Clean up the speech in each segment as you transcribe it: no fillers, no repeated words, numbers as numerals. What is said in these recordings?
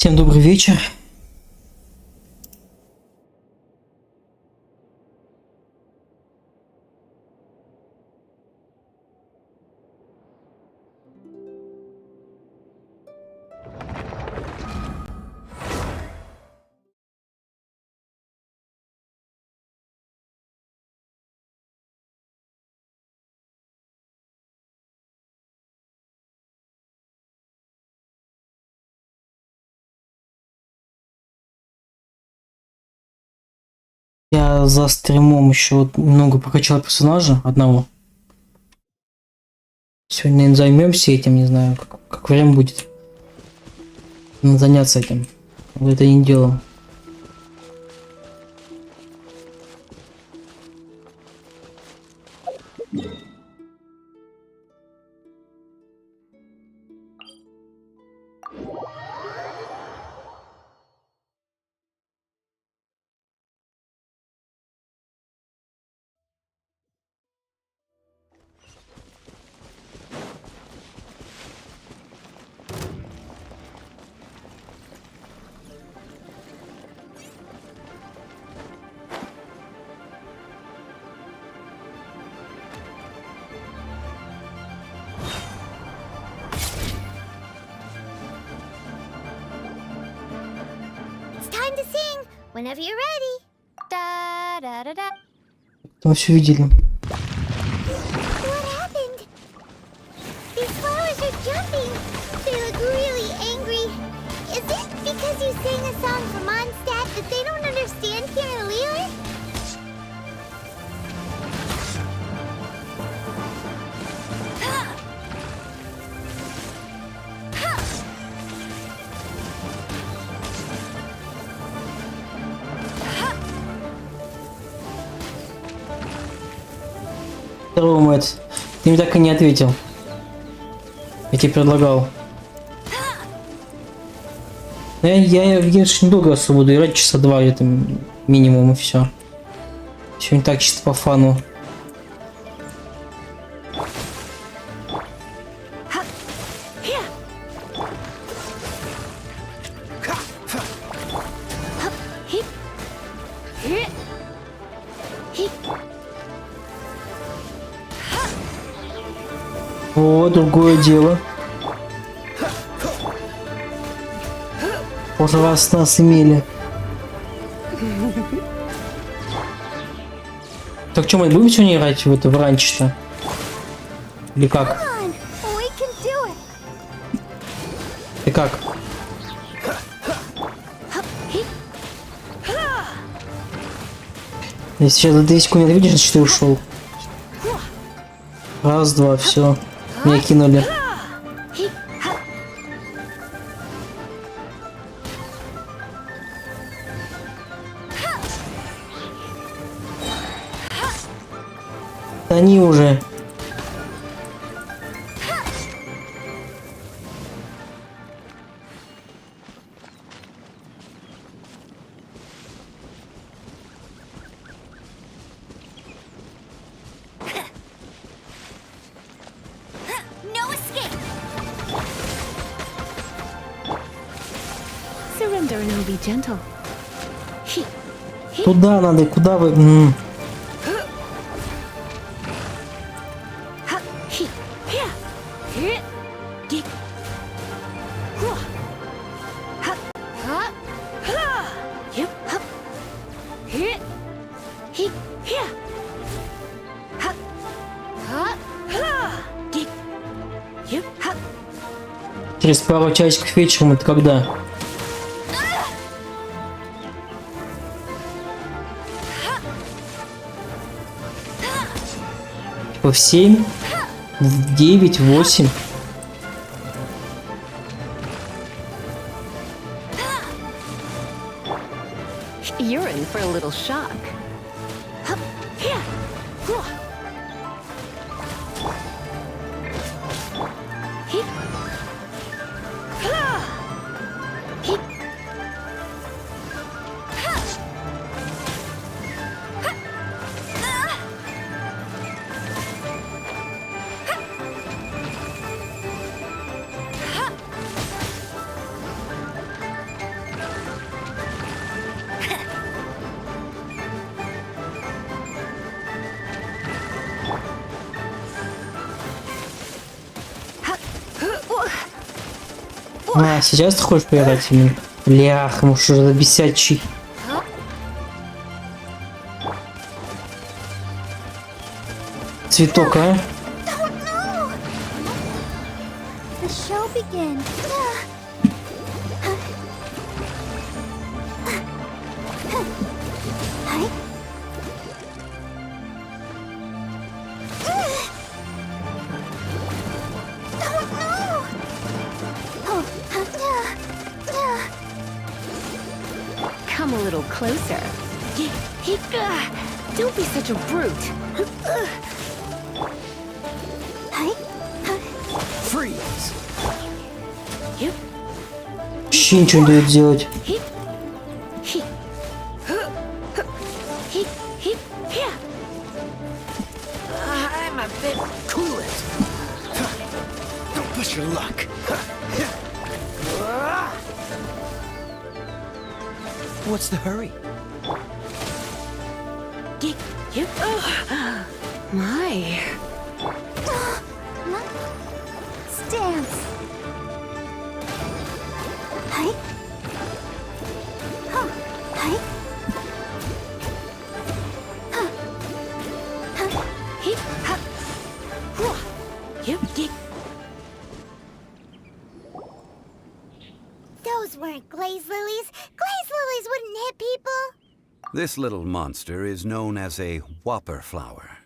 Всем добрый вечер. Я за стримом еще вот много прокачал персонажа одного. Сегодня займемся этим, не знаю, как время будет. Надо заняться этим. Вот это не дело. Time to sing whenever you're ready. Da da da da. Мы все видели. What happened? These flowers are jumping. They look really angry. Is it because you sang a song for Mondstadt that they don't understand here in Lear? Здорово, Мать. Ты мне так и не ответил. Я тебе предлагал. Но я в Genshin недолго особо буду играть, часа два это минимум и все. Сегодня так чисто по фану. О, другое дело. Уже раз нас имели. Так что, мы будем сегодня играть в это в раньше-то? Или как? Ты как? Я сейчас за 2 секунды видишь, что ты ушел? Раз, два, все. Меня кинули. Они уже. Туда надо, куда вы? Через пару часиков вечером, это когда? В 7, в 9, 8. You're in for a little shock. А, сейчас ты хочешь поиграть именно? Блях, может уже бесячий. Цветок, а? Don't know. The show begins. Come a little closer. Don't be such a brute. Freeze! Вообще ничего не дает делать. I'm a bit cool it. Don't push your luck. What's the hurry? My. Stance. Hi. Huh. Hi. Huh. Huh. Those weren't glaze lilies. Glaze lilies wouldn't hit people. This little monster is known as a whopper flower.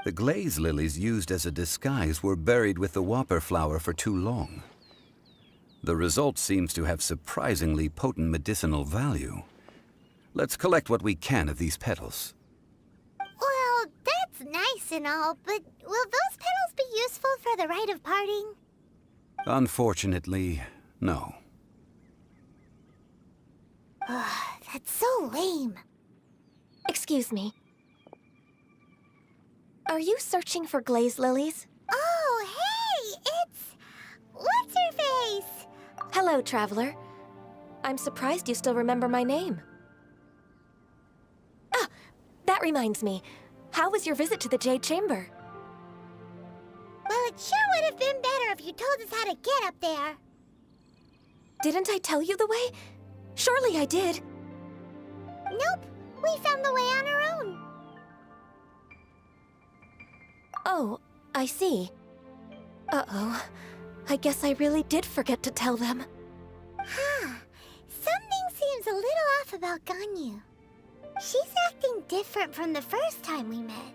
The glaze lilies used as a disguise were buried with the whopper flower for too long. The result seems to have surprisingly potent medicinal value. Let's collect what we can of these petals. Well, that's nice and all, but will those petals be useful for the rite of parting? Unfortunately, no. That's so lame. Excuse me. Are you searching for glaze lilies? Oh, hey! It's... What's-her-face? Hello, traveler. I'm surprised you still remember my name. Ah, that reminds me. How was your visit to the Jade Chamber? Well, it sure would have been better if you told us how to get up there. Didn't I tell you the way? Surely I did. Nope, we found the way on our own. Oh, I see. Uh-oh. I guess I really did forget to tell them. Huh. Something seems a little off about Ganyu. She's acting different from the first time we met.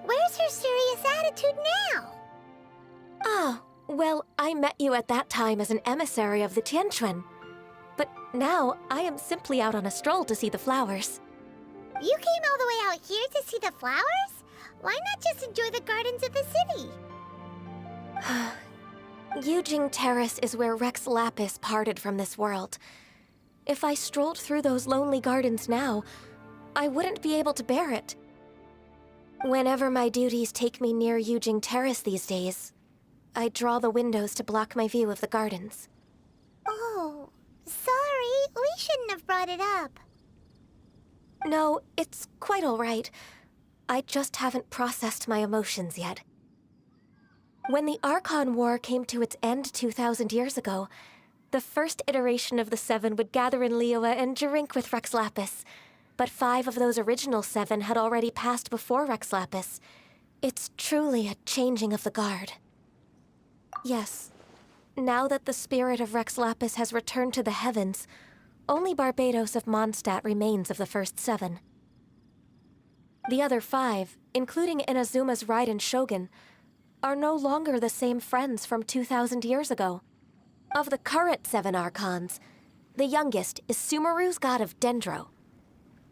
Where's her serious attitude now? Ah, well, I met you at that time as an emissary of the Tianquan. But now, I am simply out on a stroll to see the flowers. You came all the way out here to see the flowers? Why not just enjoy the gardens of the city? Yujing Terrace is where Rex Lapis parted from this world. If I strolled through those lonely gardens now, I wouldn't be able to bear it. Whenever my duties take me near Yujing Terrace these days, I draw the windows to block my view of the gardens. Oh, sorry. We shouldn't have brought it up. No, it's quite all right. I just haven't processed my emotions yet. When the Archon War came to its end 2,000 years ago, the first iteration of the Seven would gather in Liyue and drink with Rex Lapis. But 5 of those original 7 had already passed before Rex Lapis. It's truly a changing of the guard. Yes, now that the spirit of Rex Lapis has returned to the heavens, only Barbados of Mondstadt remains of the first 7. The other 5, including Inazuma's Raiden Shogun, are no longer the same friends from 2,000 years ago. Of the current 7 Archons, the youngest is Sumeru's god of Dendro.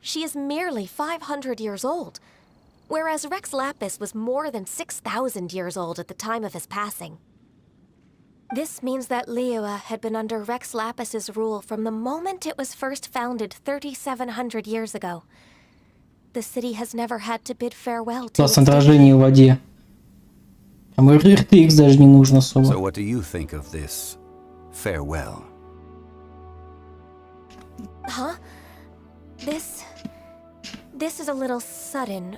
She is merely 500 years old, whereas Rex Lapis was more than 6,000 years old at the time of his passing. This means that Liyue had been under Rex Lapis's rule from the moment it was first founded 3,700 years ago. The city has never had to bid farewell to Класс its отражение в воде. А может RTX даже не нужно So особо. what do you think of this farewell? Huh? This is a little sudden.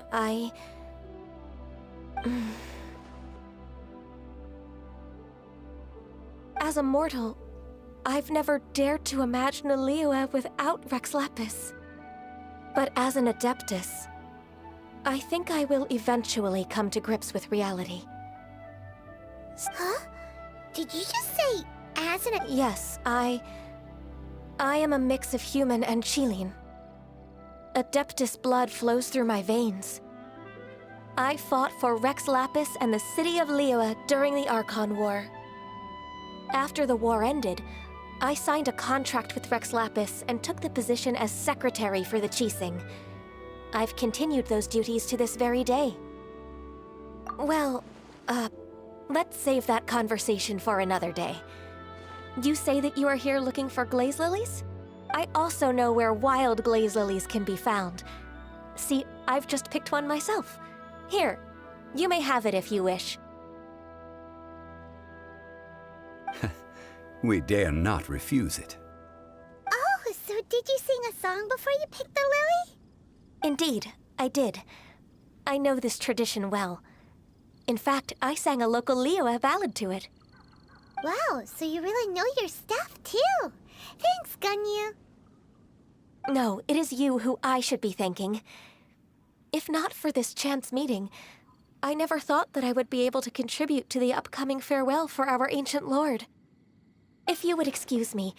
As a mortal, I've never dared to imagine a Liyue without Rex Lapis. But as an Adeptus, I think I will eventually come to grips with reality. Huh? Did you just say as an... Yes, I am a mix of human and Chilean. Adeptus blood flows through my veins. I fought for Rex Lapis and the city of Liyue during the Archon War. After the war ended, I signed a contract with Rex Lapis and took the position as secretary for the Qixing. I've continued those duties to this very day. Well, let's save that conversation for another day. You say that you are here looking for glaze lilies? I also know where wild glaze lilies can be found. See, I've just picked one myself. Here, you may have it if you wish. We dare not refuse it. Oh, so did you sing a song before you picked the lily? Indeed, I did. I know this tradition well. In fact, I sang a local Liyue ballad to it. Wow, so you really know your stuff, too. Thanks, Gunyu. No, it is you who I should be thanking. If not for this chance meeting, I never thought that I would be able to contribute to the upcoming farewell for our ancient lord. If you would excuse me,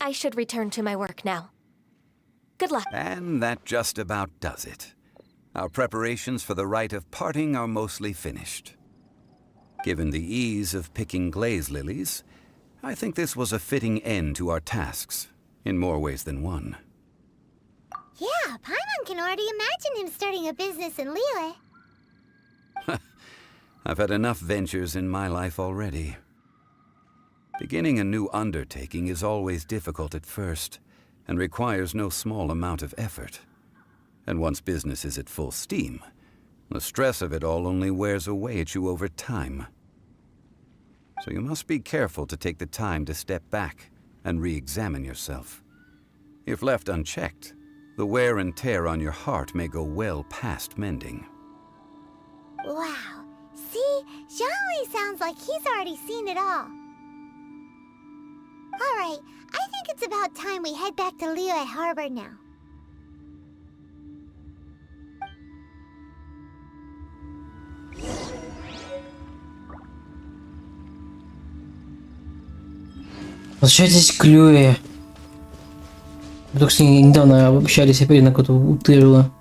I should return to my work now. Good luck. And that just about does it. Our preparations for the rite of parting are mostly finished. Given the ease of picking glaze lilies, I think this was a fitting end to our tasks, in more ways than one. Yeah, Paimon can already imagine him starting a business in Liyue. I've had enough ventures in my life already. Beginning a new undertaking is always difficult at first, and requires no small amount of effort. And once business is at full steam, the stress of it all only wears away at you over time. So you must be careful to take the time to step back and re-examine yourself. If left unchecked, the wear and tear on your heart may go well past mending. Wow. See, Zhongli sounds like he's already seen it all. Alright, I think it's about time we head back to Liyue Harbor now. Возвращайтесь к Лиюе. Мы только с ней недавно общались, опять на какую-то утырила.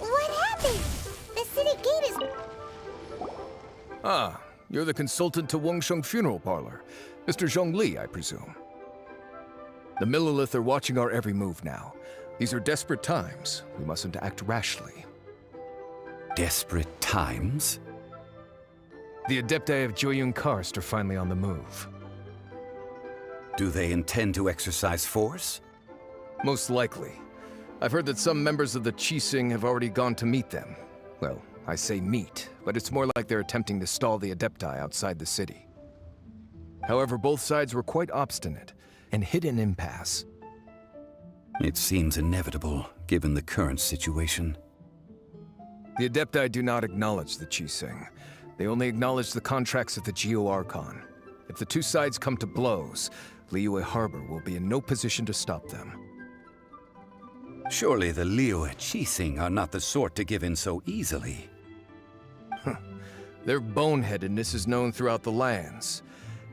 What happened? The city gate is... Ah, you're the consultant to Wangsheng Funeral Parlor. Mr. Zhongli, I presume. The Millilith are watching our every move now. These are desperate times. We mustn't act rashly. Desperate times? The Adepti of Joyun Karst are finally on the move. Do they intend to exercise force? Most likely. I've heard that some members of the Qixing have already gone to meet them. Well, I say meet, but it's more like they're attempting to stall the Adepti outside the city. However, both sides were quite obstinate and hit an impasse. It seems inevitable, given the current situation. The Adepti do not acknowledge the Qixing. They only acknowledge the contracts of the Geo-Archon. If the two sides come to blows, Liyue Harbor will be in no position to stop them. Surely the Liyue Qixing are not the sort to give in so easily. Their boneheadedness is known throughout the lands.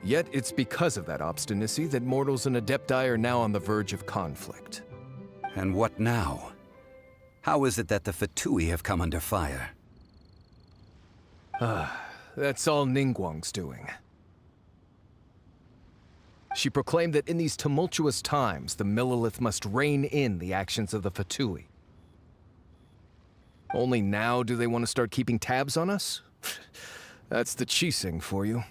Yet it's because of that obstinacy that mortals and Adepti are now on the verge of conflict. And what now? How is it that the Fatui have come under fire? That's all Ningguang's doing. She proclaimed that in these tumultuous times, the Millilith must rein in the actions of the Fatui. Only now do they want to start keeping tabs on us? That's the Qixing for you.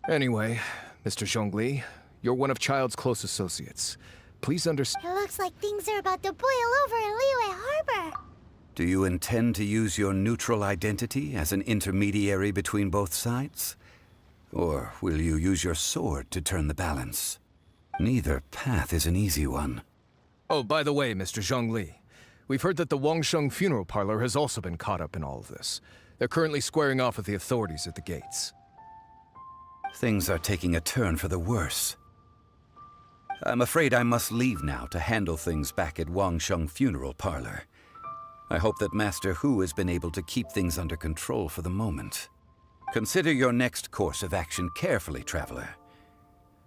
Anyway, Mr. Zhongli, you're one of Child's close associates. please understand. It looks like things are about to boil over in Liyue Harbor. Do you intend to use your neutral identity as an intermediary between both sides? Or will you use your sword to turn the balance? Neither path is an easy one. Oh, by the way, Mr. Zhongli, we've heard that the Wangsheng funeral parlor has also been caught up in all of this. They're currently squaring off with the authorities at the gates. Things are taking a turn for the worse. I'm afraid I must leave now to handle things back at Wangsheng funeral parlor. I hope that Master Hu has been able to keep things under control for the moment. Consider your next course of action carefully, traveler.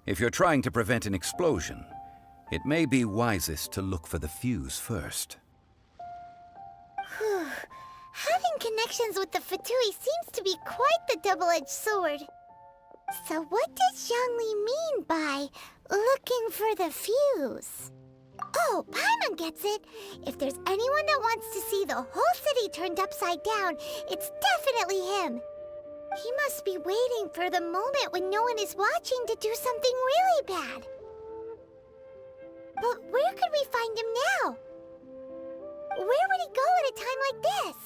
If you're trying to prevent an explosion, it may be wisest to look for the fuse first. Having connections with the Fatui seems to be quite the double-edged sword. So what does Zhongli mean by looking for the fuse? Oh, Paimon gets it. If there's anyone that wants to see the whole city turned upside down, it's definitely him. He must be waiting for the moment when no one is watching to do something really bad. But where could we find him now? Where would he go at a time like this?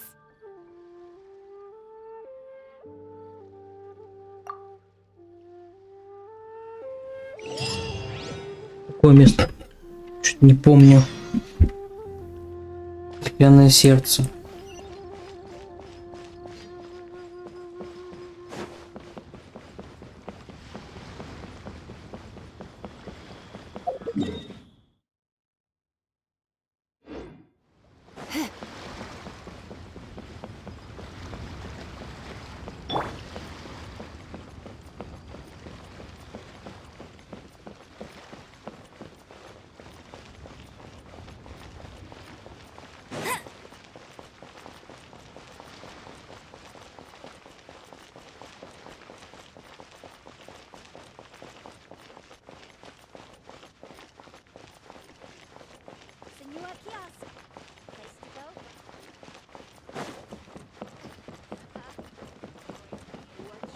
Какое место? Чуть не помню. Пьяное сердце.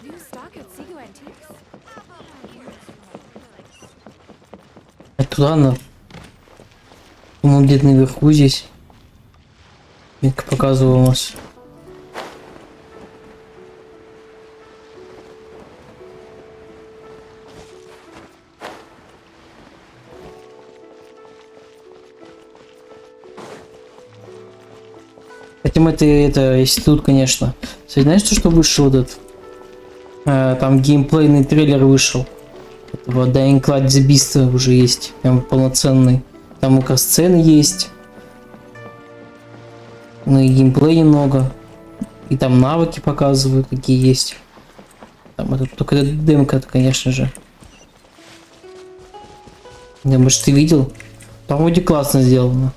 New stock at Sigu Antiques. Туда надо. По-моему, где-то наверху здесь. Метка показывалась. Хотим это, если тут, конечно. Кстати, знаешь, что вышел этот? Там геймплейный трейлер вышел. Этого Dying Light The Beast уже есть. Прям полноценный. Там у нас сцены есть. Ну и геймплей немного. И там навыки показывают, какие есть. Там это только демка, конечно же. Да, может, ты видел? Там вроде классно сделано.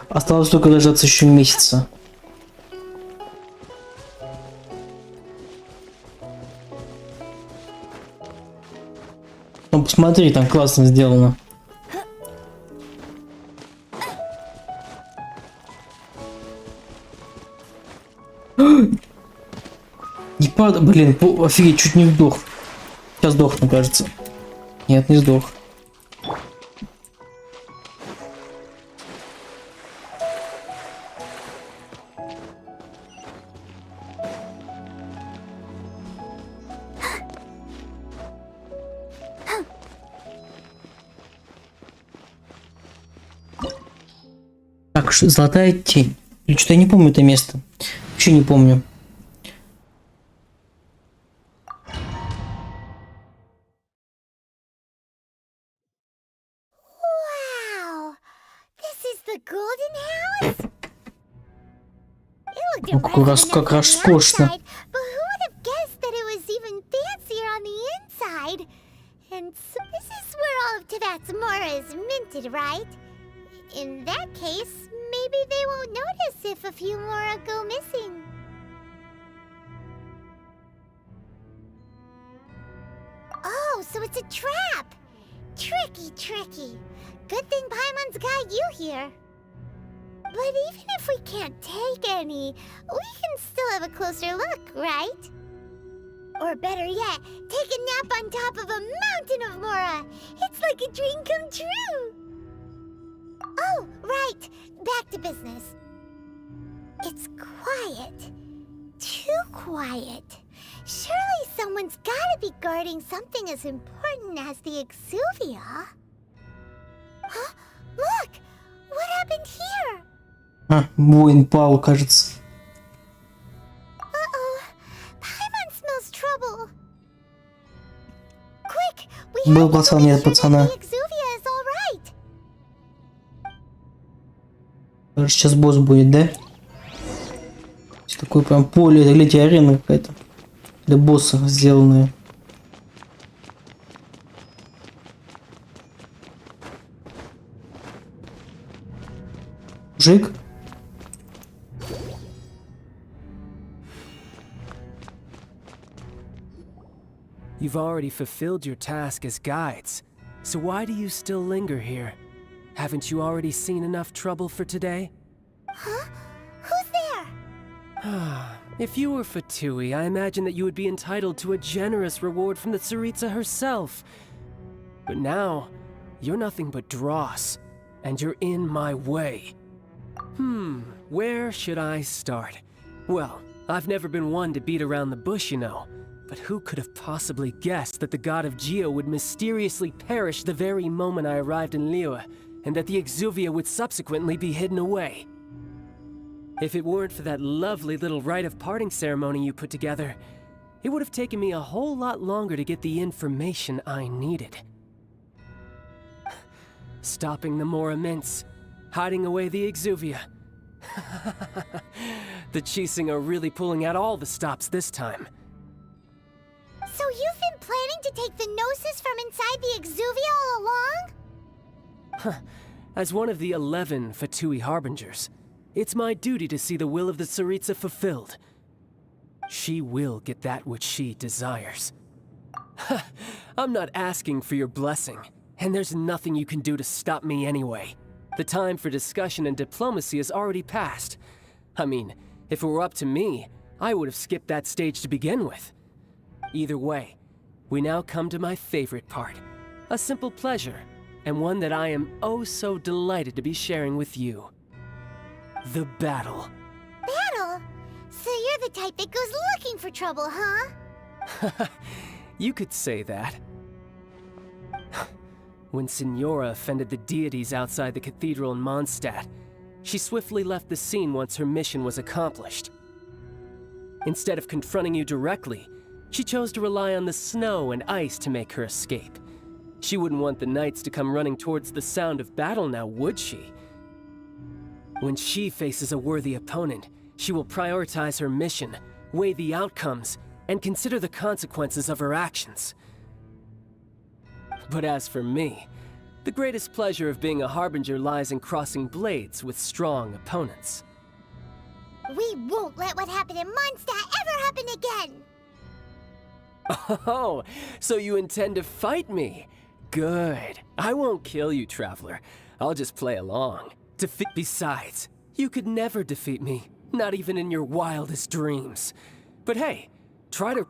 Осталось только дождаться еще месяца. Ну посмотри, там классно сделано. Не падай, блин, офигеть, чуть не сдох. Сейчас сдохну, кажется. Нет, не сдох. Так, золотая тень. Или что-то я не помню это место. Вообще не помню. Wow! This is the golden house? It looked Ну, как роскошно. outside, but who would have guessed that it was even fancier on the inside? And so this is where all of Tibet's Mora is minted, right? In that case, maybe they won't notice if a few Mora go missing. Oh, so it's a trap! Tricky, tricky. Good thing Paimon's got you here. But even if we can't take any, we can still have a closer look, right? Or better yet, take a nap on top of a mountain of Mora. It's like a dream come true. Oh, right. Back to business. It's quiet. Too quiet. Surely someone's gotta be guarding something as important as the Exuvia. Huh? Look! What happened here? Воин пал, кажется. Uh-oh. Paimon smells trouble. Quick! We Был have to пацан, go make нет sure пацана. that the Exuvia is all right. Сейчас босс будет, да? Такое прям поле, это, глядите, арена какая-то. Для босса сделанная. Мужик? You've already fulfilled your task as guides, so why do you still linger here? Haven't you already seen enough trouble for today? Huh? Who's there? If you were Fatui, I imagine that you would be entitled to a generous reward from the Tsaritsa herself. But now, you're nothing but dross, and you're in my way. Where should I start? Well, I've never been one to beat around the bush, you know. But who could have possibly guessed that the god of Geo would mysteriously perish the very moment I arrived in Liyue, and that the Exuvia would subsequently be hidden away? If it weren't for that lovely little rite of parting ceremony you put together, it would have taken me a whole lot longer to get the information I needed. Stopping the Mora Mints, hiding away the Exuvia. The Chising are really pulling out all the stops this time. So you've been planning to take the Gnosis from inside the Exuvia all along? As one of the 11 Fatui Harbingers, it's my duty to see the will of the Tsaritsa fulfilled. She will get that which she desires. I'm not asking for your blessing, and there's nothing you can do to stop me anyway. The time for discussion and diplomacy has already passed. I mean, if it were up to me, I would have skipped that stage to begin with. Either way, we now come to my favorite part. A simple pleasure, and one that I am oh so delighted to be sharing with you. The battle. Battle? So you're the type that goes looking for trouble, huh? You could say that. When Signora offended the deities outside the cathedral in Mondstadt, she swiftly left the scene once her mission was accomplished. Instead of confronting you directly, she chose to rely on the snow and ice to make her escape. She wouldn't want the knights to come running towards the sound of battle now, would she? When she faces a worthy opponent, she will prioritize her mission, weigh the outcomes, and consider the consequences of her actions. But as for me, the greatest pleasure of being a Harbinger lies in crossing blades with strong opponents. We won't let what happened in Mondstadt ever happen again! Oh, so you intend to fight me? Good. I won't kill you, Traveler. I'll just play along. Besides, you could never defeat me, not even in your wildest dreams. But hey, try to...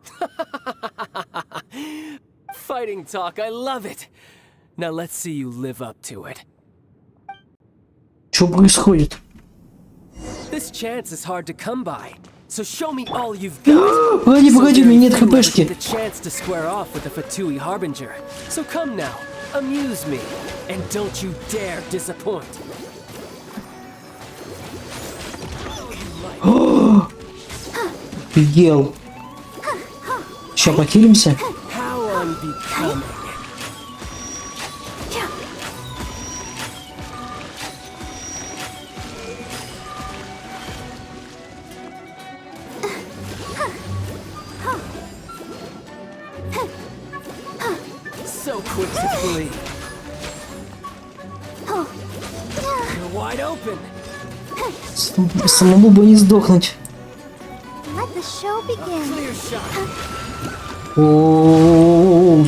Fighting talk, I love it. Now let's see you live up to it. Что происходит? This chance is hard to come by. So show me all you've got. Погоди, погоди, у меня нет So very few хпшки. get the chance to square off with the Fatui Harbinger. So come now, amuse me, and don't you dare disappoint. Офигел. Сейчас похилимся. How unbecoming. So quick to flee. You're wide open. Самому бы не сдохнуть. Let the show begin. Clear shot. О,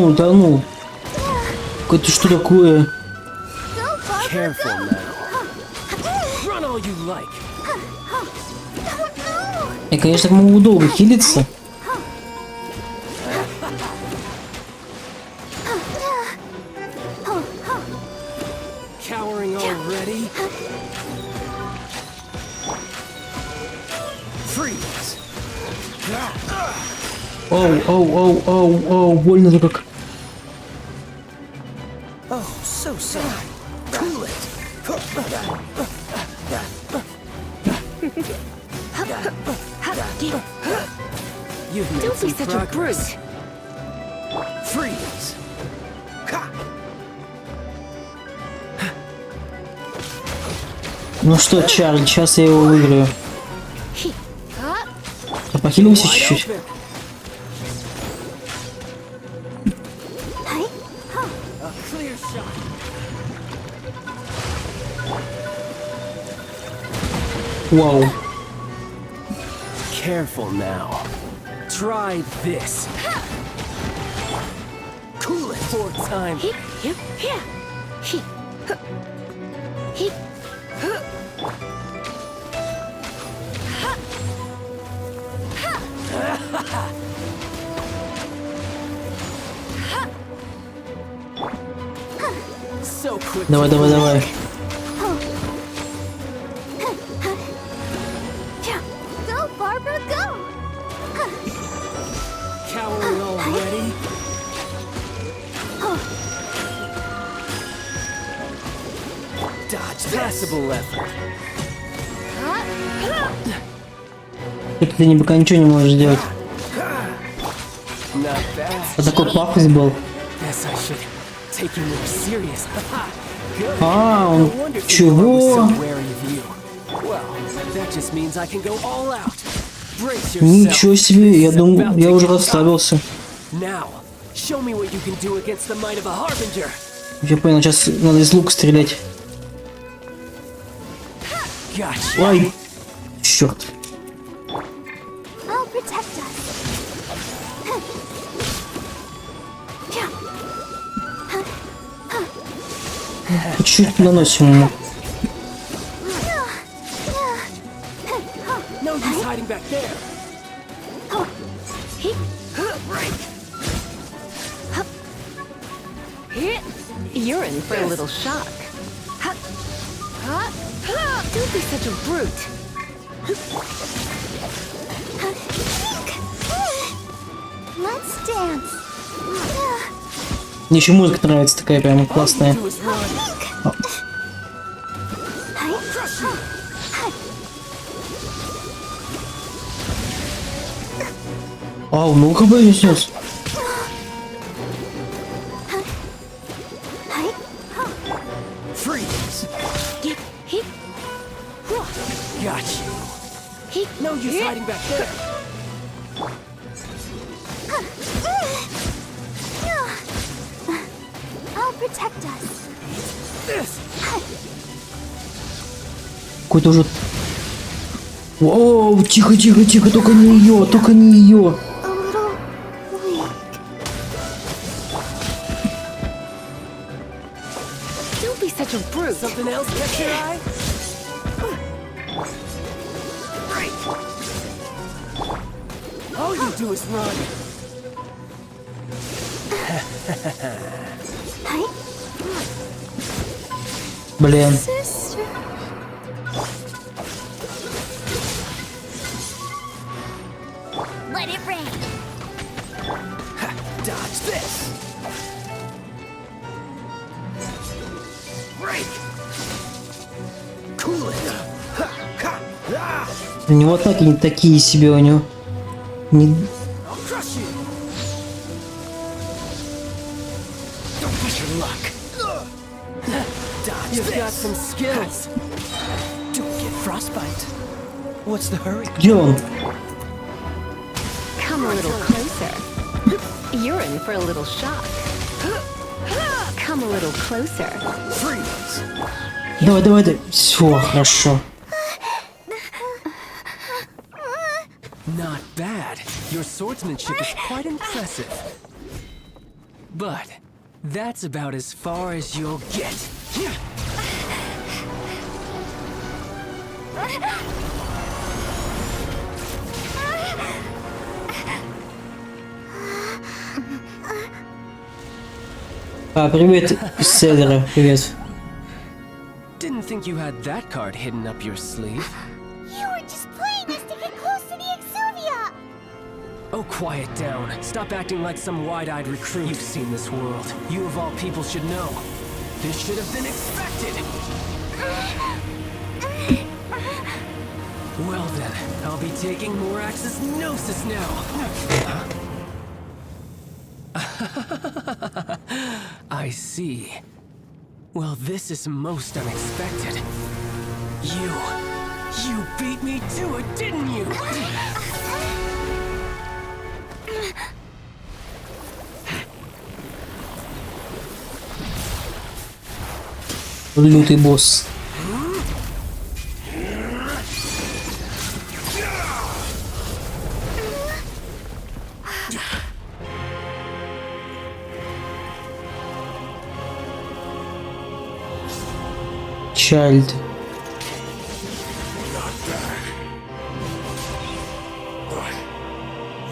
утонул. Это что такое? Careful now. all you like. Я, конечно, могу долго хилиться. Cowering already? Freeze! Оу, больно-то как. Oh, so sorry. Cool it. You've made Don't be some such a progress. brute. Freeze! Ну что, Чарли, сейчас я его выиграю. А похилимся Wide чуть-чуть. open. A clear shot. Вау. Careful now. Try this. Cool it. 4 times. So quick. Давай, давай, давай. Go, Barbara, go! Cowering already? Dodge passable effort. Ты не пока ничего не можешь сделать. Not bad. А такой пафос был. Guess I should take you more serious. Good. А, No он... wonder people Чего? are so wary of you. Well, that just means I can go all out. Brace yourself. Ничего себе, я This is думал, about я to уже get tough. расставился. Now, show me what you can do against the might of a harbinger. Я понял, сейчас надо из лука стрелять. Gotcha. Ай, черт. I'll protect us. Чуть наносим ему. No use hiding back there. You're in for a little shock. Don't be such a brute. Let's dance. Мне еще музыка нравится, такая прям классная. Do is run. Ау, ну ХБ не снес. Freeze. Got you. No use hiding back there. I'll protect us. This. Какой-то уже... Оу, тихо, тихо, тихо, только не ее, только не ее. A little weak. Don't be such a brute. Something else catch your eye? All you do is run. Блин. Sister. Let it rain. Dodge this. Break. Cool it. У него атаки не такие себе у него. Не... I'll crush you. Don't push your luck. Dodge You've got some skills. Don't get frostbite. What's the hurry? Где он? Come a little closer. You're in for a little shock. Come a little closer. Freeze. Давай, давай, давай. Все, хорошо. Not bad. Your swordsmanship is quite impressive. But that's about as far as you'll get. А, привет, Селлера, привет. Didn't think you had that card hidden up your sleeve. You were just playing us to get close to the Exuvia! Oh, quiet down. Stop acting like some wide-eyed recruit. You've seen this world. You of all people should know. This should have been expected. Well then, I'll be taking Morax's Gnosis now. I see. Well, this is most unexpected. You beat me to it, didn't you? Лютый босс. Чайльд.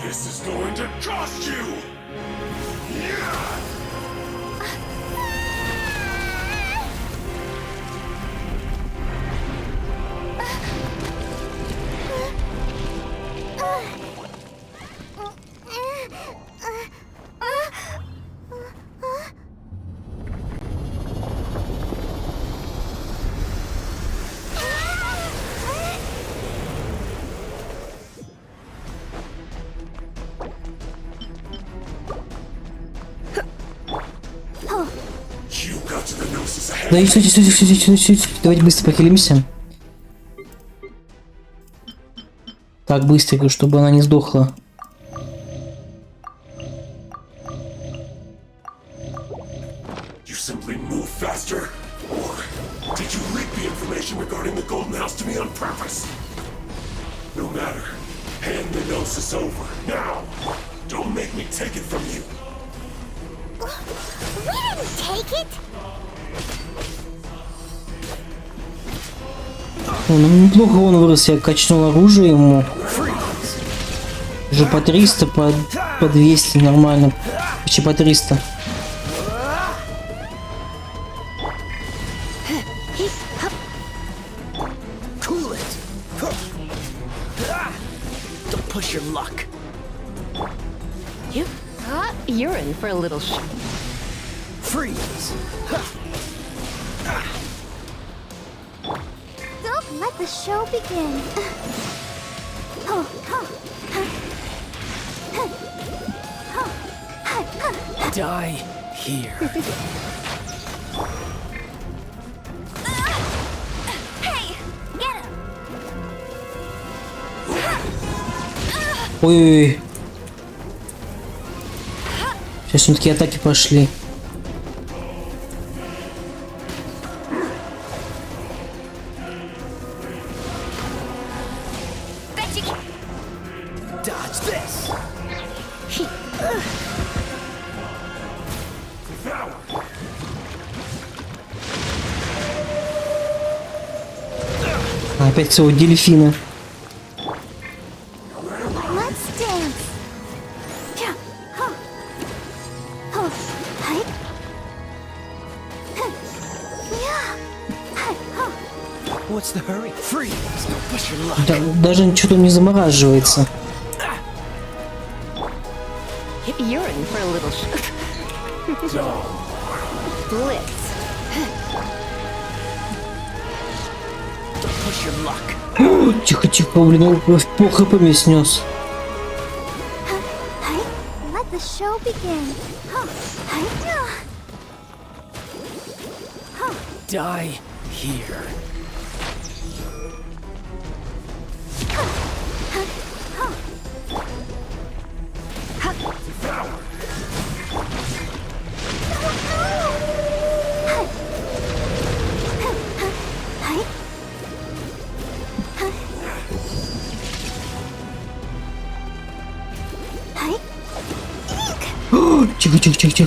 This is going to cost you! You got to the Gnosis ahead. Да и сюда. Давайте быстро похилимся. Так, быстренько, чтобы она не сдохла. You simply move faster? Or did you leak the information regarding the Golden House to me on purpose? No matter. Hand the Gnosis over, now! Don't make me take it from you. We didn't take it! Ну, неплохо он вырос, я качнул оружие ему. Уже по 300, по 200, нормально. Почти по 300. Cool it. Don't push your luck. You're in for a little Freeze. Don't let the show begin. Die here. Hey, get him! Ой-ой-ой. Сейчас все-таки атаки пошли. Dodge this. Опять своего дельфина. Let's dance! What's the hurry? Freeze. Don't push your luck. Да, даже ничего не замораживается. You're in for a little Blitz. Don't push your luck. Тихо-тихо, блин, он пол хп мне снес. Let the show begin. Die here.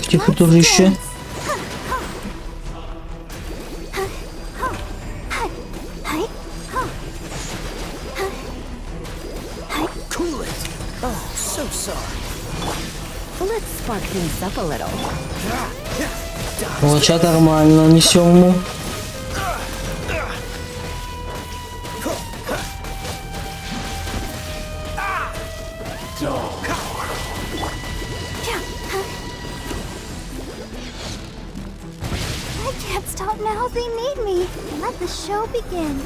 Тихо, тоже еще. Let's spark things up a little. Вот сейчас нормально несем ему. I can't stop now. They need me. Let the show begin.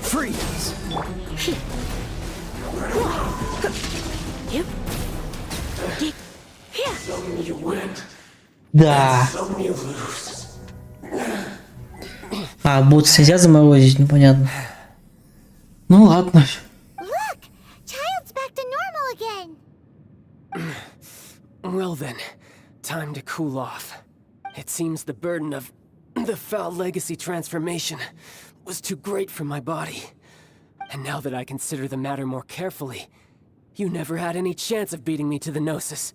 Freeze! Some you win, Да. some you lose. А, бутсы нельзя заморозить, непонятно. Ну ладно. Look! Child's back to normal again. Well then, time to cool off. It seems the burden of the foul legacy transformation was too great for my body. And now that I consider the matter more carefully, you never had any chance of beating me to the Gnosis.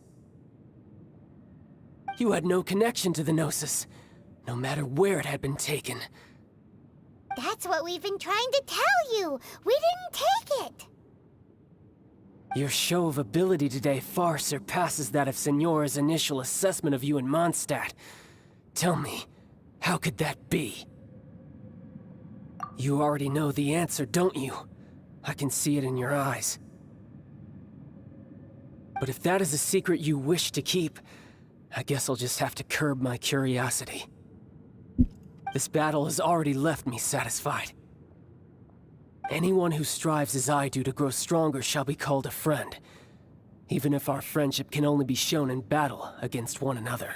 You had no connection to the Gnosis, no matter where it had been taken. That's what we've been trying to tell you. We didn't take it. Your show of ability today far surpasses that of Signora's initial assessment of you in Mondstadt. Tell me, how could that be? You already know the answer, don't you? I can see it in your eyes. But if that is a secret you wish to keep, I guess I'll just have to curb my curiosity. This battle has already left me satisfied. Anyone who strives as I do to grow stronger shall be called a friend, even if our friendship can only be shown in battle against one another.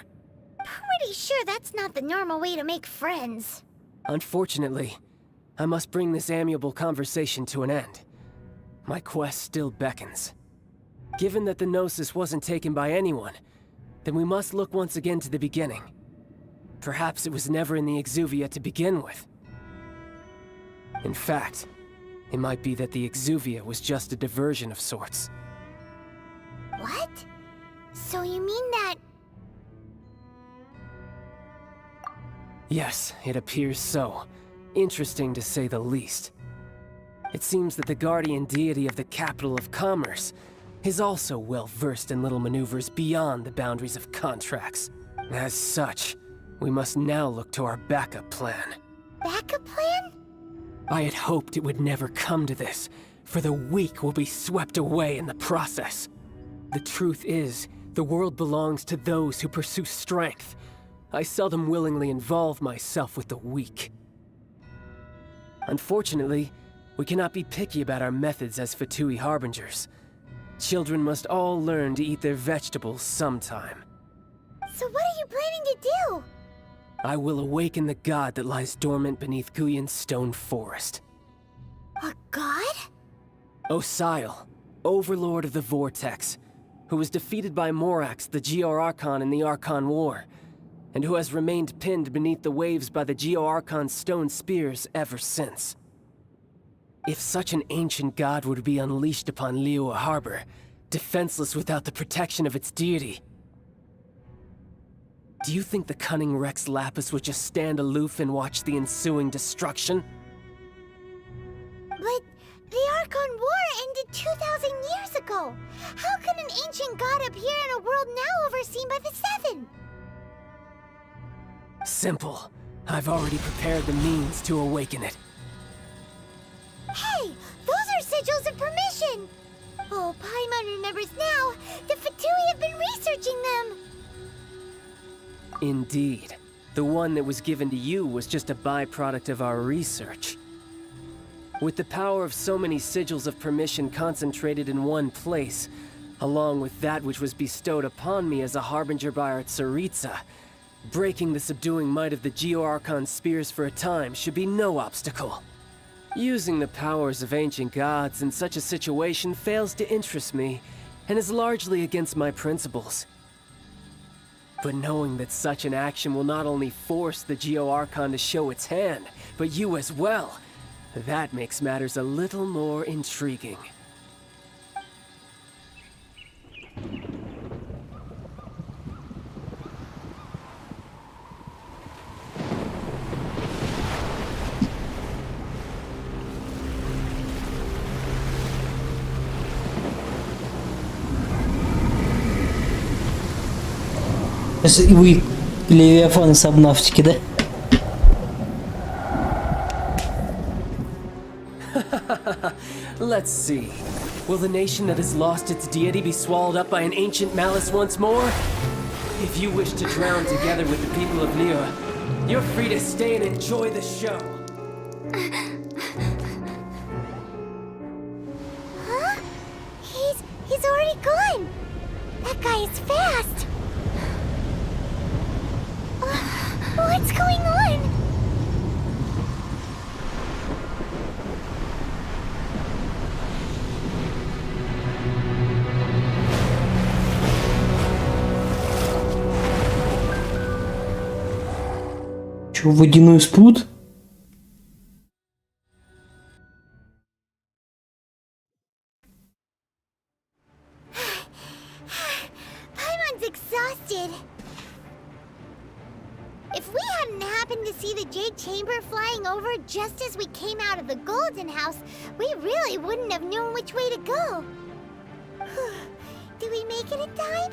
Pretty sure that's not the normal way to make friends. Unfortunately, I must bring this amiable conversation to an end. My quest still beckons. Given that the Gnosis wasn't taken by anyone, then we must look once again to the beginning. Perhaps it was never in the Exuvia to begin with. In fact, it might be that the Exuvia was just a diversion of sorts. What? So you mean that... Yes, it appears so. Interesting to say the least. It seems that the guardian deity of the capital of commerce is also well versed in little maneuvers beyond the boundaries of contracts. As such, we must now look to our backup plan. backup plan? I had hoped it would never come to this, for the weak will be swept away in the process. The truth is, the world belongs to those who pursue strength. I seldom willingly involve myself with the weak. Unfortunately, we cannot be picky about our methods as Fatui Harbingers. Children must all learn to eat their vegetables sometime. So what are you planning to do? I will awaken the god that lies dormant beneath Guyon's stone forest. A god? Osial, overlord of the Vortex, who was defeated by Morax, the Geo-Archon in the Archon War, and who has remained pinned beneath the waves by the Geo-Archon's stone spears ever since. If such an ancient god were to be unleashed upon Liyue Harbor, defenseless without the protection of its deity, do you think the cunning Rex Lapis would just stand aloof and watch the ensuing destruction? But the Archon War ended 2,000 years ago. How can an ancient god appear in a world now overseen by the Seven? Simple. I've already prepared the means to awaken it. Hey, those are sigils of permission! Oh, Paimon remembers now. The Fatui have been researching them. Indeed. The one that was given to you was just a byproduct of our research. With the power of so many sigils of permission concentrated in one place, along with that which was bestowed upon me as a harbinger by our Tsaritsa, breaking the subduing might of the Geo-Archon spears for a time should be no obstacle. Using the powers of ancient gods in such a situation fails to interest me, and is largely against my principles. But knowing that such an action will not only force the Geo-Archon to show its hand, but you as well, that makes matters a little more intriguing. Вы левиафаны сабнавтики, да? Let's see. Will the nation that has lost its deity be swallowed up by an ancient malice once more? If you wish to drown together with the people of Liyue, you're free to stay and enjoy the show. Huh? He's already gone. That guy is fast. What's going on? Чё, водяной спрут? Paimon's exhausted. If we hadn't happened to see the Jade Chamber flying over just as we came out of the Golden House, we really wouldn't have known which way to go. Did we make it in time?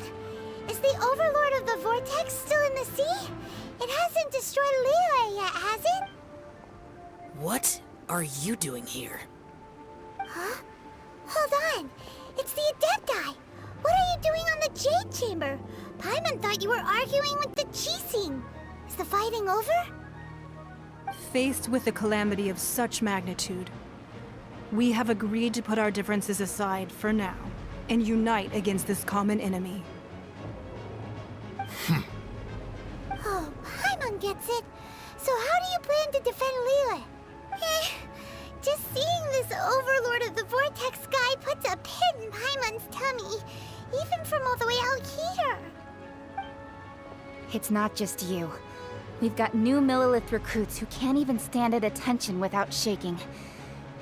Is the Overlord of the Vortex still in the sea? It hasn't destroyed Liyue yet, has it? What are you doing here? Huh? Hold on. It's the Adepti. What are you doing on the Jade Chamber? Paimon thought you were arguing with the Chising. Is the fighting over? Faced with a calamity of such magnitude, we have agreed to put our differences aside for now and unite against this common enemy. Oh, Paimon gets it. So how do you plan to defend Liyue? Just seeing this Overlord of the Vortex guy puts a pit in Paimon's tummy, even from all the way out here. It's not just you. We've got new Millilith recruits who can't even stand at attention without shaking.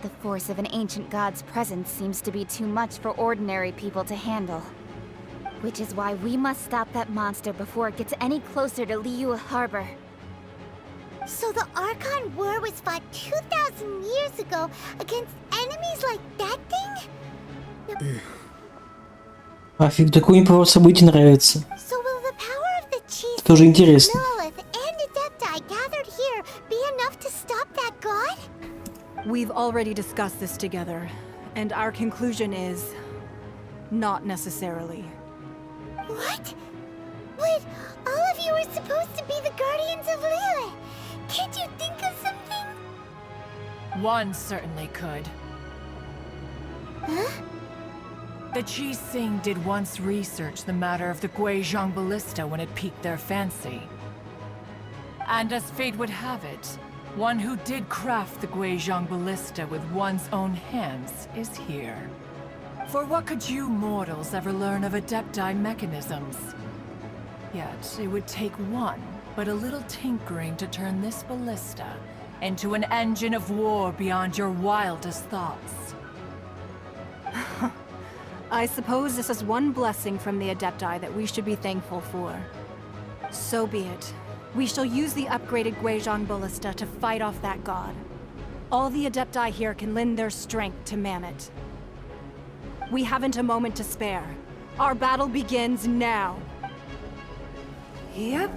The force of an ancient god's presence seems to be too much for ordinary people to handle. Which is why we must stop that monster before it gets any closer to Liyue Harbor. So the Archon War was fought 2,000 years ago against enemies like that thing? Афиг, такой мне поворот событий нравится. So will the power of the Chief, Тоже интересно. Millilith, and Adepti gathered here be enough to stop that god? We've already discussed this together, and our conclusion is not necessarily. What? But all of you were supposed to be the guardians of Liyue. Can't you think of something? One certainly could. Huh? The Chising did once research the matter of the Guizhong Ballista when it piqued their fancy. And as fate would have it, one who did craft the Guizhong Ballista with one's own hands is here. For what could you mortals ever learn of Adepti mechanisms? Yet, it would take one, but a little tinkering to turn this ballista into an engine of war beyond your wildest thoughts. I suppose this is one blessing from the Adepti that we should be thankful for. So be it. We shall use the upgraded Guizhong Ballista to fight off that god. All the Adepti here can lend their strength to man it. We haven't a moment to spare. Our battle begins now. Yep.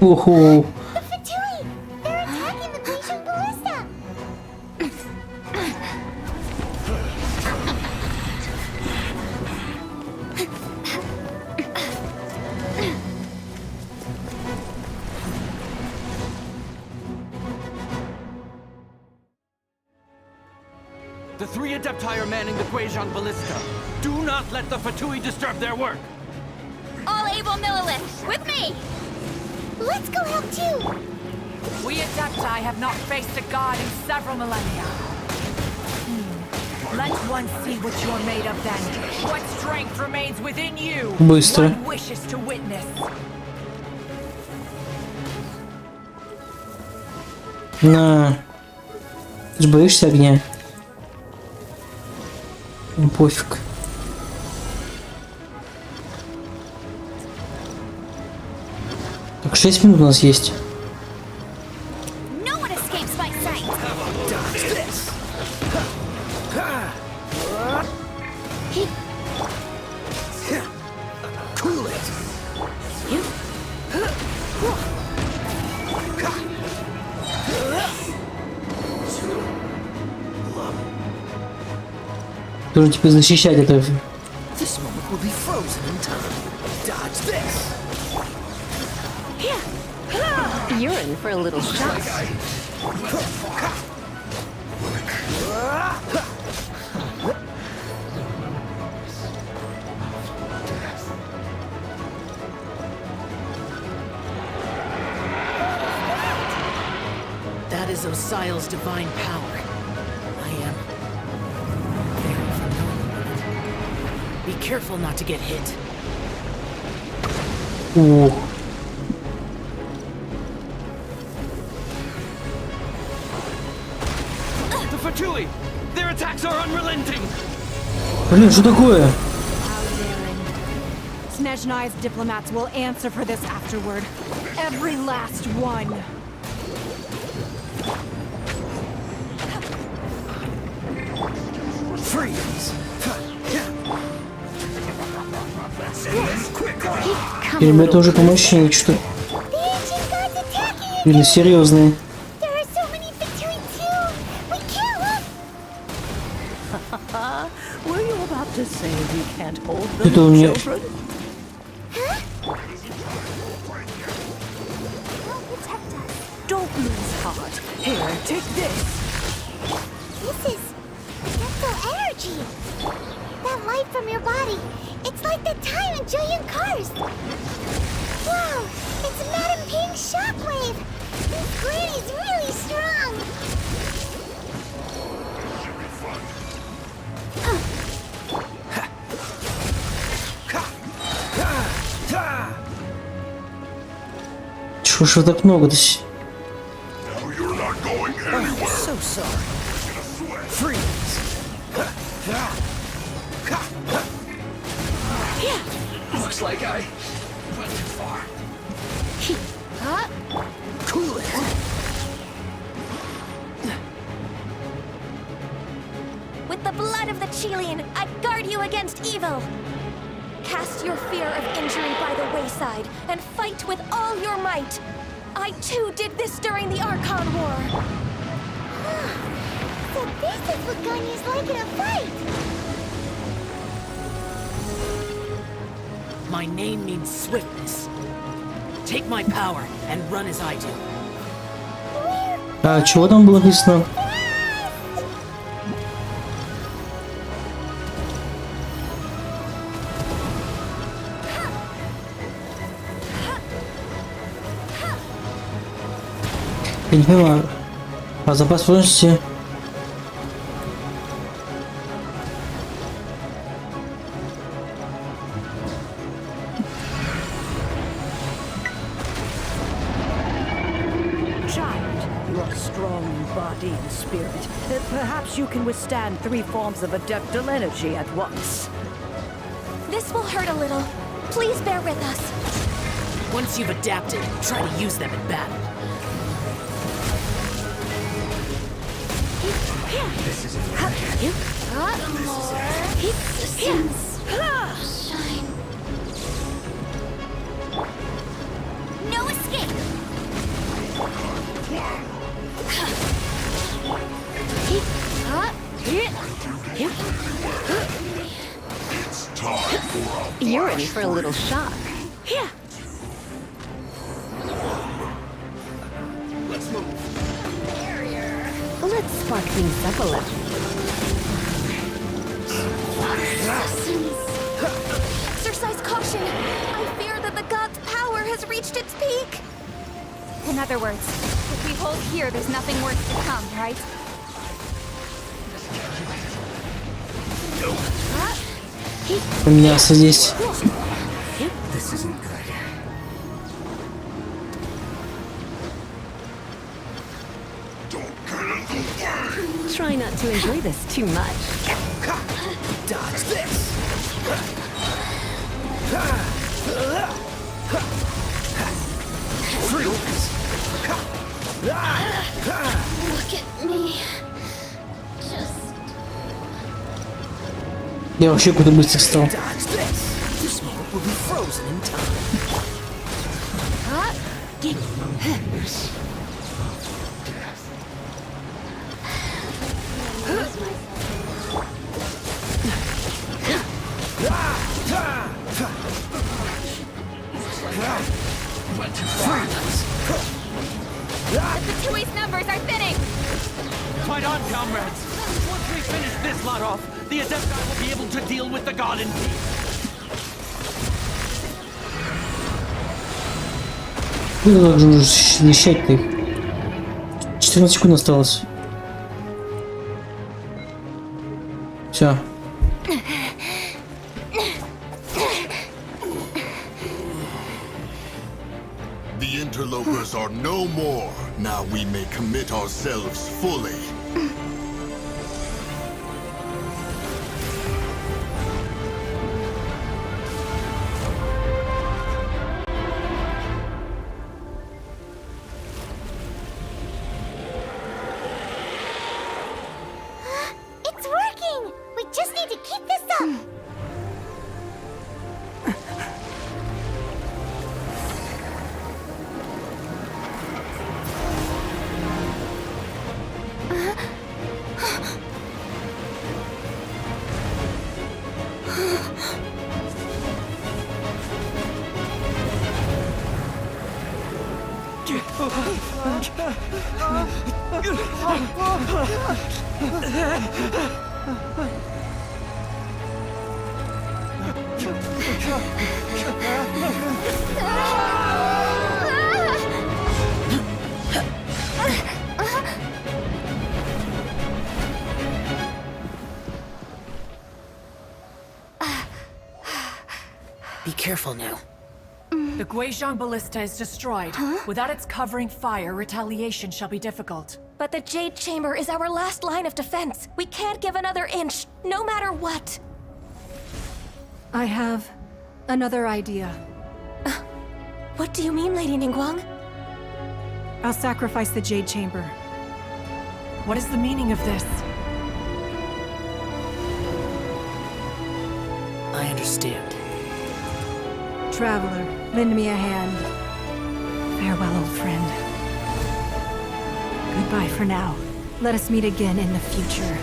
Охо. The Fatui! They're attacking the Guizhong Ballista! The three Adepti are manning the Guizhong Ballista. Do not let the Fatui disturb their work! Able Millilith, with me! Let's go help too. We Adepti have not faced a god in several millennia. Let one see what you're made of then. What strength remains within you. Быстро. One wishes to witness. На. Ты же боишься огня? Ну, пофиг. Так, 6 минут у нас есть. No one escapes my sight! Cool it. Должен типа защищать это. This moment will be frozen in time. Dodge this. You're in for a little shock. That is Osial's divine power. I am very familiar with it. Be careful not to get hit. О, The Fatui! Their attacks are unrelenting! блин, что такое? How daring. Snezhnai's diplomats will answer for this afterward. Every last one. Freeze! Ребята уже помощнее, что The ancient gods attacking или серьезные. There are so many Fatui too. We can't look. Were you about to say we can't hold Это у меня. children? Don't lose heart. Here, take this. This is mental energy. That light from your body. It's like the time in Julian Cars. Wow, it's Madame Ping's shockwave. This granny's really strong. Чего ж так много-то? So sorry. Freeze! Looks like I went too far. Cool it! With the blood of the Chilean, I guard you against evil. Cast your fear of injury by the wayside and fight with all your might. I too did this during the Archon War. So this is what Ganya's like in a fight. My name means swiftness. Take my power and run as I do. А чего там было написано? Я не понимаю. А запас возможности? You are strong in body and spirit. Perhaps you can withstand 3 forms of adeptal energy at once. This will hurt a little. Please bear with us. Once you've adapted, try to use them in battle. Shine. No escape! You're in for a little shock. Let's spark things up a little. Exercise caution. I fear that has reached its peak. In other words, if we hold here, there's nothing worse to come, right? Мясо здесь. This isn't good. Try not to enjoy this too much. Dodge this! Look at me. Just... Я вообще куда быстро стал. Dodge this! This moment will be frozen in time. The two-ways numbers are thinning! Fight on, comrades! Once we finish this lot off, the Adepti will be able to deal with the god in peace. Ну, как же уже вещать-то их? 14 секунд осталось. Все. The interlopers are no more. Now we may commit ourselves fully. It's working! We just need to keep this up! Be careful now. The Guizhong Ballista is destroyed. Without its covering fire, retaliation shall be difficult. But the Jade Chamber is our last line of defense. We can't give another inch, no matter what. I have another idea. What do you mean, Lady Ningguang? I'll sacrifice the Jade Chamber. What is the meaning of this? I understand. Traveler, lend me a hand. Farewell, old friend. Goodbye for now. Let us meet again in the future.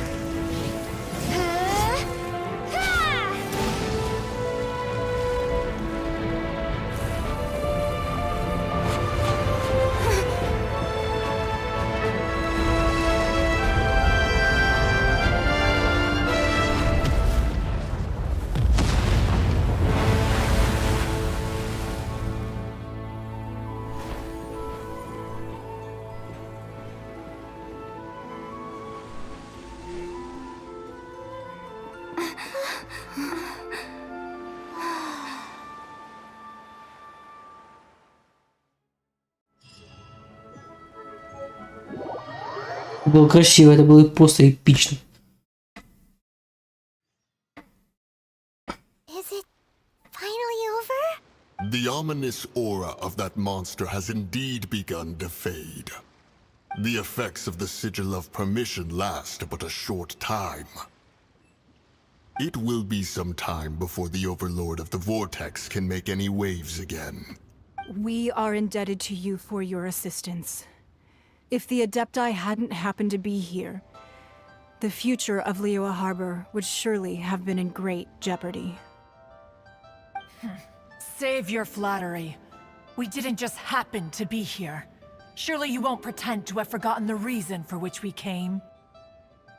Это было красиво, это было просто эпично. Is it finally over? The ominous aura of that monster has indeed begun to fade. The effects of the Sigil of Permission last but a short time. It will be some time before the Overlord of the Vortex can make any waves again. We are indebted to you for your assistance. If the Adepti hadn't happened to be here, the future of Liyue Harbor would surely have been in great jeopardy. Save your flattery. We didn't just happen to be here. Surely you won't pretend to have forgotten the reason for which we came.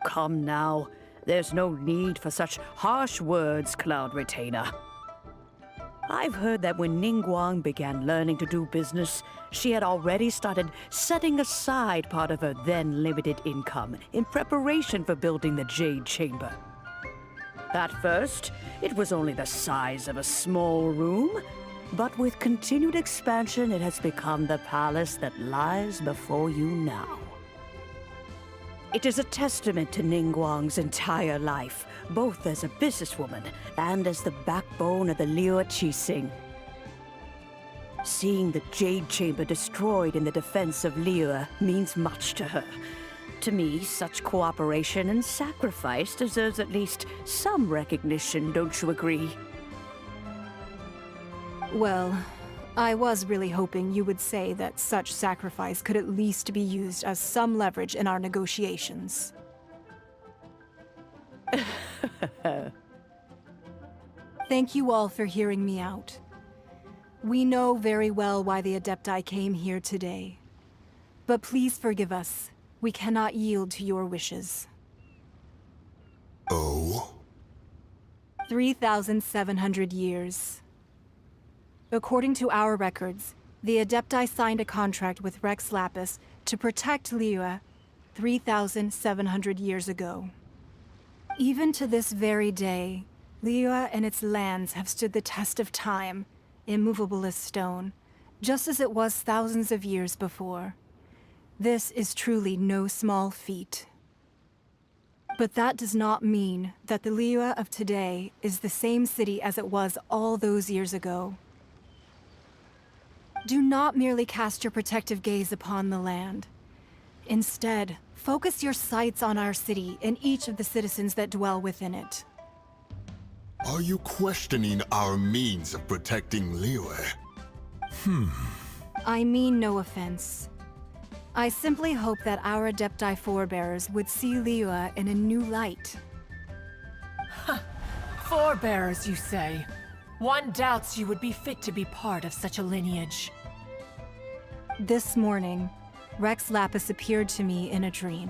Come now. There's no need for such harsh words, Cloud Retainer. I've heard that when Ningguang began learning to do business, she had already started setting aside part of her then limited income in preparation for building the Jade Chamber. At first, it was only the size of a small room, but with continued expansion, it has become the palace that lies before you now. It is a testament to Ningguang's entire life, both as a businesswoman and as the backbone of the Liu Qixing. Seeing the Jade Chamber destroyed in the defense of Liu means much to her. To me, such cooperation and sacrifice deserves at least some recognition, don't you agree? Well, I was really hoping you would say that such sacrifice could at least be used as some leverage in our negotiations. Thank you all for hearing me out. We know very well why the Adepti came here today. But please forgive us. We cannot yield to your wishes. Oh? 3,700 years. According to our records, the Adepti signed a contract with Rex Lapis to protect Liu 3,700 years ago. Even to this very day, Liu and its lands have stood the test of time, immovable as stone, just as it was thousands of years before. This is truly no small feat. But that does not mean that the Liu of today is the same city as it was all those years ago. Do not merely cast your protective gaze upon the land. Instead, focus your sights on our city and each of the citizens that dwell within it. Are you questioning our means of protecting Liu? I mean no offense. I simply hope that our Adepti forebears would see Liu in a new light. Forebearers, you say? One doubts you would be fit to be part of such a lineage. This morning, Rex Lapis appeared to me in a dream.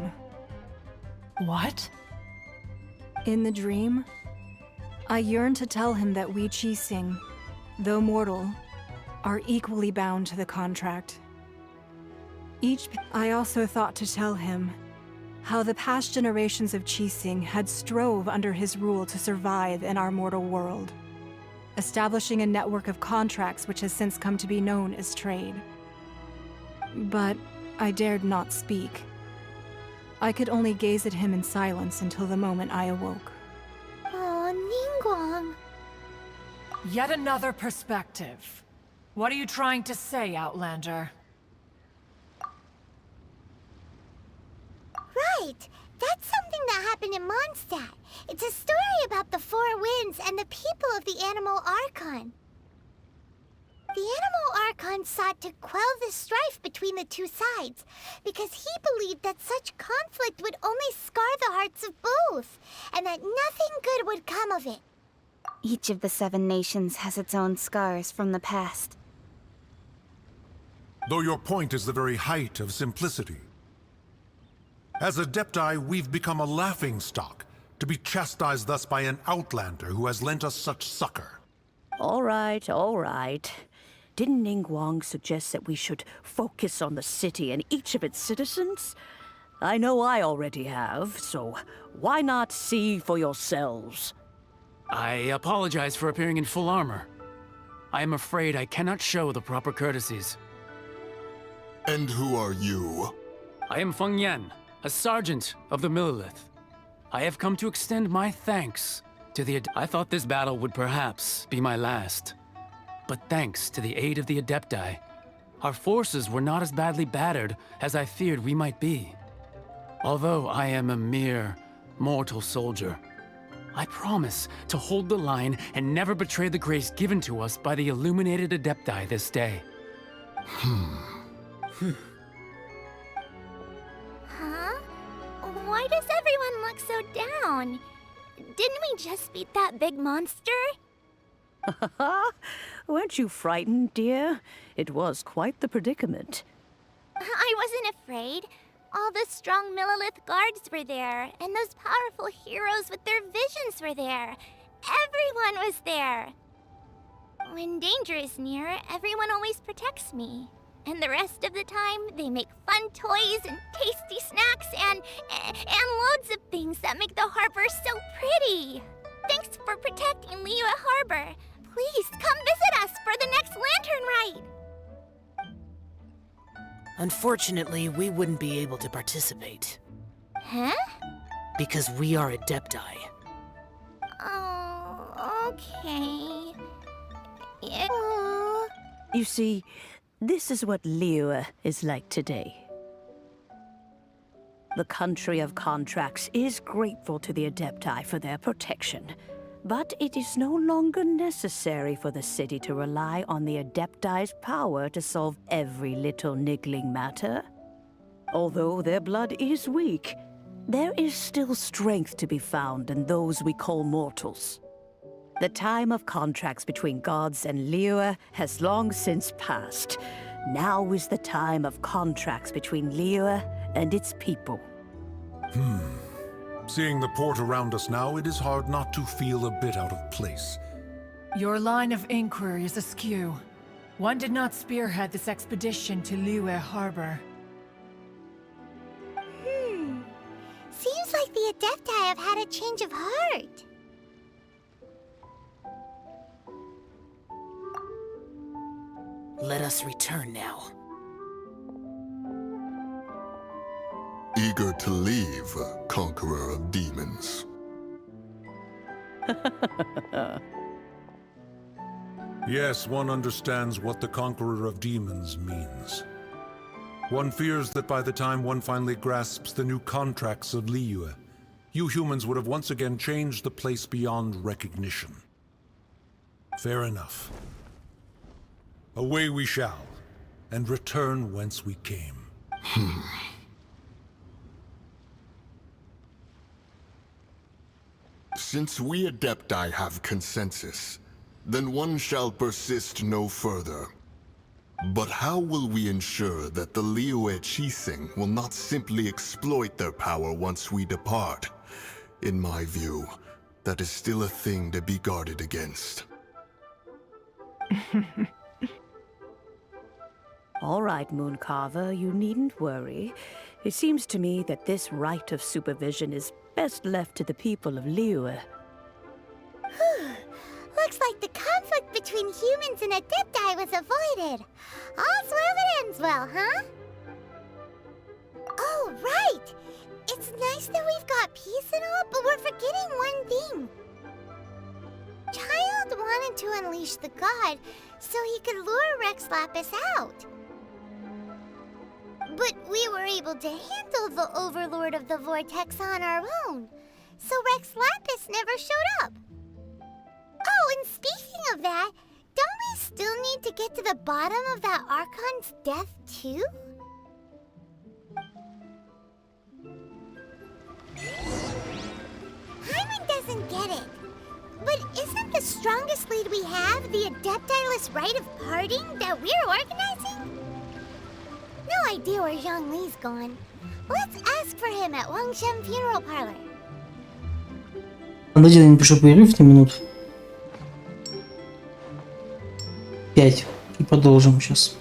What? In the dream, I yearned to tell him that we Qixing, though mortal, are equally bound to the contract. I also thought to tell him how the past generations of Qixing had strove under his rule to survive in our mortal world, establishing a network of contracts which has since come to be known as trade. But I dared not speak. I could only gaze at him in silence until the moment I awoke. Oh, Ningguang. Yet another perspective. What are you trying to say, Outlander? Right! That's something that happened in Mondstadt. It's a story about the Four Winds and the people of the Animal Archon. The Animal Archon sought to quell the strife between the two sides, because he believed that such conflict would only scar the hearts of both, and that nothing good would come of it. Each of the 7 nations has its own scars from the past. Though your point is the very height of simplicity. As Adepti, we've become a laughingstock, to be chastised thus by an outlander who has lent us such succor. All right, all right. Didn't Ningguang suggest that we should focus on the city and each of its citizens? I know I already have, so why not see for yourselves? I apologize for appearing in full armor. I am afraid I cannot show the proper courtesies. And who are you? I am Feng Yan, a sergeant of the Millilith. I have come to extend my thanks to the I thought this battle would perhaps be my last. But thanks to the aid of the Adepti, our forces were not as badly battered as I feared we might be. Although I am a mere mortal soldier, I promise to hold the line and never betray the grace given to us by the illuminated Adepti this day. Huh? Why does everyone look so down? Didn't we just beat that big monster? Weren't you frightened, dear? It was quite the predicament. I wasn't afraid. All the strong Millilith guards were there, and those powerful heroes with their visions were there. Everyone was there. When danger is near, everyone always protects me. And the rest of the time, they make fun toys and tasty snacks and loads of things that make the harbor so pretty. Thanks for protecting Liyue Harbor. Please come visit us for the next lantern ride. Unfortunately, we wouldn't be able to participate. Huh? Because we are Adepti. Oh, okay. Yeah. You see, this is what Liyue is like today. The country of contracts is grateful to the Adepti for their protection, but it is no longer necessary for the city to rely on the Adepti's power to solve every little niggling matter. Although their blood is weak, there is still strength to be found in those we call mortals. The time of contracts between gods and Liyue has long since passed. Now is the time of contracts between Liyue and its people. Seeing the port around us now, it is hard not to feel a bit out of place. Your line of inquiry is askew. One did not spearhead this expedition to Liyue Harbor. Seems like the Adepti have had a change of heart. Let us return now. Eager to leave, Conqueror of Demons. Yes, one understands what the Conqueror of Demons means. One fears that by the time one finally grasps the new contracts of Liyue, you humans would have once again changed the place beyond recognition. Fair enough. Away we shall, and return whence we came. Since we Adepti have consensus, then one shall persist no further. But how will we ensure that the Liyue Qixing will not simply exploit their power once we depart? In my view, that is still a thing to be guarded against. All right, Mooncarver, you needn't worry. It seems to me that this right of supervision is best left to the people of Liyue. Looks like the conflict between humans and Adepti was avoided. All's well that ends well, huh? Oh, right! It's nice that we've got peace and all, but we're forgetting one thing. Child wanted to unleash the god so he could lure Rex Lapis out. But we were able to handle the Overlord of the Vortex on our own, so Rex Lapis never showed up. Oh, and speaking of that, don't we still need to get to the bottom of that Archon's death, too? Hyman doesn't get it. But isn't the strongest lead we have the Adepti-less rite of parting that we're organizing? No idea where Zhongli's gone. Let's ask for him at Wangshen Funeral Parlor. Дайте я напишу перерыв на минут 5 и продолжим сейчас.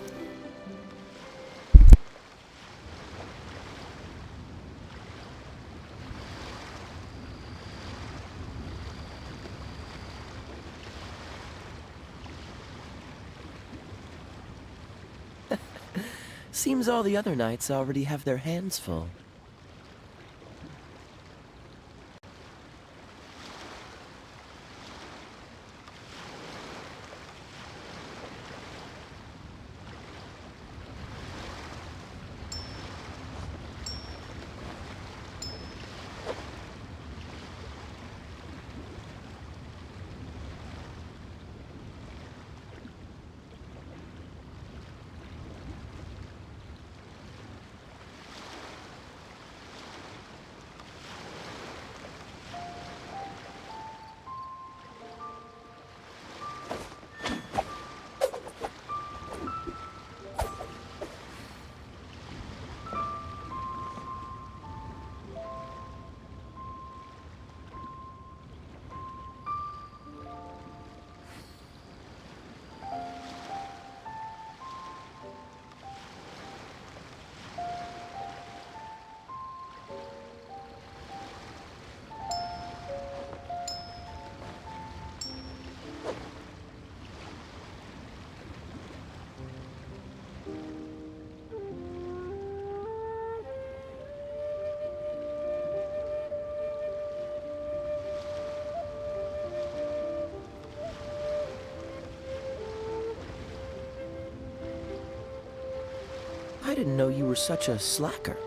Seems all the other knights already have their hands full. I didn't know you were such a slacker.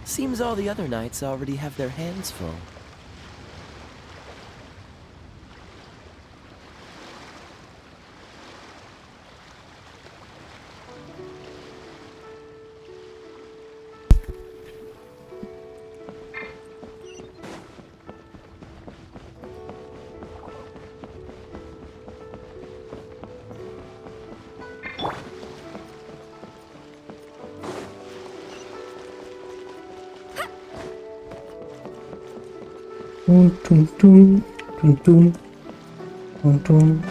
Seems all the other knights already have their hands full. Тун-тун-тун, тун-тун, тун-тун.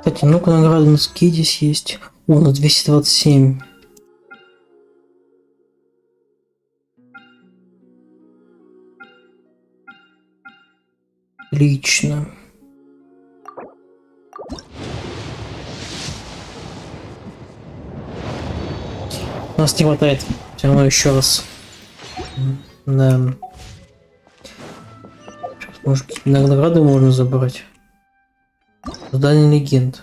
Кстати, ну-ка награды на скидис есть. О, на 227. Отлично. У нас не хватает. Все равно еще раз. Да. Может, какие-то награды можно забрать. Задание легенд.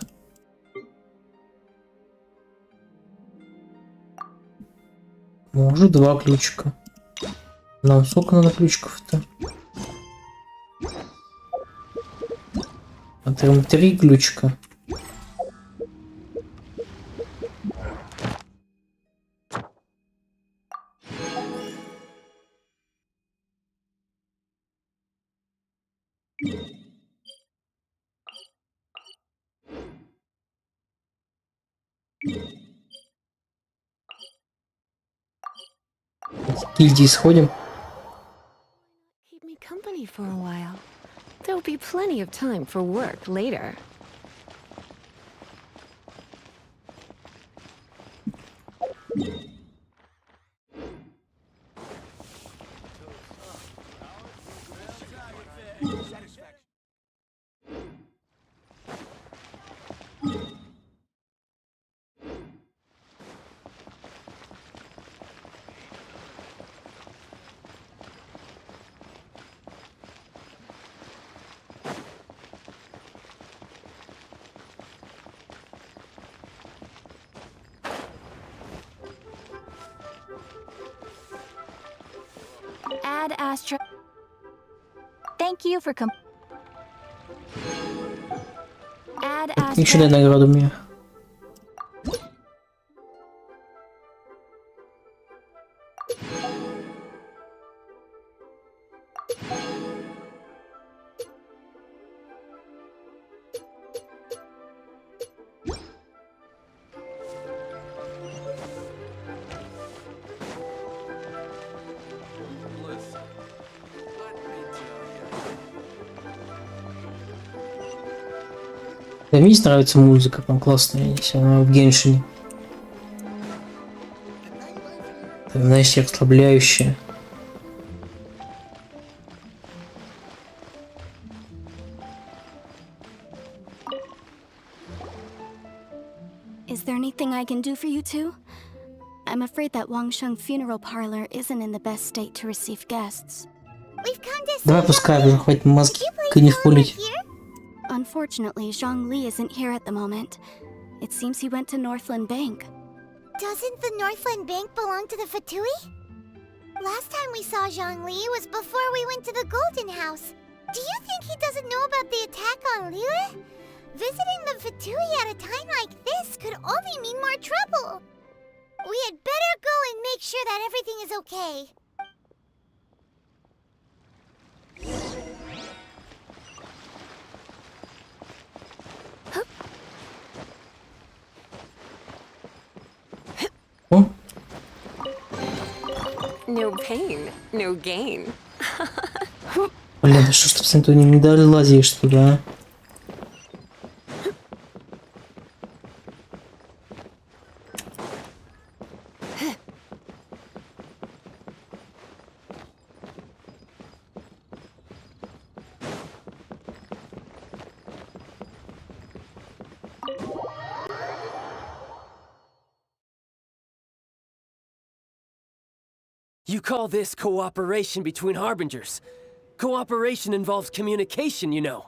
Может, 2 ключика. Нам сколько надо ключиков-то? А там 3 ключика. Гильдии сходим. Keep me company for a while. There'll be plenty of time for work later. Add Astra. Thank you for Add Astra. Еще дай награду мне. Да, мне нравится музыка, там классная, если она в Геншине. Там, знаешь, расслабляющая. Is there anything I can do for you two? I'm afraid that Wangsheng funeral parlor isn't in the best state to receive guests. We've come to Давай пускай уже хоть мозги не пулить. Unfortunately, Zhang Li isn't here at the moment. It seems he went to Northland Bank. Doesn't the Northland Bank belong to the Fatui? Last time we saw Zhang Li was before we went to the Golden House. Do you think he doesn't know about the attack on Liyue? Visiting the Fatui at a time like this could only mean more trouble. We had better go and make sure that everything is okay. No pain, no gain. Блин, да что ж ты с Антонио не долазишь туда, а? You call this cooperation between Harbingers? Cooperation involves communication, you know.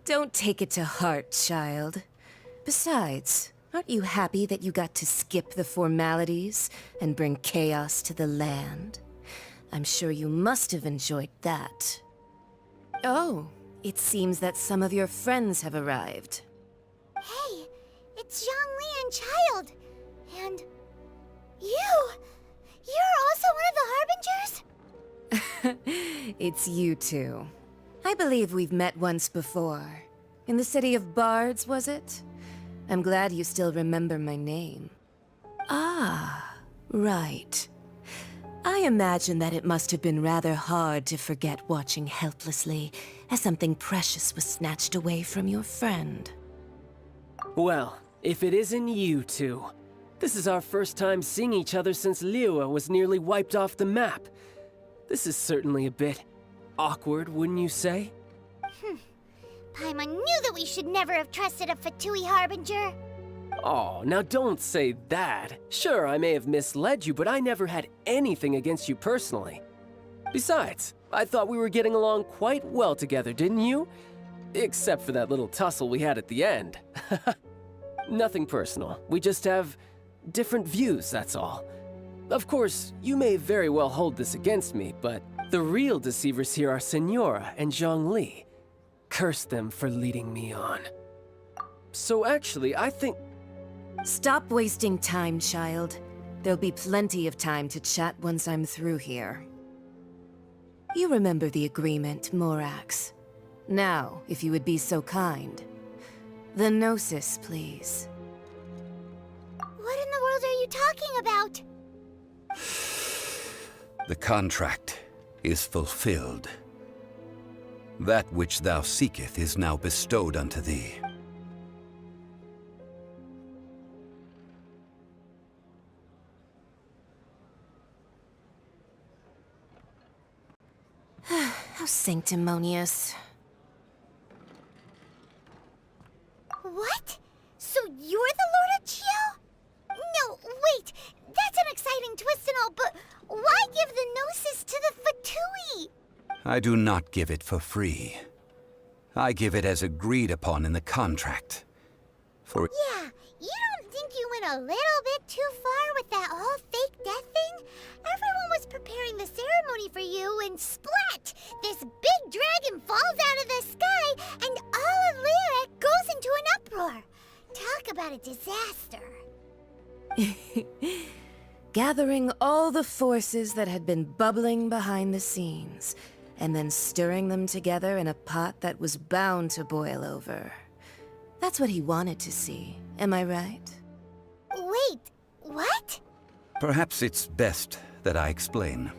Don't take it to heart, child. Besides, aren't you happy that you got to skip the formalities and bring chaos to the land? I'm sure you must have enjoyed that. Oh, it seems that some of your friends have arrived. Hey, it's Zhang Li and Child. And you! You're also one of the Harbingers? It's you two. I believe we've met once before. In the city of Bards, was it? I'm glad you still remember my name. Ah, right. I imagine that it must have been rather hard to forget watching helplessly as something precious was snatched away from your friend. Well, if it isn't you two. This is our first time seeing each other since Liyue was nearly wiped off the map. This is certainly a bit awkward, wouldn't you say? Paimon knew that we should never have trusted a Fatui Harbinger. Oh, now don't say that. Sure, I may have misled you, but I never had anything against you personally. Besides, I thought we were getting along quite well together, didn't you? Except for that little tussle we had at the end. Nothing personal. We just have different views, that's all. Of course, you may very well hold this against me, but the real deceivers here are Senora and Zhang Li. Curse them for leading me on. So actually, I think... Stop wasting time, child. There'll be plenty of time to chat once I'm through here. You remember the agreement, Morax. Now, if you would be so kind. The Gnosis, please. What in the world are you talking about? The contract is fulfilled. That which thou seeketh is now bestowed unto thee. How sanctimonious. What? So you're the Lord of Chiao? No, wait. That's an exciting twist and all, but why give the Gnosis to the Fatui? I do not give it for free. I give it as agreed upon in the contract. For Yeah, you don't think you went a little bit too far with that whole fake death thing? Everyone was preparing the ceremony for you, and splat! This big dragon falls out of the sky, and all of Liyue goes into an uproar. Talk about a disaster. Gathering all the forces that had been bubbling behind the scenes, and then stirring them together in a pot that was bound to boil over. That's what he wanted to see, am I right? Wait, what? perhaps it's best that I explain.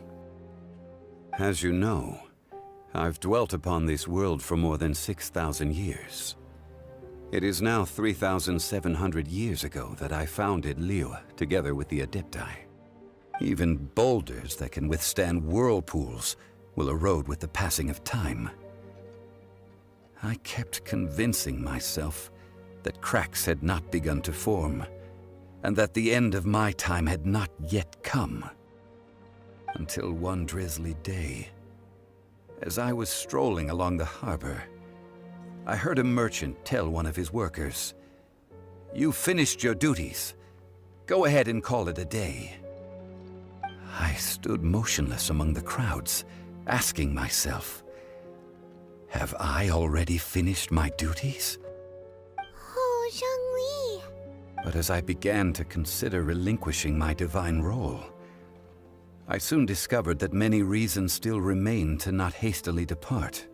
As you know, I've dwelt upon this world for more than 6,000 years. It is now 3,700 years ago that I founded Liyue together with the Adepti. Even boulders that can withstand whirlpools will erode with the passing of time. I kept convincing myself that cracks had not begun to form, and that the end of my time had not yet come. Until one drizzly day, as I was strolling along the harbor, I heard a merchant tell one of his workers, "You finished your duties. Go ahead and call it a day." I stood motionless among the crowds, asking myself, have I already finished my duties? Oh, Zhongli. But as I began to consider relinquishing my divine role, I soon discovered that many reasons still remained to not hastily depart.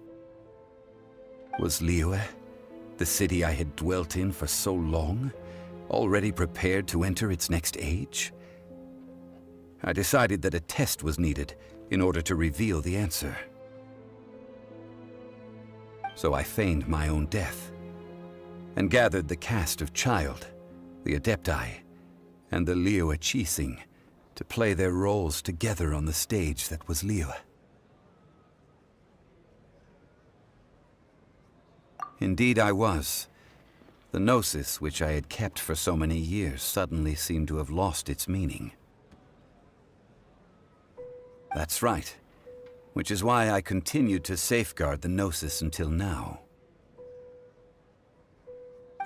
Was Liyue, the city I had dwelt in for so long, already prepared to enter its next age? I decided that a test was needed in order to reveal the answer. So I feigned my own death, and gathered the cast of Child, the Adepti, and the Liyue Qixing to play their roles together on the stage that was Liyue. Indeed I was. The gnosis which I had kept for so many years suddenly seemed to have lost its meaning. That's right, which is why I continued to safeguard the gnosis until now.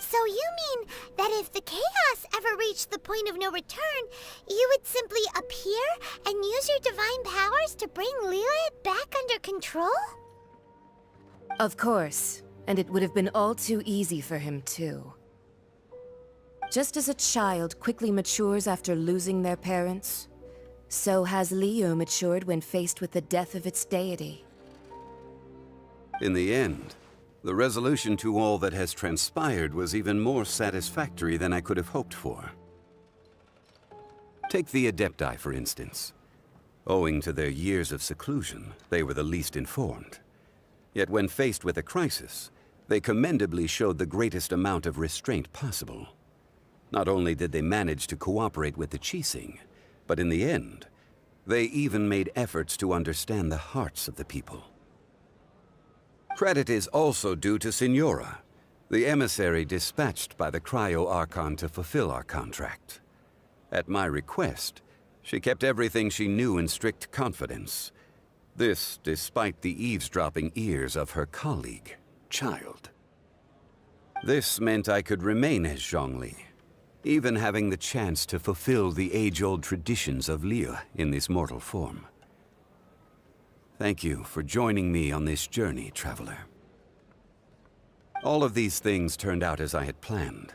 So you mean that if the chaos ever reached the point of no return, you would simply appear and use your divine powers to bring Liyue back under control? Of course, and it would have been all too easy for him too. Just as a child quickly matures after losing their parents, so has Liyue matured when faced with the death of its deity. In the end, the resolution to all that has transpired was even more satisfactory than I could have hoped for. Take the Adepti, for instance. Owing to their years of seclusion, they were the least informed. Yet when faced with a crisis, they commendably showed the greatest amount of restraint possible. Not only did they manage to cooperate with the Qixing, but in the end, they even made efforts to understand the hearts of the people. Credit is also due to Signora, the emissary dispatched by the Cryo Archon to fulfill our contract. At my request, she kept everything she knew in strict confidence. This despite the eavesdropping ears of her colleague, Child. This meant I could remain as Zhongli, even having the chance to fulfill the age-old traditions of Liyue in this mortal form. Thank you for joining me on this journey, Traveler. All of these things turned out as I had planned.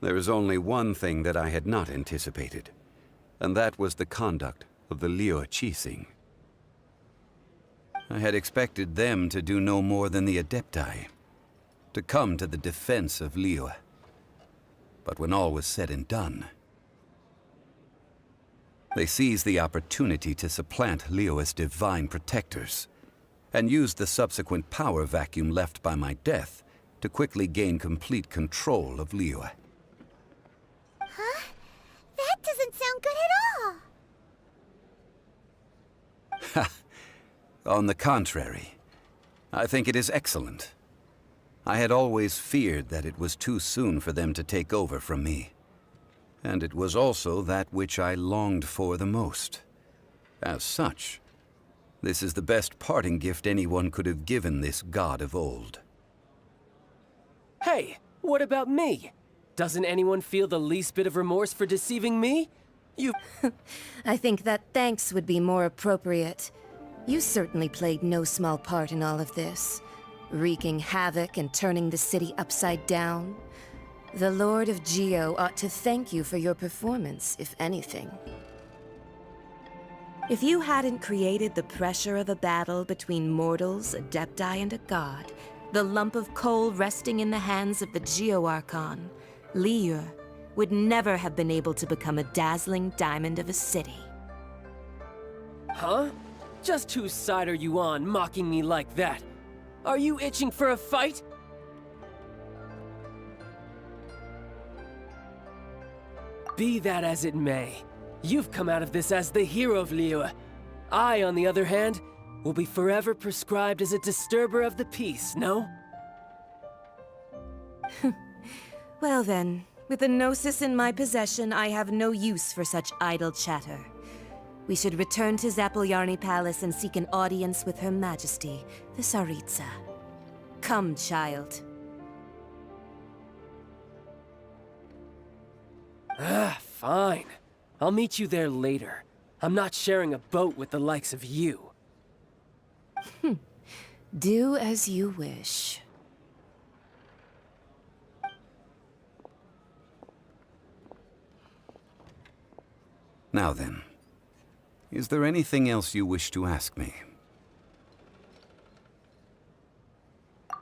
There is only one thing that I had not anticipated, and that was the conduct of the Liyue Qixing. I had expected them to do no more than the Adepti, to come to the defense of Liyue. But when all was said and done, they seized the opportunity to supplant Liyue's divine protectors, and used the subsequent power vacuum left by my death to quickly gain complete control of Liyue. Huh? That doesn't sound good at all. Ha! On the contrary, I think it is excellent. I had always feared that it was too soon for them to take over from me. And it was also that which I longed for the most. As such, this is the best parting gift anyone could have given this god of old. Hey, what about me? Doesn't anyone feel the least bit of remorse for deceiving me? You... I think that thanks would be more appropriate. You certainly played no small part in all of this, wreaking havoc and turning the city upside down. The Lord of Geo ought to thank you for your performance, if anything. If you hadn't created the pressure of a battle between mortals, Adepti, and a god, the lump of coal resting in the hands of the Geo Archon, Liyue would never have been able to become a dazzling diamond of a city. Huh? Just whose side are you on, mocking me like that? Are you itching for a fight? Be that as it may, you've come out of this as the hero of Liyue. I, on the other hand, will be forever prescribed as a disturber of the peace, no? Well then, with the Gnosis in my possession, I have no use for such idle chatter. We should return to Zappolyarny Palace and seek an audience with Her Majesty, the Tsaritsa. Come, child. Fine. I'll meet you there later. I'm not sharing a boat with the likes of you. Do as you wish. Now then, is there anything else you wish to ask me?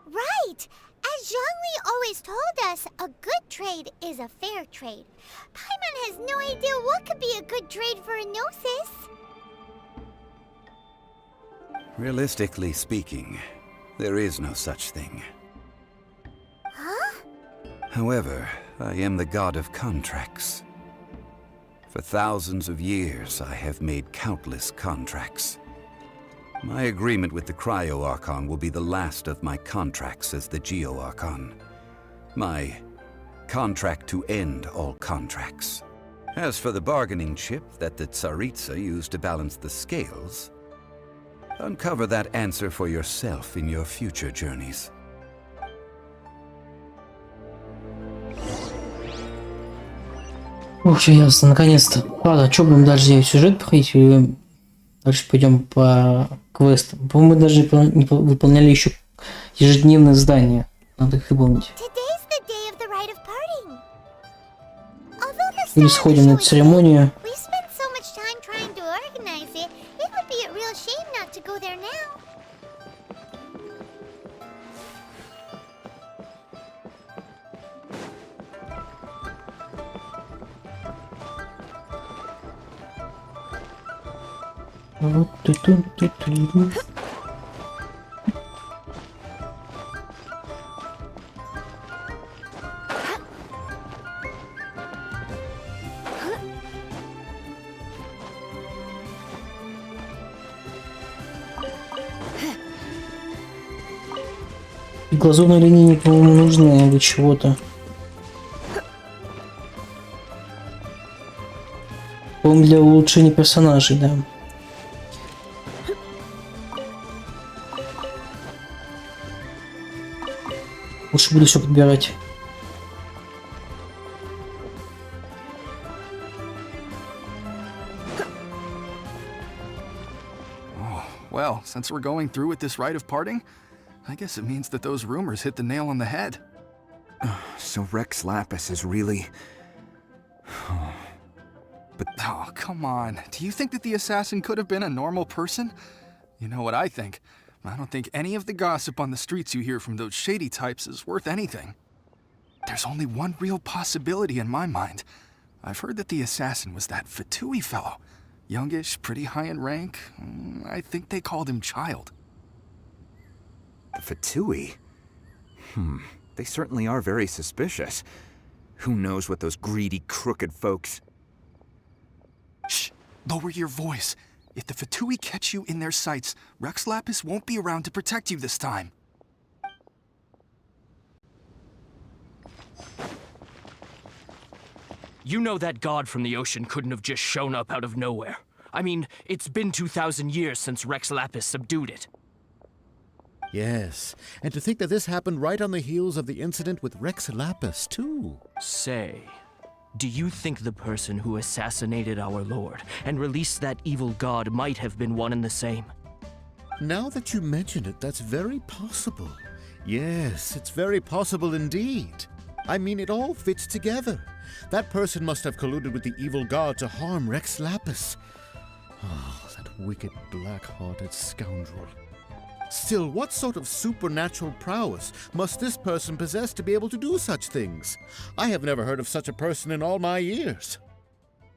Right! As Zhongli always told us, a good trade is a fair trade. Paimon has no idea what could be a good trade for a Gnosis. Realistically speaking, there is no such thing. Huh? However, I am the god of contracts. For thousands of years, I have made countless contracts. My agreement with the Cryo Archon will be the last of my contracts as the Geo Archon. My contract to end all contracts. As for the bargaining chip that the Tsaritsa used to balance the scales, uncover that answer for yourself in your future journeys. Ух, все ясно, наконец-то. Ладно, что будем дальше делать? Сюжет проходить или дальше пойдем по квестам? По-моему, мы даже не выполняли еще ежедневные задания. Надо их выполнить. Или сходим на эту церемонию. Вот тут. Глазурные линии, по-моему, нужны для чего-то. По-моему, для улучшения персонажей, да. Лучше буду все подбирать. Well, since we're going through with this rite of parting, I guess it means that those rumors hit the nail on the head. So Rex Lapis is really... But, oh, come on. Do you think that the assassin could have been a normal person? You know what I think. I don't think any of the gossip on the streets you hear from those shady types is worth anything. There's only one real possibility in my mind. I've heard that the assassin was that Fatui fellow. Youngish, pretty high in rank. I think they called him Child. The Fatui? They certainly are very suspicious. Who knows what those greedy, crooked folks... Shh! Lower your voice. If the Fatui catch you in their sights, Rex Lapis won't be around to protect you this time. You know that god from the ocean couldn't have just shown up out of nowhere. I mean, it's been 2,000 years since Rex Lapis subdued it. Yes, and to think that this happened right on the heels of the incident with Rex Lapis, too. Say, do you think the person who assassinated our lord and released that evil god might have been one and the same? Now that you mention it, that's very possible. Yes, it's very possible indeed. I mean, it all fits together. That person must have colluded with the evil god to harm Rex Lapis. Oh, that wicked, black-hearted scoundrel. Still, what sort of supernatural prowess must this person possess to be able to do such things? I have never heard of such a person in all my years.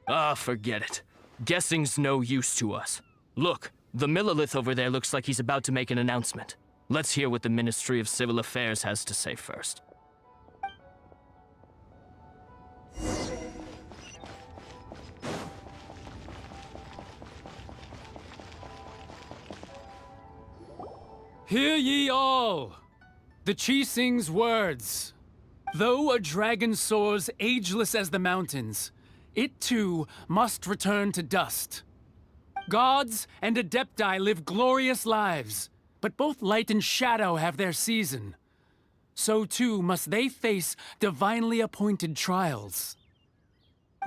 Ah, forget it. Guessing's no use to us. Look, the Millilith over there looks like he's about to make an announcement. Let's hear what the Ministry of Civil Affairs has to say first. Hear ye all! The Chi Sing's words. Though a dragon soars ageless as the mountains, it too must return to dust. Gods and Adepti live glorious lives, but both light and shadow have their season. So too must they face divinely appointed trials.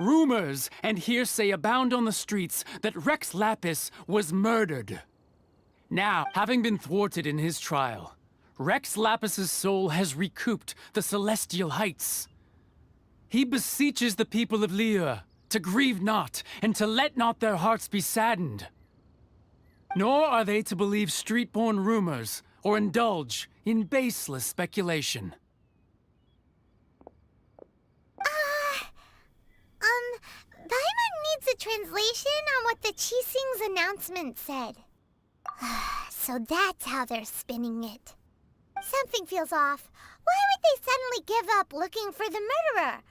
Rumors and hearsay abound on the streets that Rex Lapis was murdered. Now, having been thwarted in his trial, Rex Lapis's soul has recouped the celestial heights. He beseeches the people of Liyue to grieve not and to let not their hearts be saddened. Nor are they to believe street-born rumors or indulge in baseless speculation. Paimon needs a translation on what the Qixing's announcement said. So that's how they're spinning it. Something feels off. Why would they suddenly give up looking for the murderer?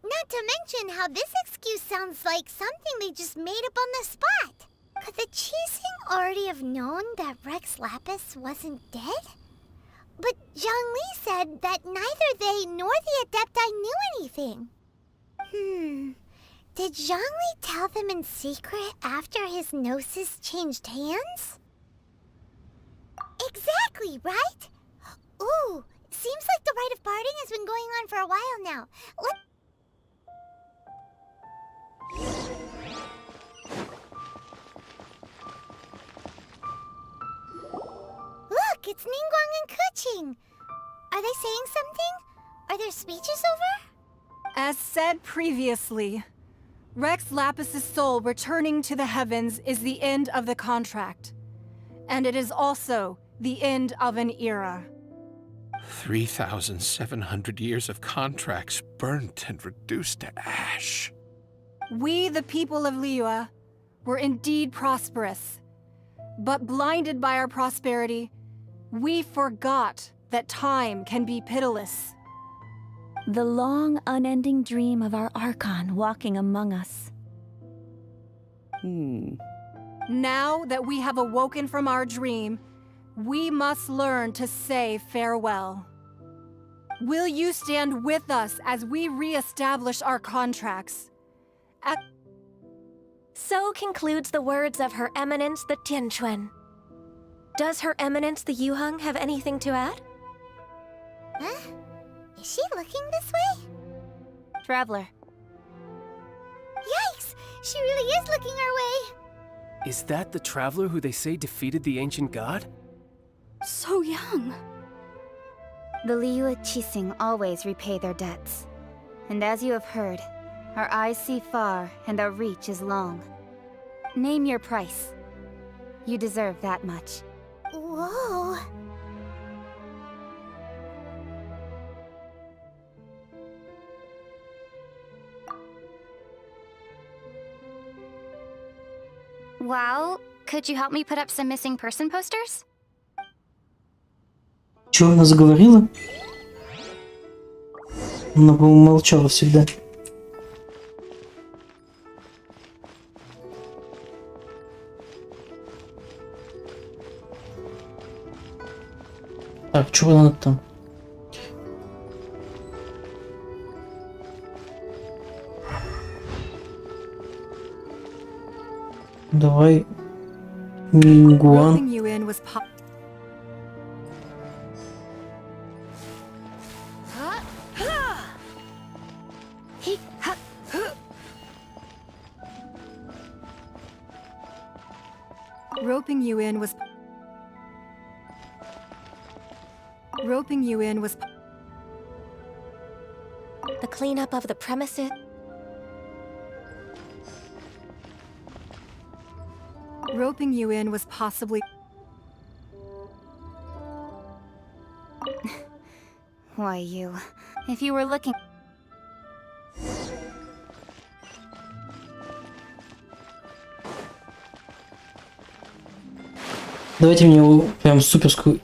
Not to mention how this excuse sounds like something they just made up on the spot. Could the Qixing already have known that Rex Lapis wasn't dead? But Zhongli said that neither they nor the Adepti knew anything. Did Zhongli tell them in secret after his gnosis changed hands? Exactly, right? Ooh, seems like the rite of parting has been going on for a while now. Look, it's Ningguang and Keqing. Are they saying something? Are their speeches over? As said previously, Rex Lapis's soul returning to the heavens is the end of the contract. And it is also the end of an era. 3,700 years of contracts burnt and reduced to ash. We, the people of Liyue, were indeed prosperous. But blinded by our prosperity, we forgot that time can be pitiless. The long, unending dream of our Archon walking among us. Now that we have awoken from our dream, we must learn to say farewell. Will you stand with us as we re-establish our contracts? So concludes the words of Her Eminence the Tianquan. Does Her Eminence the Yuheng have anything to add? Huh? Is she looking this way? Traveler. Yikes! She really is looking our way! Is that the traveler who they say defeated the ancient god? So young. The Liyue Qixing always repay their debts. And as you have heard, our eyes see far and our reach is long. Name your price. You deserve that much. Whoa. Well, could you help me put up some missing person posters? Чё она заговорила? Она, по-моему, молчала всегда. Так, чего надо там? Давай. Нingguang. Roping you in was Roping you in was The cleanup of the premises. Roping you in was possibly. Why you? If you were looking. Давайте мне прям суперскую.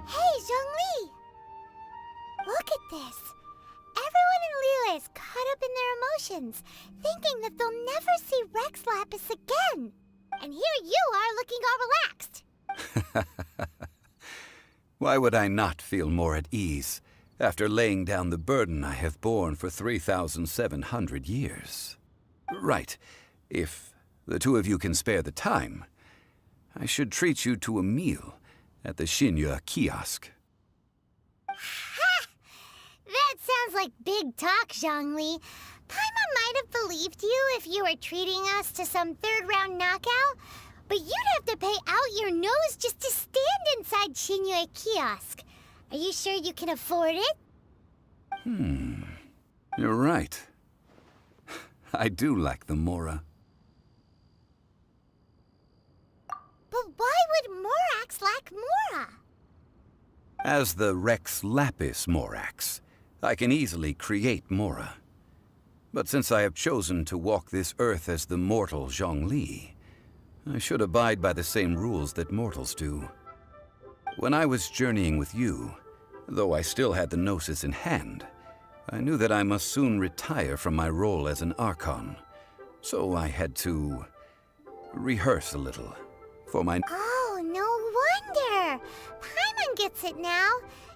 Hey, Zhongli! Look at this. Everyone in Liyue is caught up in their emotions, thinking that they'll never see Rex Lapis again. And here you are looking all relaxed. Why would I not feel more at ease after laying down the burden I have borne for 3,700 years? Right. If the two of you can spare the time, I should treat you to a meal at the Shinya kiosk. Ha! That sounds like big talk, Zhongli. Paimon might have believed you if you were treating us to some third-round knockout, but you'd have to pay out your nose just to stand inside Shinya kiosk. Are you sure you can afford it? You're right. I do like the Mora. But why would Morax lack Mora? As the Rex Lapis Morax, I can easily create Mora. But since I have chosen to walk this earth as the mortal Zhongli, I should abide by the same rules that mortals do. When I was journeying with you, though I still had the Gnosis in hand, I knew that I must soon retire from my role as an Archon. So I had to rehearse a little for my... Oh, no wonder! Paimon gets it now.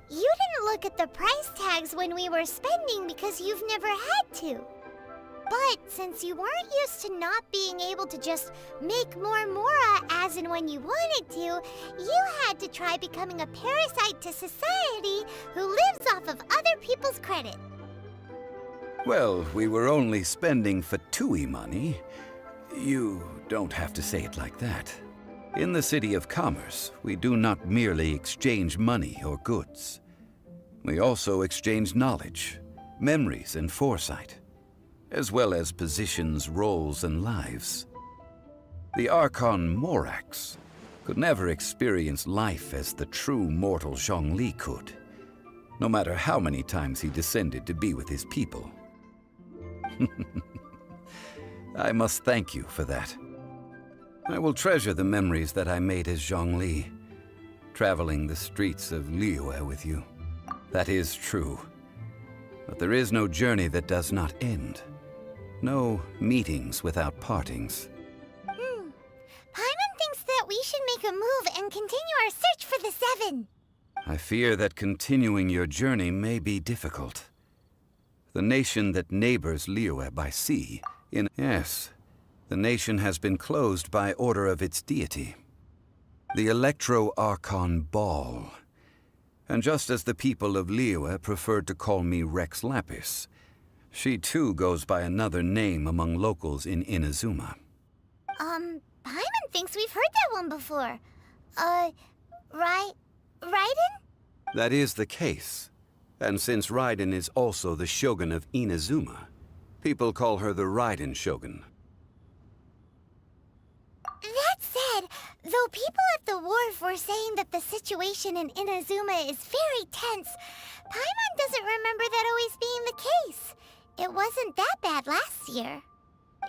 You didn't look at the price tags when we were spending because you've never had to. But since you weren't used to not being able to just make more Mora as and when you wanted to, you had to try becoming a parasite to society who lives off of other people's credit. Well, we were only spending Fatui money. You don't have to say it like that. In the City of Commerce, we do not merely exchange money or goods. We also exchange knowledge, memories, and foresight, as well as positions, roles, and lives. The Archon Morax could never experience life as the true mortal Zhongli could, no matter how many times he descended to be with his people. I must thank you for that. I will treasure the memories that I made as Zhongli, traveling the streets of Liyue with you. That is true. But there is no journey that does not end. No meetings without partings. Paimon thinks that we should make a move and continue our search for the Seven. I fear that continuing your journey may be difficult. The nation that neighbors Liyue by sea, Yes, the nation has been closed by order of its deity, the Electro-Archon Ball. And just as the people of Liyue preferred to call me Rex Lapis, she too goes by another name among locals in Inazuma. Paimon thinks we've heard that one before. Raiden? That is the case. And since Raiden is also the Shogun of Inazuma, people call her the Raiden Shogun. That said, though people at the wharf were saying that the situation in Inazuma is very tense, Paimon doesn't remember that always being the case. It wasn't that bad last year.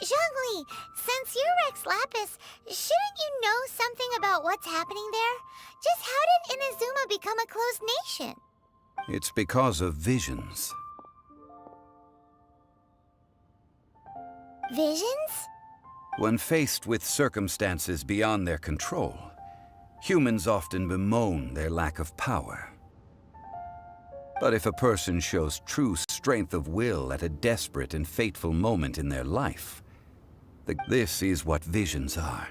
Zhongli, since you're Rex Lapis, shouldn't you know something about what's happening there? Just how did Inazuma become a closed nation? It's because of visions. Visions? When faced with circumstances beyond their control, humans often bemoan their lack of power. But if a person shows true strength of will at a desperate and fateful moment in their life, this is what visions are.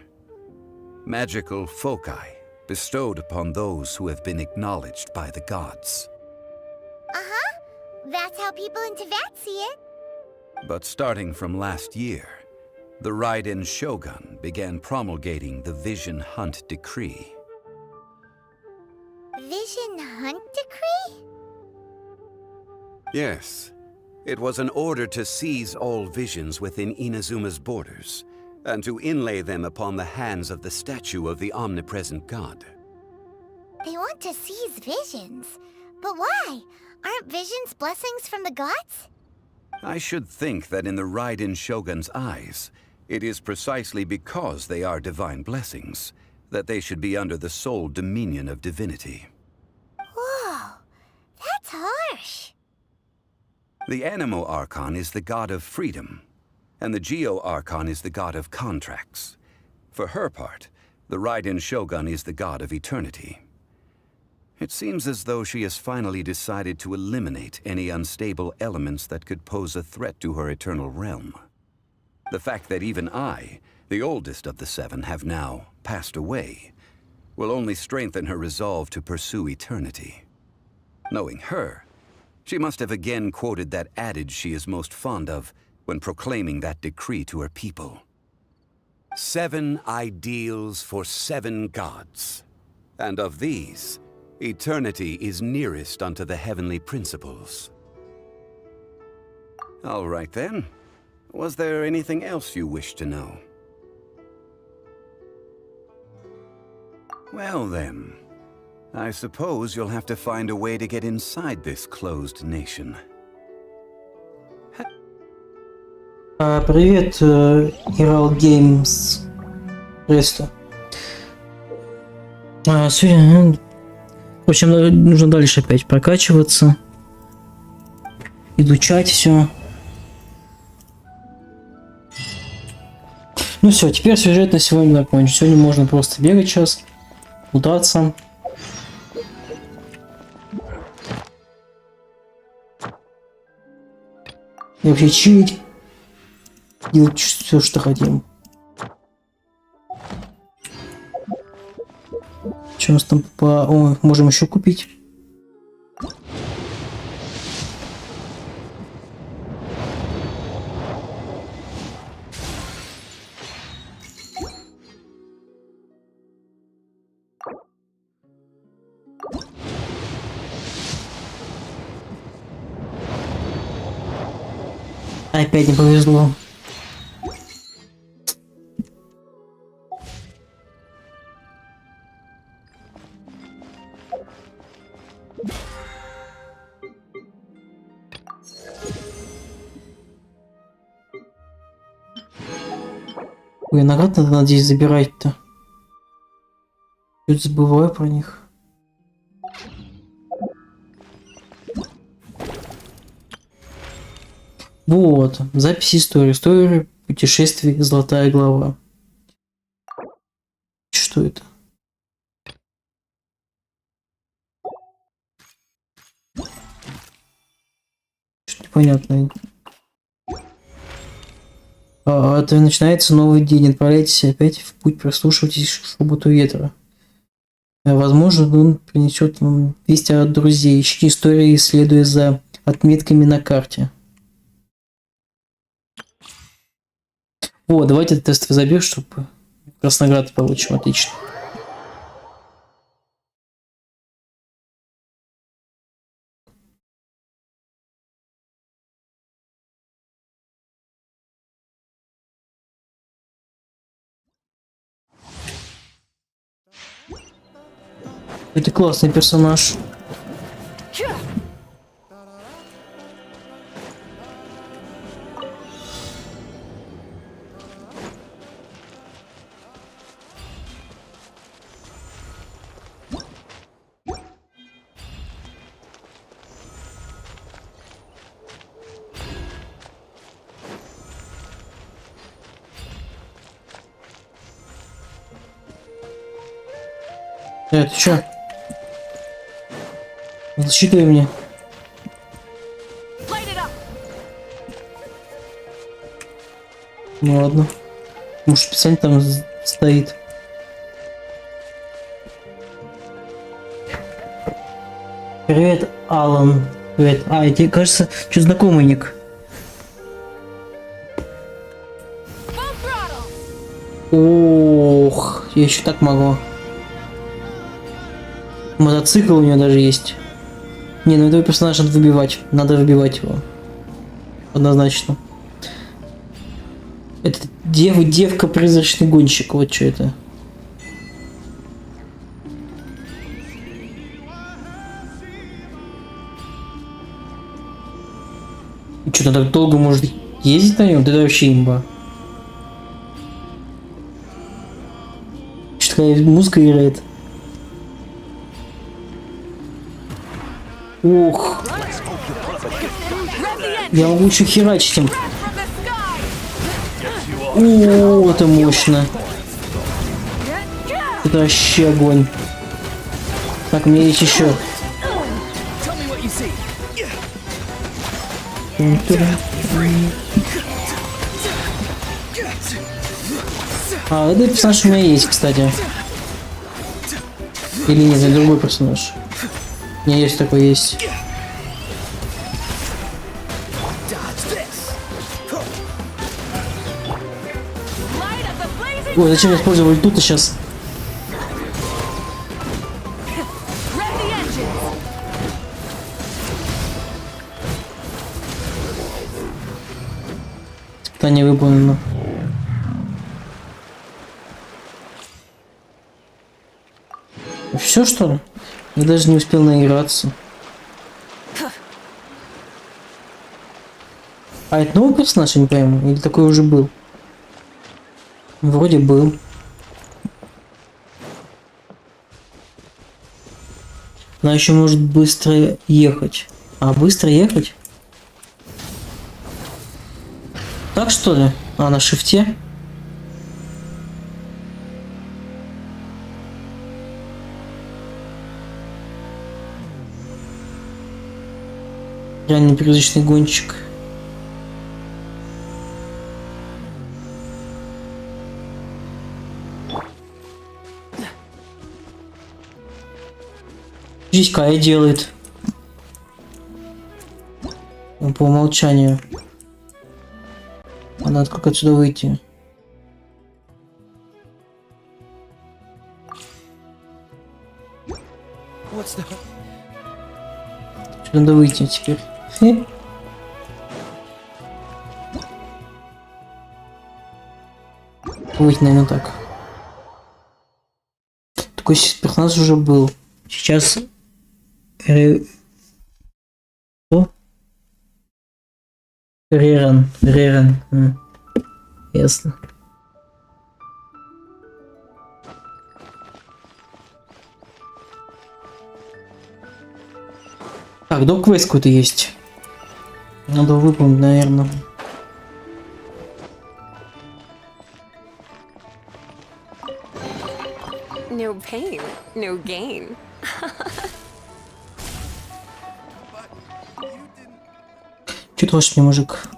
Magical foci bestowed upon those who have been acknowledged by the gods. Uh-huh. That's how people in Teyvat see it. But starting from last year, the Raiden Shogun began promulgating the Vision Hunt Decree. Vision Hunt Decree? Yes. It was an order to seize all visions within Inazuma's borders, and to inlay them upon the hands of the statue of the omnipresent god. They want to seize visions. But why? Aren't visions blessings from the gods? I should think that in the Raiden Shogun's eyes, it is precisely because they are divine blessings that they should be under the sole dominion of divinity. Whoa, that's harsh. The Animo Archon is the god of freedom, and the Geo Archon is the god of contracts. For her part, the Raiden Shogun is the god of eternity. It seems as though she has finally decided to eliminate any unstable elements that could pose a threat to her eternal realm. The fact that even I, the oldest of the seven, have now passed away will only strengthen her resolve to pursue eternity. Knowing her, she must have again quoted that adage she is most fond of when proclaiming that decree to her people. 7 ideals for 7 gods, and of these, eternity is nearest unto the heavenly principles. All right then. Was there anything else you wish to know? Well then, I suppose you'll have to find a way to get inside this closed nation. Привет, Ирал Геймс. Приветствую. Сегодня... В общем, нужно дальше опять прокачиваться. Изучать все. Ну все, теперь сюжет на сегодня закончен. Сегодня можно просто бегать сейчас, лутаться. И вообще чилить. Делать все, что хотим. Что у нас там по... О, можем еще купить. Опять не повезло. Ой, наград надо здесь забирать-то. Чуть забываю про них. Вот, запись истории. История путешествий, золотая глава. Что это? Что-то непонятное. Это начинается новый день. Отправляйтесь опять в путь, прослушивайтесь шепоту ветра. Возможно, он принесет вам вести от друзей. Ищите истории, следуя за отметками на карте. О, давайте тестовый забег, чтобы красноград получим. Отлично. Это классный персонаж. Ты чё? Засчитай мне. Ну ладно. Может, специально там стоит. Привет, Алан. Привет. А, тебе кажется, что знакомый ник. Ох, я еще так могу. Мотоцикл у него даже есть. Не, ну этого персонажа надо выбивать. Надо выбивать его. Однозначно. Это девка призрачный гонщик. Вот что это. Что-то так долго может ездить на нем? Это вообще имба. Что такая музыка играет? Ух. Я могу еще херачить им. О, это мощно. Это вообще огонь. Так, у меня есть еще. А, этот персонаж у меня есть, кстати. Или нет, это другой персонаж. Не, есть такой, есть. Ой, зачем я использовал ульту-то сейчас? Испытание выполнено. Все, что ли? Я даже не успел наиграться. А это новый персонаж, я не пойму? Или такой уже был? Вроде был. Она еще может быстро ехать. А, быстро ехать? Так что ли? А, на шифте? Реально призрачный гонщик. Здесь Кая делает. По умолчанию. А надо как отсюда выйти. Сюда надо выйти теперь. Выйти, наверное, так. Такой персонаж уже был. Сейчас... Что? Ререн. Ясно. Так, док-квест какой-то есть. Надо выполнить, наверное. No pain, no gain. Чё хочешь мне, мужик?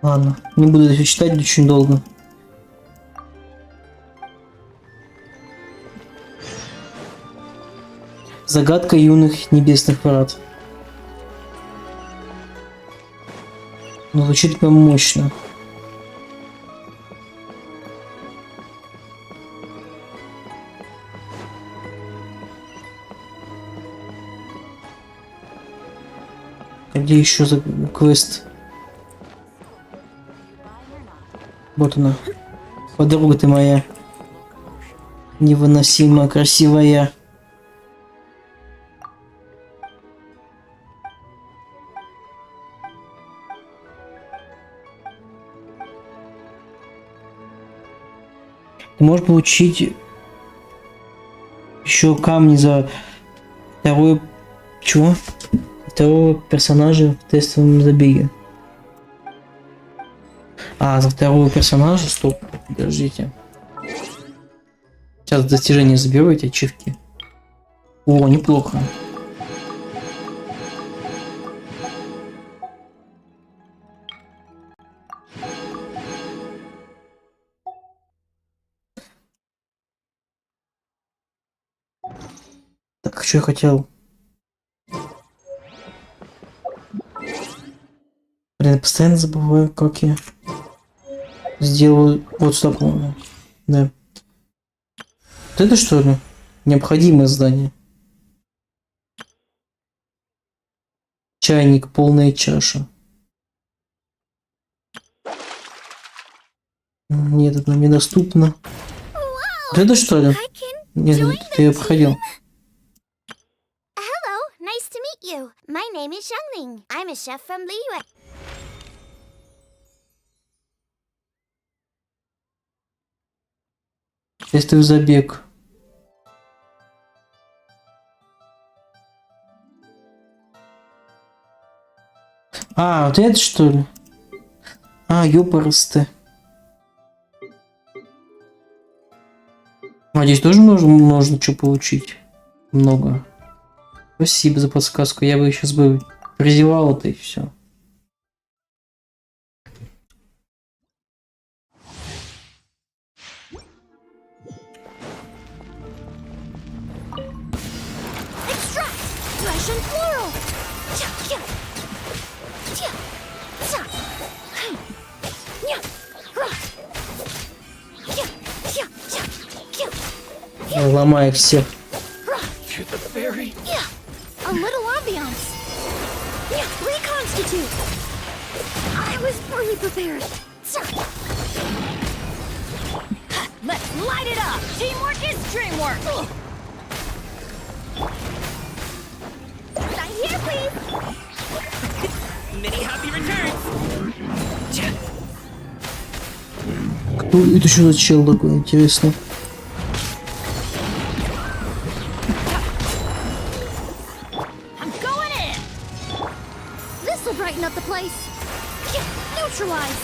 Ладно, не буду это читать очень долго. Загадка юных небесных врат. Ну, звучит прям мощно. Где еще за квест? Вот она. Подруга ты моя. Невыносимо красивая. Ты можешь получить еще камни за второе... Чего? Второго персонажа в тестовом забеге. А, за второго персонажа? Стоп, подождите. Сейчас достижения заберу эти ачивки. О, неплохо. Так, что я хотел? Блин, я постоянно забываю, как я сделаю. Вот сюда, по-моему. Да. Вот это что ли? Необходимое здание. Чайник, полная чаша. Нет, это нам недоступно. Вот это что ли? Нет, это я проходил. Hello, nice to meet you. My name is Xiangling. I'm a chef from Liyue. Тестовый забег. А, вот это что ли? А, ёпарасты. А, здесь тоже можно что получить. Много. Спасибо за подсказку. Я бы сейчас бы прозевал это и все. Ломай их всех. Yeah, a little ambiance. Yeah, reconstitute. I was fully prepared. Let's light it up. Teamwork is dreamwork. Right here, please. Many happy returns. Кто это что за чел такой интересный? I'm going in. This will brighten up the place. Yeah, neutralize.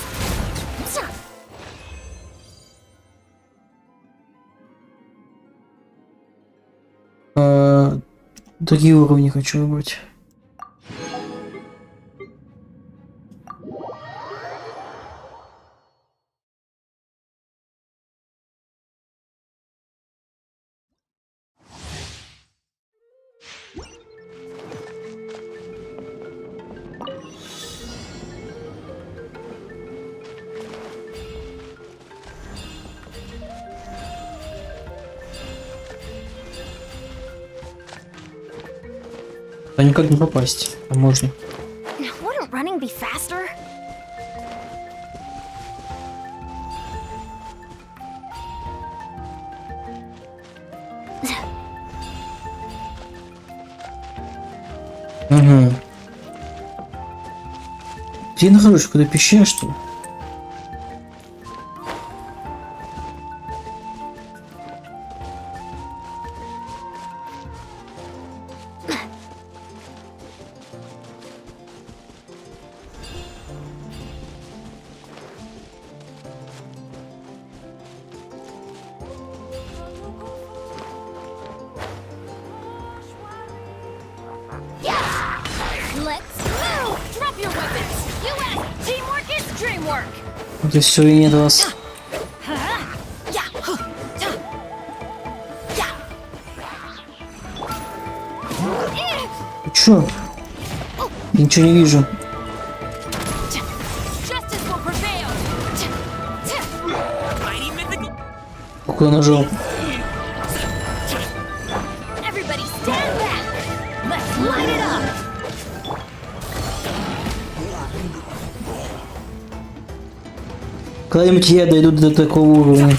Другие уровни хочу выбрать. А никак не попасть. А можно. Wouldn't running be faster? Угу. Где я нахожусь? Куда пещера, что ли? Это все и нет вас. Чё? Я ничего не вижу. Куда нажал? Когда-нибудь я дойду до такого уровня.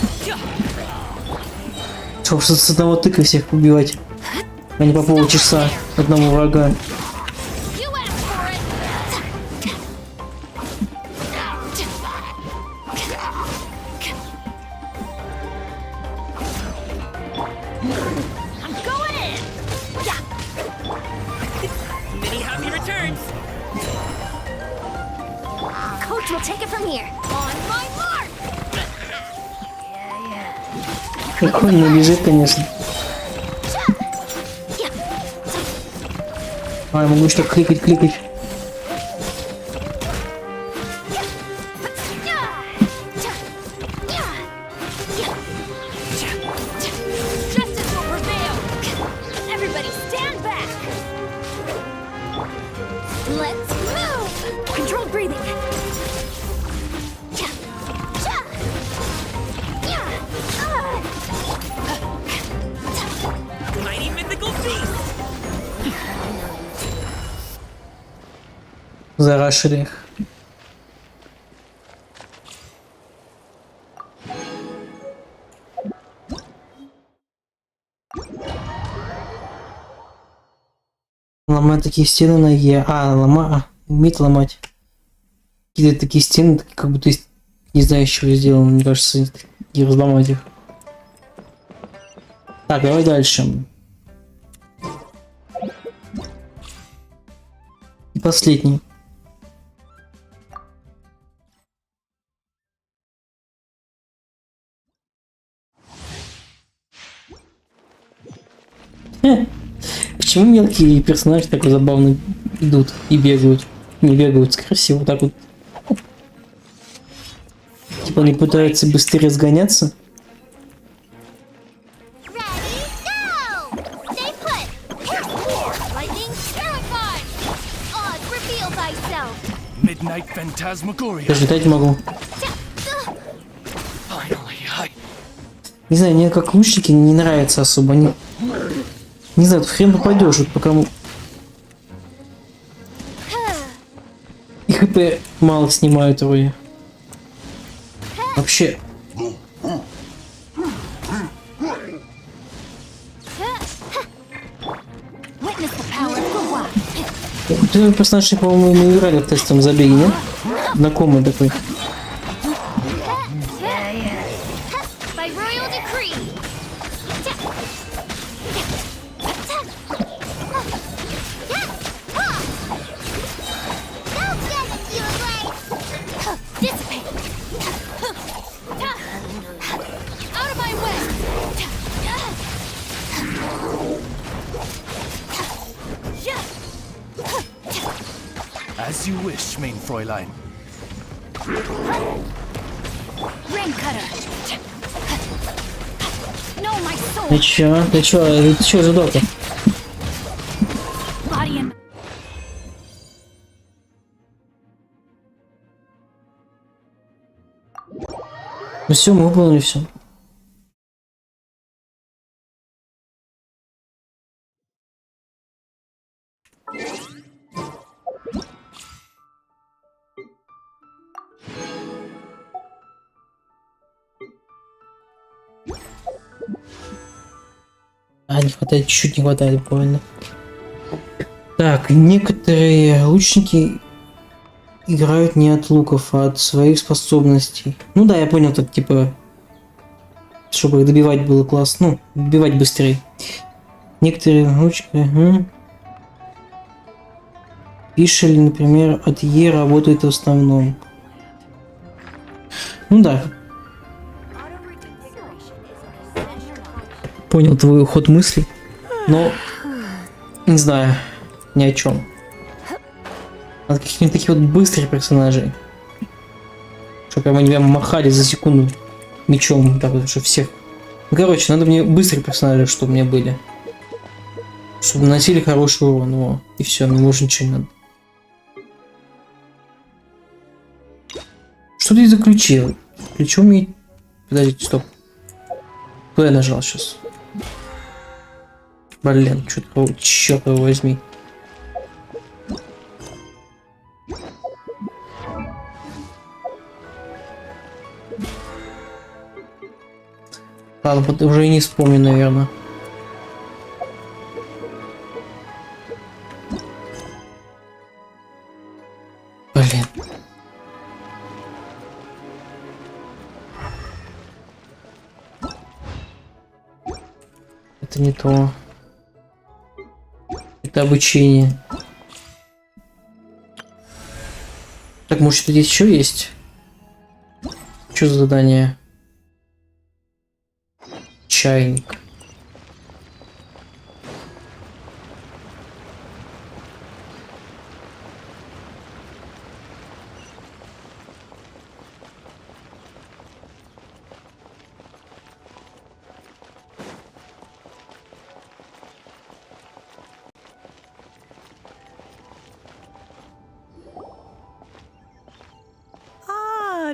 Чтобы с одного тыка всех убивать, а не по полчаса одного врага. Прикольно бежит, конечно. А, я могу что кликать. Зарашили их. Ломать такие стены на Е. Уметь ломать. Какие-то такие стены, как будто не знаю, из чего сделано, мне кажется, и разломать их. Так, давай дальше. И последний. Почему мелкие персонажи так забавно идут и бегают? Не бегают, красиво вот так вот. Типа они пытаются быстрее разгоняться. Даже летать могу. Не знаю, мне как лучники не нравятся особо. Они... Не знаю, в хрен попадешь, вот пока... И хп мало снимают вроде. Вообще... Ты персонаж, по-моему, мы играли в тестовом забеге, нет? Знакомый такой. As you wish, main Fräulein. Ты чё, задока? Ну все, мы выполнили все. Не хватает, чуть-чуть не хватает буквально. Так, некоторые лучники играют не от луков, а от своих способностей. Ну да, я понял, так типа, чтобы их добивать было классно, ну, добивать быстрее. Некоторые лучники, Пишели, например, от Е работает в основном. Ну да. Понял твой ход мысли, но не знаю ни о чем. От каких-нибудь таких вот быстрых персонажей, чтобы прям они прям махали за секунду мечом, так вот, чтобы всех. Ну, короче, надо мне быстрые персонажи, чтобы у меня были, чтобы наносили хороший урон, о, и все, мне больше ничего не надо. Что ты за ключи? Ключи умеет. Подождите, стоп. Куда я нажал сейчас? Блин, что-то, черт его возьми. Ладно, вот уже и не вспомню, наверное. Блин. Это не то. Это обучение. Так, может, здесь еще есть? Что за задание? Чайник.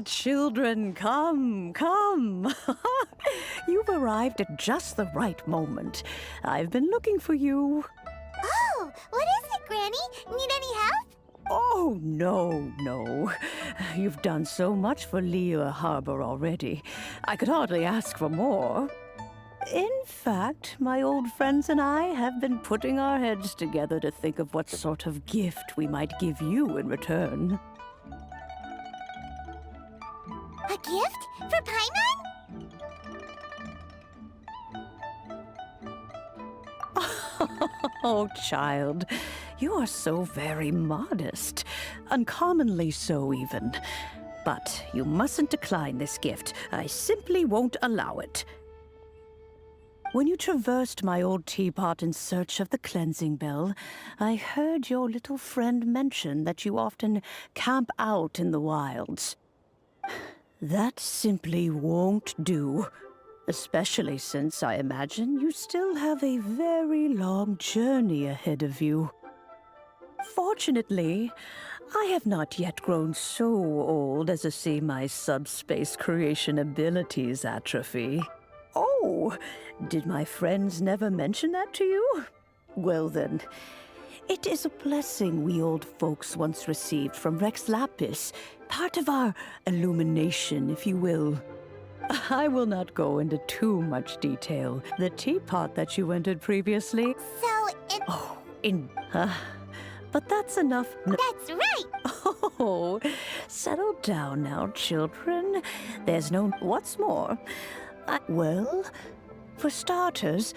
Children, come, come. You've arrived at just the right moment. I've been looking for you. Oh, what is it, Granny? Need any help? Oh, no, no. You've done so much for Liyue Harbor already. I could hardly ask for more. In fact, my old friends and I have been putting our heads together to think of what sort of gift we might give you in return. A gift? For Paimon? Oh, child, you are so very modest. Uncommonly so, even. But you mustn't decline this gift. I simply won't allow it. When you traversed my old teapot in search of the cleansing bell, I heard your little friend mention that you often camp out in the wilds. That simply won't do, especially since I imagine you still have a very long journey ahead of you. Fortunately, I have not yet grown so old as to see my subspace creation abilities atrophy. Oh, did my friends never mention that to you? Well then, it is a blessing we old folks once received from Rex Lapis, part of our illumination, if you will. I will not go into too much detail. The teapot that you entered previously... So it... Oh, but that's enough... That's right! Oh, settle down now, children. There's no... What's more... well, for starters,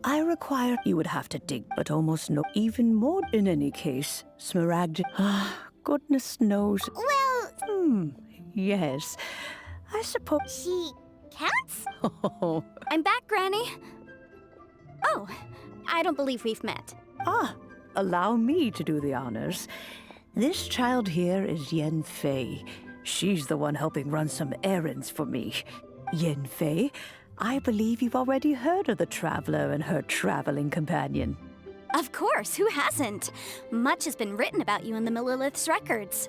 I require... You would have to dig, but almost no... Even more in any case. Smaragd... goodness knows... Well... yes. I suppose... She counts? Oh. I'm back, Granny. Oh, I don't believe we've met. Allow me to do the honors. This child here is Yen Fei. She's the one helping run some errands for me. Yen Fei, I believe you've already heard of the traveler and her traveling companion. Of course, who hasn't? Much has been written about you in the Millilith's records.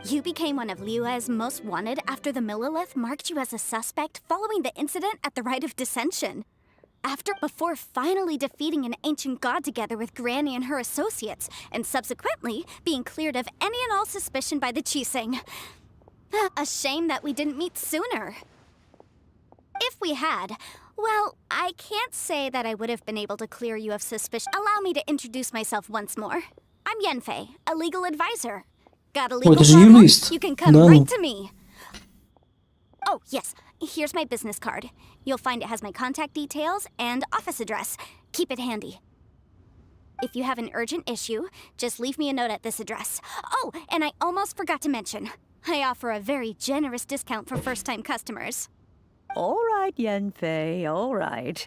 You became one of Liyue's most wanted after the Millilith marked you as a suspect following the incident at the Rite of Dissension. Before finally defeating an ancient god together with Granny and her associates, and subsequently being cleared of any and all suspicion by the Chiseng. A shame that we didn't meet sooner. If we had, well, I can't say that I would have been able to clear you of suspicion. Allow me to introduce myself once more. I'm Yenfei, a legal advisor. Got a legal problem? You can come right to me. Oh, yes. Here's my business card. You'll find it has my contact details and office address. Keep it handy. If you have an urgent issue, just leave me a note at this address. Oh, and I almost forgot to mention, I offer a very generous discount for first-time customers. All right, Yenfei, all right.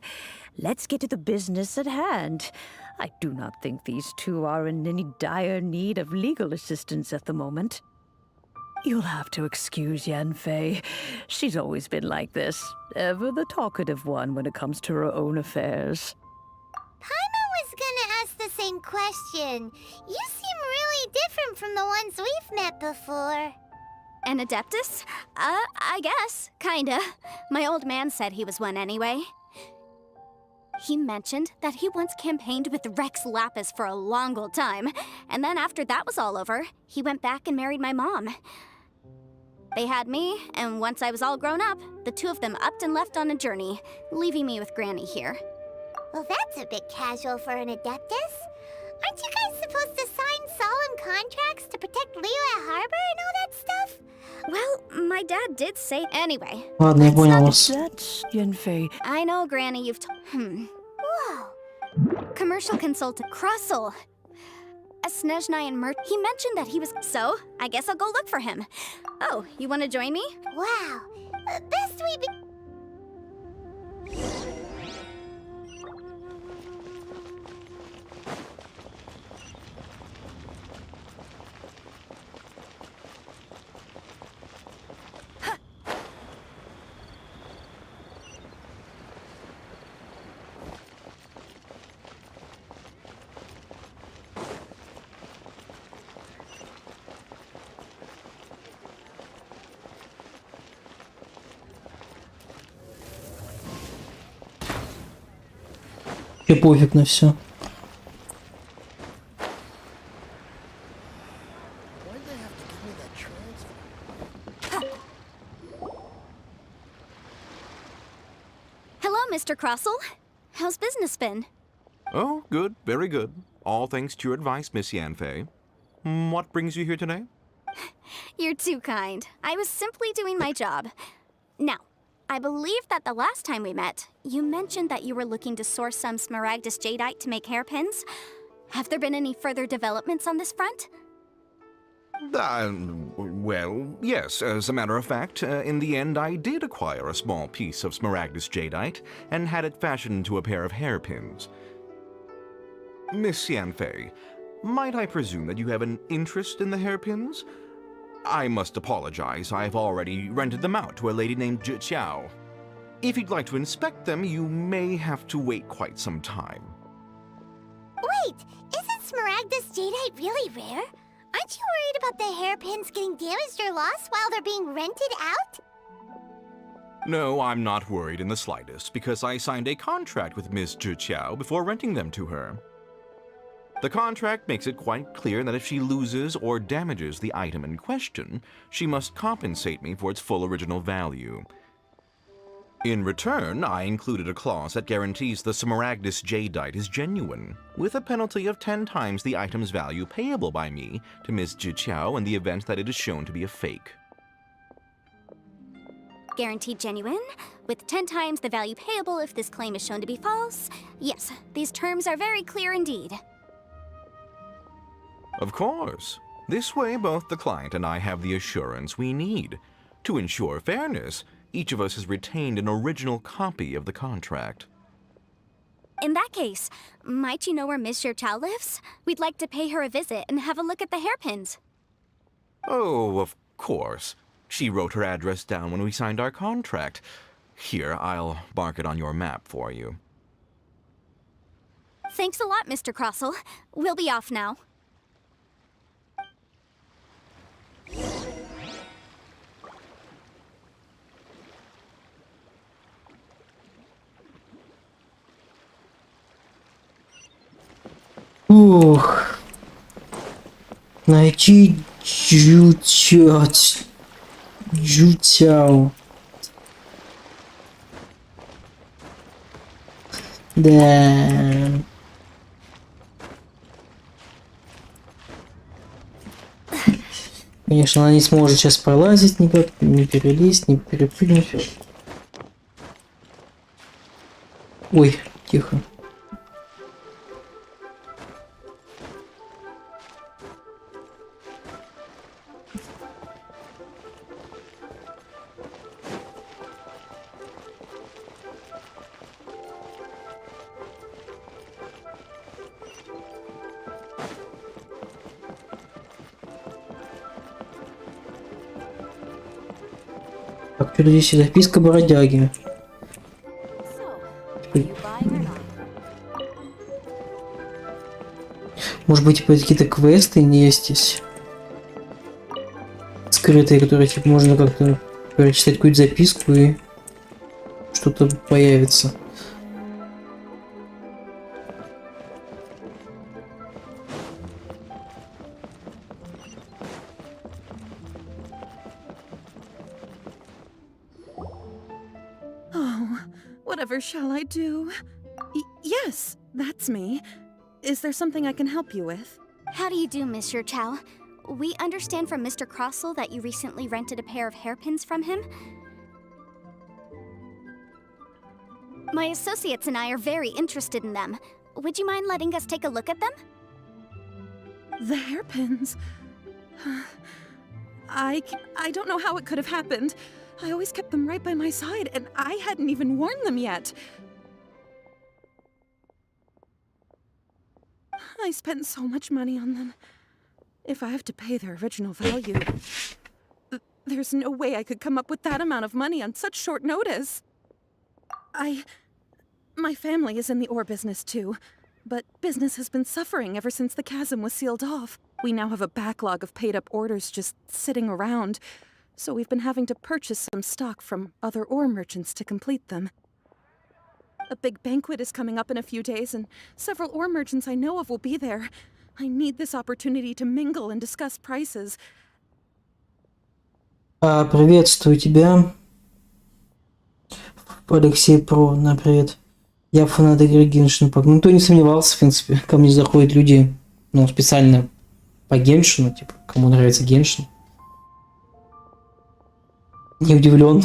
Let's get to the business at hand. I do not think these two are in any dire need of legal assistance at the moment. You'll have to excuse Yenfei. She's always been like this, ever the talkative one when it comes to her own affairs. Paimon was gonna ask the same question. You seem really different from the ones we've met before. An Adeptus? I guess. Kinda. My old man said he was one anyway. He mentioned that he once campaigned with Rex Lapis for a long old time, and then after that was all over, he went back and married my mom. They had me, and once I was all grown up, the two of them upped and left on a journey, leaving me with Granny here. Well, that's a bit casual for an Adeptus. Aren't you guys supposed to sign solemn contracts to protect Liyue Harbor and all that stuff? Well, my dad did say... Anyway. Ладно, я понял вас. I know, Granny, you've Whoa. Commercial consultant Krussel. A Snezhnai and Mert. He mentioned that he was... So, I guess I'll go look for him. Oh, you want to join me? Wow. Best we be... Вообще пофиг на все. Hello, Mr. Krussel. How's business been? Oh, good, very good. All thanks to your advice, Miss Yanfei. What brings you here today? You're too kind. I was simply doing my job. Now, I believe that the last time we met, you mentioned that you were looking to source some Smaragdus jadeite to make hairpins. Have there been any further developments on this front? Well, yes, as a matter of fact, in the end I did acquire a small piece of Smaragdus jadeite and had it fashioned into a pair of hairpins. Miss Yanfei, might I presume that you have an interest in the hairpins? I must apologize, I've already rented them out to a lady named Zhi Qiao. If you'd like to inspect them, you may have to wait quite some time. Wait, isn't Smaragdus jadeite really rare? Aren't you worried about the hairpins getting damaged or lost while they're being rented out? No, I'm not worried in the slightest, because I signed a contract with Miss Zhi Qiao before renting them to her. The contract makes it quite clear that if she loses or damages the item in question, she must compensate me for its full original value. In return, I included a clause that guarantees the Smaragdus jadeite is genuine, with a penalty of 10 times the item's value payable by me to Miss Zhi Qiao in the event that it is shown to be a fake. Guaranteed genuine, with 10 times the value payable if this claim is shown to be false. Yes, these terms are very clear indeed. Of course. This way, both the client and I have the assurance we need. To ensure fairness, each of us has retained an original copy of the contract. In that case, might you know where Miss Zhi Qiao lives? We'd like to pay her a visit and have a look at the hairpins. Oh, of course. She wrote her address down when we signed our contract. Here, I'll mark it on your map for you. Thanks a lot, Mr. Crossell. We'll be off now. Ух. Найти Джутяо. Да. Конечно, она не сможет сейчас пролазить никак, не перелезть, не перепрыгнуть. Ой, тихо. Так, что здесь записка бродяги. Может быть, типа какие-то квесты есть здесь? Скрытые, которые типа можно как-то прочитать какую-то записку и что-то появится. Whatever shall I do? Yes, that's me. Is there something I can help you with? How do you do, Miss Zhi Qiao? We understand from Mr. Crossell that you recently rented a pair of hairpins from him. My associates and I are very interested in them. Would you mind letting us take a look at them? The hairpins? I don't know how it could have happened. I always kept them right by my side, and I hadn't even worn them yet. I spent so much money on them. If I have to pay their original value, there's no way I could come up with that amount of money on such short notice. My family is in the ore business too, but business has been suffering ever since the chasm was sealed off. We now have a backlog of paid-up orders just sitting around, so we've been having to purchase some stock from other ore merchants to complete them. A big banquet is coming up in a few days, and several ore merchants I know of will be there. I need this opportunity to mingle and discuss prices. Приветствую тебя. Алексей Про, на привет. Я фанат игры Genshin. Ну, кто не сомневался, в принципе, ко мне заходят люди, ну, специально по Genshin, типа, кому нравится Genshin. Не удивлен.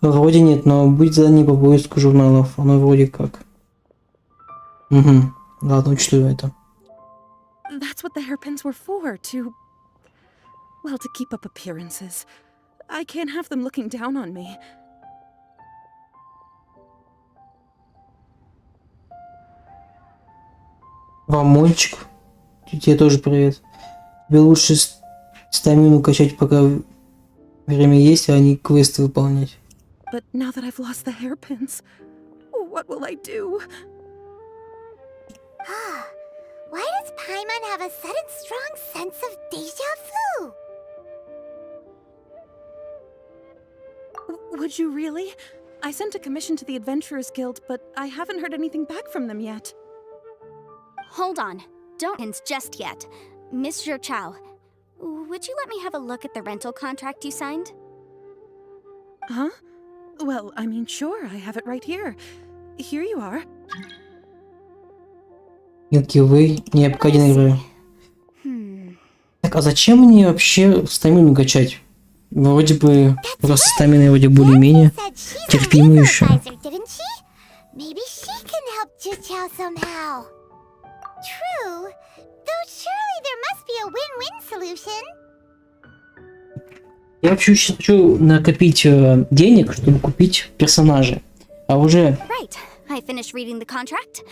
Вроде нет, но будет задание по поиску журналов. Оно вроде как. Угу. Ладно, учту это. That's what the hairpins were for, to Well, to keep up appearances. I can't have them looking down on me. Вам мальчик. Тебе тоже привет. Тебе лучше стамину качать, пока время есть, а не квесты выполнять. But now that I've lost the hairpins, what will I do? Why does Paimon have a sudden strong sense of déjà vu? Would you really? I sent a commission to the Adventurers Guild, but I haven't heard anything back from them yet. Hold on. Don't hints just yet. Miss Chow, would you let me have a look at the rental contract you signed? Huh? Well, I mean, sure, I have it right here. Here you are. Вы не ПК не играю. Так, а зачем мне вообще стамину качать? Вроде бы просто стамина вроде более-менее терпимая еще. Maybe she can help Juchao somehow. True, though surely there must be a win-win solution. Я вообще сейчас хочу накопить денег, чтобы купить персонажей. А уже I finished reading the contract.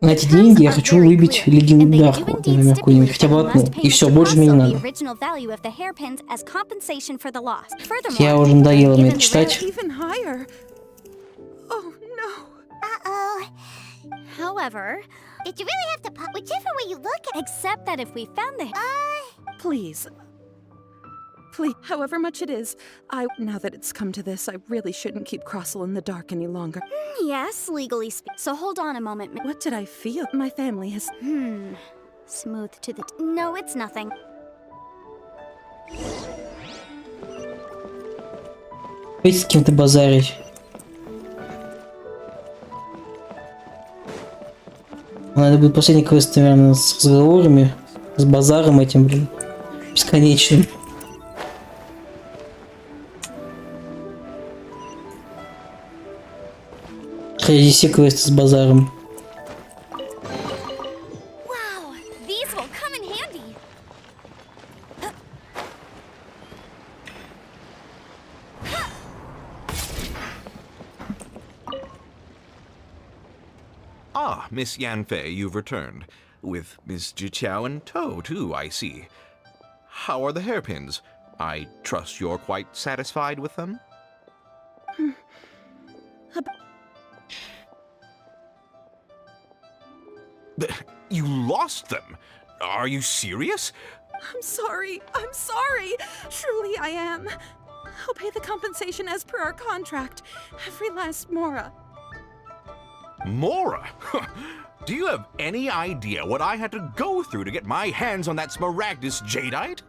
на эти деньги я хочу выбить легендарку, например, какую-нибудь, хотя бы одну. И все, больше мне не надо. Я уже надоело мне это читать. However, did you really have to pop whichever way you look at? Except that if we found the Please. Please, however much it is, now that it's come to this, I really shouldn't keep Crossel in the dark any longer. Yes, legally speaking. So hold on a moment. What did I feel? My family has... Smooth to the... No, it's nothing. С кем-то базарить. Надо будет последний квест, наверное, с разговорами, с базаром этим, блин, бесконечным. Хотя все квесты с базаром. Wow, these will come in handy. Ah, Miss Yanfei, you've returned. With Miss Jiqiao in tow, too, I see. How are the hairpins? I trust you're quite satisfied with them? You lost them? Are you serious? I'm sorry. Truly I am. I'll pay the compensation as per our contract. Every last Mora. Mora? Do you have any idea what I had to go through to get my hands on that Smaragdus jadeite?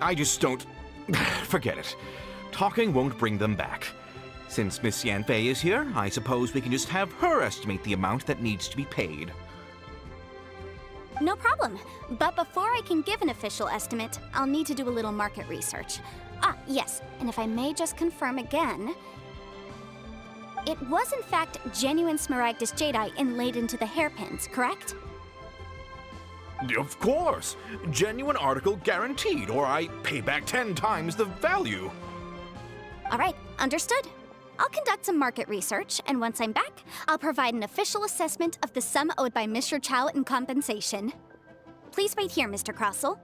I just don't... Forget it. Talking won't bring them back. Since Miss Yanfei is here, I suppose we can just have her estimate the amount that needs to be paid. No problem. But before I can give an official estimate, I'll need to do a little market research. Ah, yes, and if I may just confirm again... It was in fact genuine Smaragdus jadeite inlaid into the hairpins, correct? Of course! Genuine article guaranteed, or I pay back 10 times the value. Alright, understood. I'll conduct some market research, and once I'm back, I'll provide an official assessment of the sum owed by Mr. Chow in compensation. Please wait here, Mr. Crossel.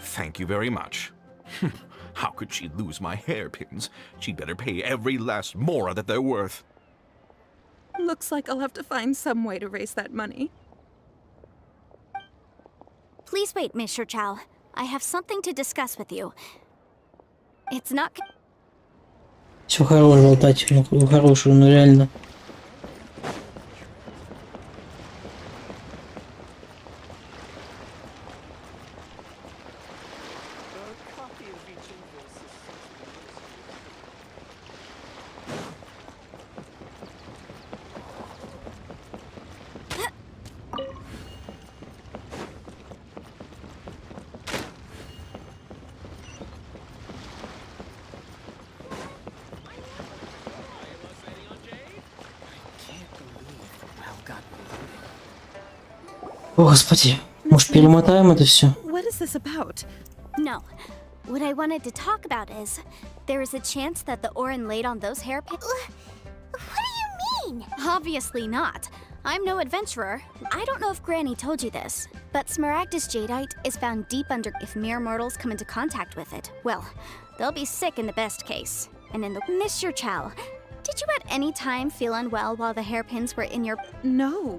Thank you very much. How could she lose my hairpins? She'd better pay every last Mora that they're worth. Looks like I'll have to find some way to raise that money. Please wait, Mr. Chow. I have something to discuss with you. It's not... Все хорош болтать, ну хорошего, ну реально. О, господи. Может, перемотаем это все? What is this about? No. What I wanted to talk about is there is a chance that the Orin laid on those hairpins. What do you mean? Obviously not. I'm no adventurer. I don't know if Granny told you this, but Smaragdus jadeite is found deep under. If mere mortals come into contact with it, well, they'll be sick in the best case. And in the Mr. Chow, did you at any time feel unwell while the hairpins were in your? No.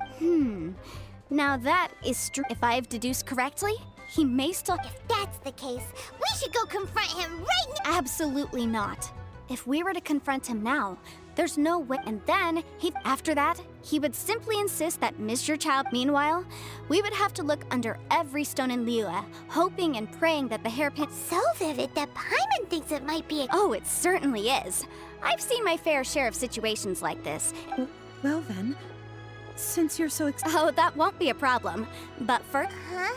Now that is true. If I've deduced correctly, he may still. If that's the case, we should go confront him right now. Absolutely not. If we were to confront him now, there's no way. And then, after that, he would simply insist that Mr. Chow. Meanwhile, we would have to look under every stone in Liyue, hoping and praying that the hairpin. So vivid that Paimon thinks it might be a. Oh, it certainly is. I've seen my fair share of situations like this. Well then, since you're so Oh, that won't be a problem. But for. Huh?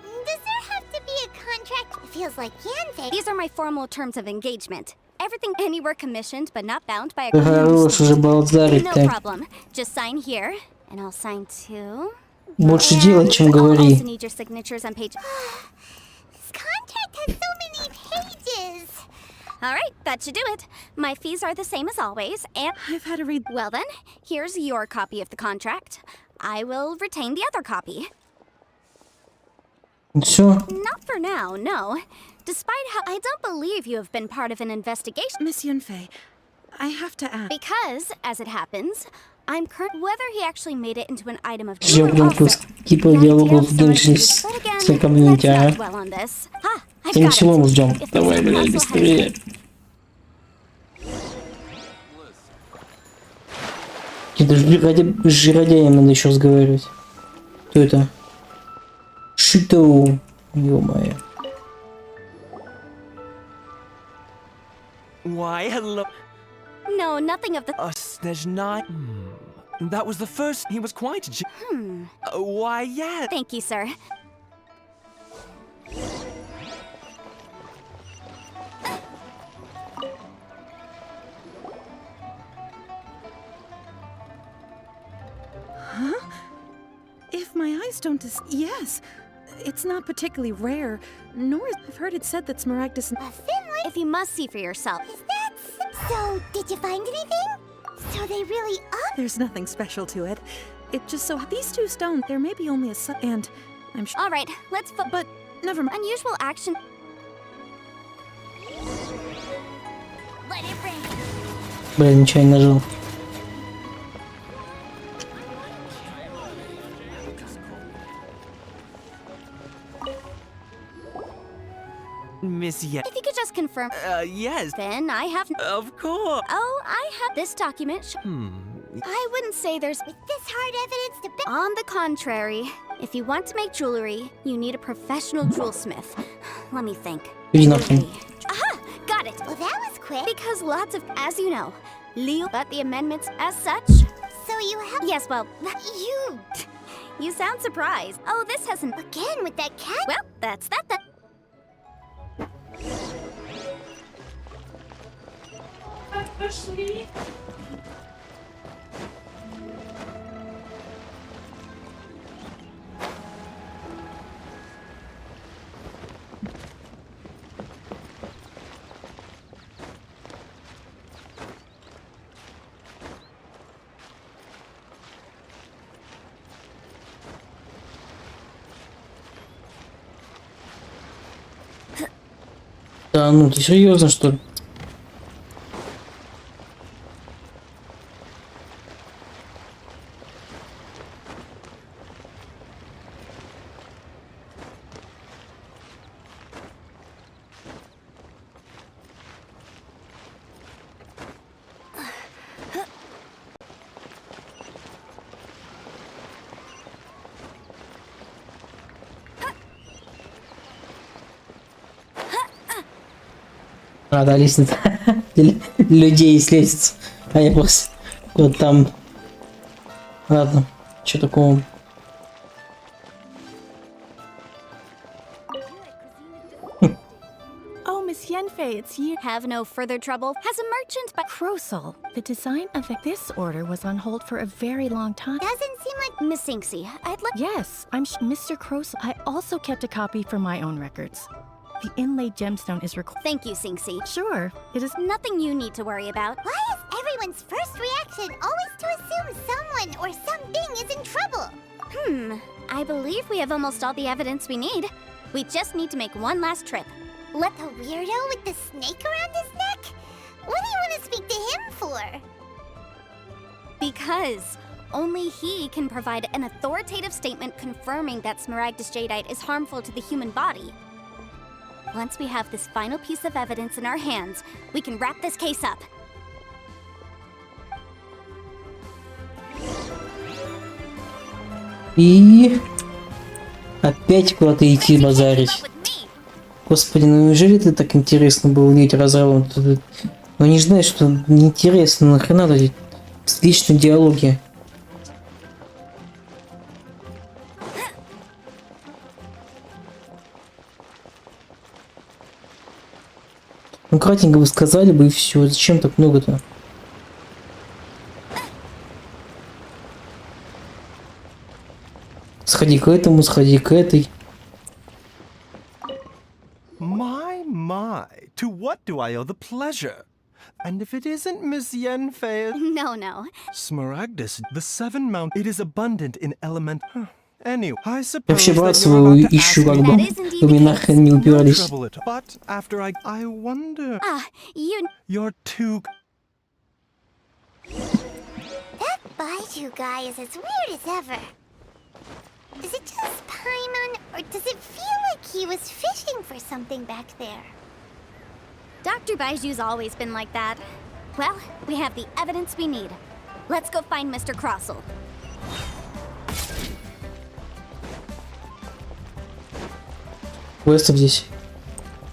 Does there have to be a contract? It feels like Yanfei. These are my formal terms of engagement. Everything anywhere commissioned, but not bound by a Хорош уже балдзарить No так. problem. Just sign here, and I'll sign too. Больше делать, чем I'll говори. also need your signatures on page. This contract has so many pages. All right, that should do it. My fees are the same as always, and I've had to read. Well then, here's your copy of the contract. I will retain the other copy. Все. Not for now, no. Despite how I don't believe you have been part of an investigation. Miss Yunfei, I have to ask. Because, as it happens, I'm whether he actually made it into an item of Ждем выпуск типа диалогов в Genshin с комьюнити, а? Тем всего мы ждем. Давай, блядь, быстрее. Это с жиродяем надо еще разговаривать. Кто это? Шито. Ё-моё. Why, hello. No, nothing of the. There's not. That was the first. He was quite. Why, yeah. Thank you, sir. Huh? If my eyes don't yes. It's not particularly rare, nor I've heard it said that Smaragdus. If you must see for yourself. Is that so? Did you find anything? So they really are. There's nothing special to it. It just so these two stones. There may be only a and I'm sure. All right, let's. But never mind. Unusual action. Let it rain. Блин, ничего не нажал. Miss Ye. If you could just confirm. Yes. Then I have. Of course. Oh, I have this document. I wouldn't say there's. With this hard evidence to. On the contrary, if you want to make jewelry, you need a professional jewelsmith. Let me think. Aha! Got it. Well, that was quick. Because lots of, as you know, Leo. But the amendments as such. So you have. Yes, well, you sound surprised. Oh, this hasn't. Again with that cat. Well, that's that. Да ну ты серьезно, что ли? А, да, лестница. Людей с лестницы. А я просто вот там. Ладно, что такого? Oh, Miss Miss Yenfei, it's you. Have no further trouble. Has a merchant by Crosel, the design of this order was on hold for a very long time. Doesn't seem like Miss Inksy. I'd like. Yes, I'm Mr. Crosel. I also kept a copy for my own records. The inlaid gemstone is required. Thank you, Sinksy. Sure, it is nothing you need to worry about. Why is everyone's first reaction always to assume someone or something is in trouble? I believe we have almost all the evidence we need. We just need to make one last trip. Let the weirdo with the snake around his neck? What do you want to speak to him for? Because only he can provide an authoritative statement confirming that Smaragdus Jadeite is harmful to the human body. Once we have this final piece of evidence in our hands, we can wrap this case up. И опять куда-то идти базарить. Господи, ну неужели это так интересно было иметь разрывом? Ну они же знают, что неинтересно, нахрена эти вечные диалоги. Ну кратенько вы сказали бы и все. Зачем так много-то? Сходи к этому, сходи к этой. My, to what do I owe the pleasure? And if it isn't Miss Yenfei... No. Smaragdus, the Seven Mount, it is abundant in element... Anyway, I Я suppose вообще that братство you're about to ищу, ask как me... бы. Вы мне нахрен не упирались. But after I wonder... you... You're too... That Baiju guy is as weird as ever. Is it just Paimon, or does it feel like he was fishing for something back there? Dr. Baiju's always been like that. Well, we have the evidence we need. Let's go find Mr. Crossel. Квестов здесь.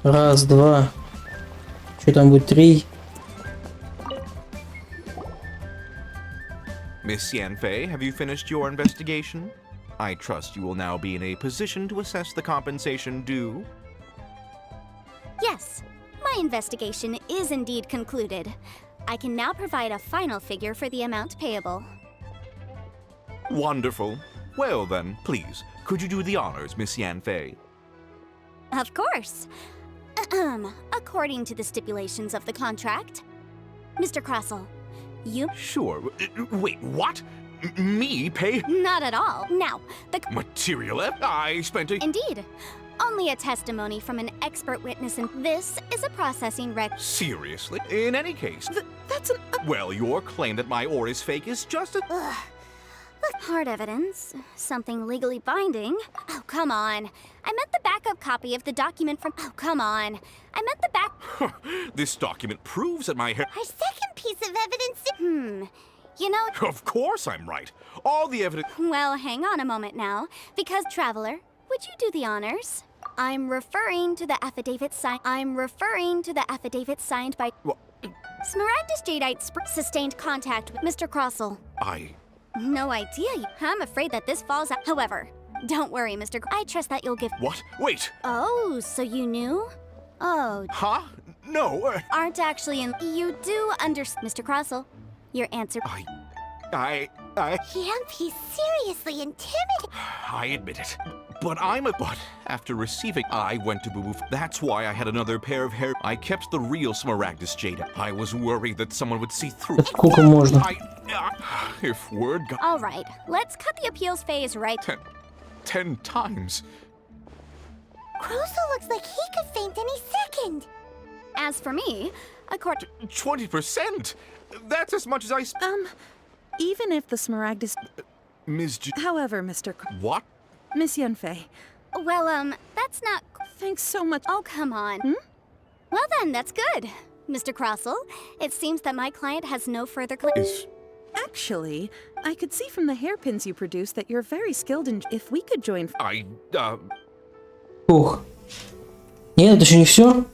Раз, два. Что там будет? 3. Miss Yanfei, have you finished your investigation? I trust you will now be in a position to assess the compensation due. Yes, my investigation is indeed concluded. I can now provide a final figure for the amount payable. Wonderful. Well then, please, could you do the honors, Miss Yanfei? Of course. According to the stipulations of the contract, Mr. Crossel, you... Sure. Wait, what? Me pay? Not at all. Now, the... Material I spent a... Indeed. Only a testimony from an expert witness, and this is a processing rec... Seriously? In any case... That's an... Well, your claim that my ore is fake is just a... Hard evidence. Something legally binding. Oh, come on. I meant the backup copy of the document from... Oh, come on. I meant the back... This document proves that my hair... Our second piece of evidence... You know... Of course I'm right. All the evidence... Well, hang on a moment now. Because, Traveler, would you do the honors? I'm referring to the affidavit signed... by... What? Smaragdus Jadeite sustained contact with Mr. Crossel. No idea. I'm afraid that this falls out. However, don't worry, Mr. I trust that you'll give... What? Wait! Oh, so you knew? Oh. Huh? No. Aren't actually in... You do understand, Mr. Crossel. Your answer... He's seriously intimidating. I admit it. But But after receiving... I went to Boo. That's why I had another pair of hair... I kept the real Smaragdus Jada. I was worried that someone would see through... Сколько можно? If word got... All right, let's cut the appeals phase right... 10 times. Crossel looks like he could faint any second. As for me, according... 20%? That's as much as I... Even if the Smaragdus... Ms. However, Mr. What? Miss Yenfei. Well, that's not... Thanks so much. Oh, come on. Well then, that's good. Mr. Crossel, it seems that my client has no further... Actually, I could see from the hairpins you produced that you're very skilled in... If we could join... Ух. Нет, это еще не все?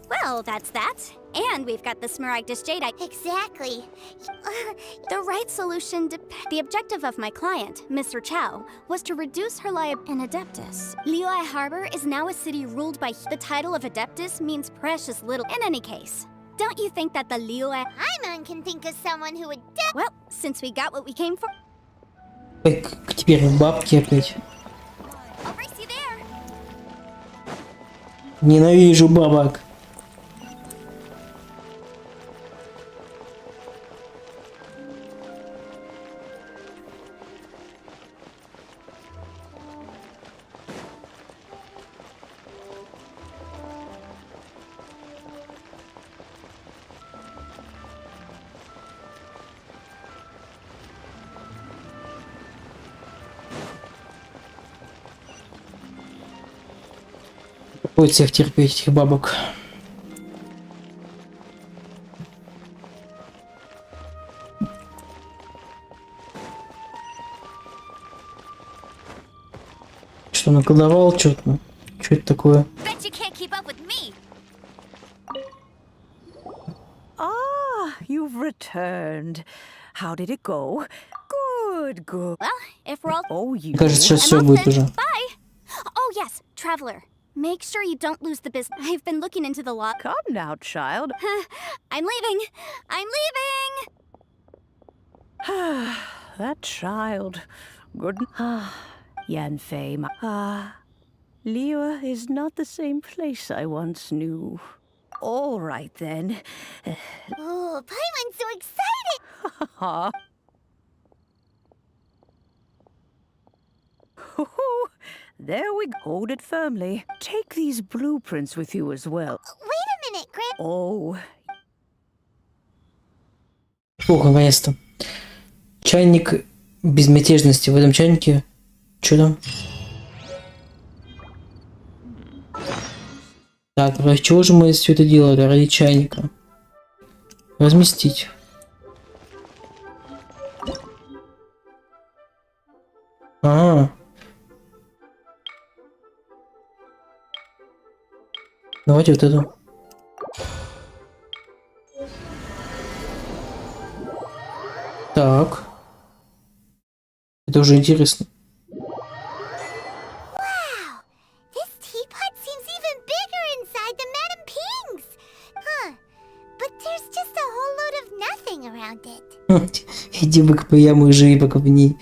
Well, that's that. And we've got the Smaragdus Jadeite. Exactly. The right solution the objective of my client, Mr. Chow, was to reduce her liability in Adeptus. Liyue Harbor is now a city ruled by the title of Adeptus means precious little. In any case, don't you think that the Liyue Paimon can think of someone who would Well, since we got what we came for. Как теперь бабки опять. Ненавижу бабок. Будет всех терпеть, этих бабок. Что, наколдовал что-то? Что это такое? Ah, you've returned. How did it go? Good, good. Well, if we're all Oh, you. Мне кажется, сейчас все будет уже. Bye. Oh yes, traveler. Make sure you don't lose the business. I've been looking into the law. Come now, child. I'm leaving. I'm leaving. That child. Good. Yanfei. Liyue is not the same place I once knew. All right then. Oh, Paimon's so excited! There we go. Hold it firmly. Take these blueprints with you as well. Wait a minute, Gran. Oh. Ох, наконец-то. Чайник безмятежности. В этом чайнике... Что там? Так, ради чего же мы все это делали? Ради чайника. Разместить. Давайте вот эту. Так. Это уже интересно. Wow! This teapot seems even bigger inside than Madame Ping's! Huh. But there's just a whole load of nothing around it. Иди выкопай яму и живи пока в ней.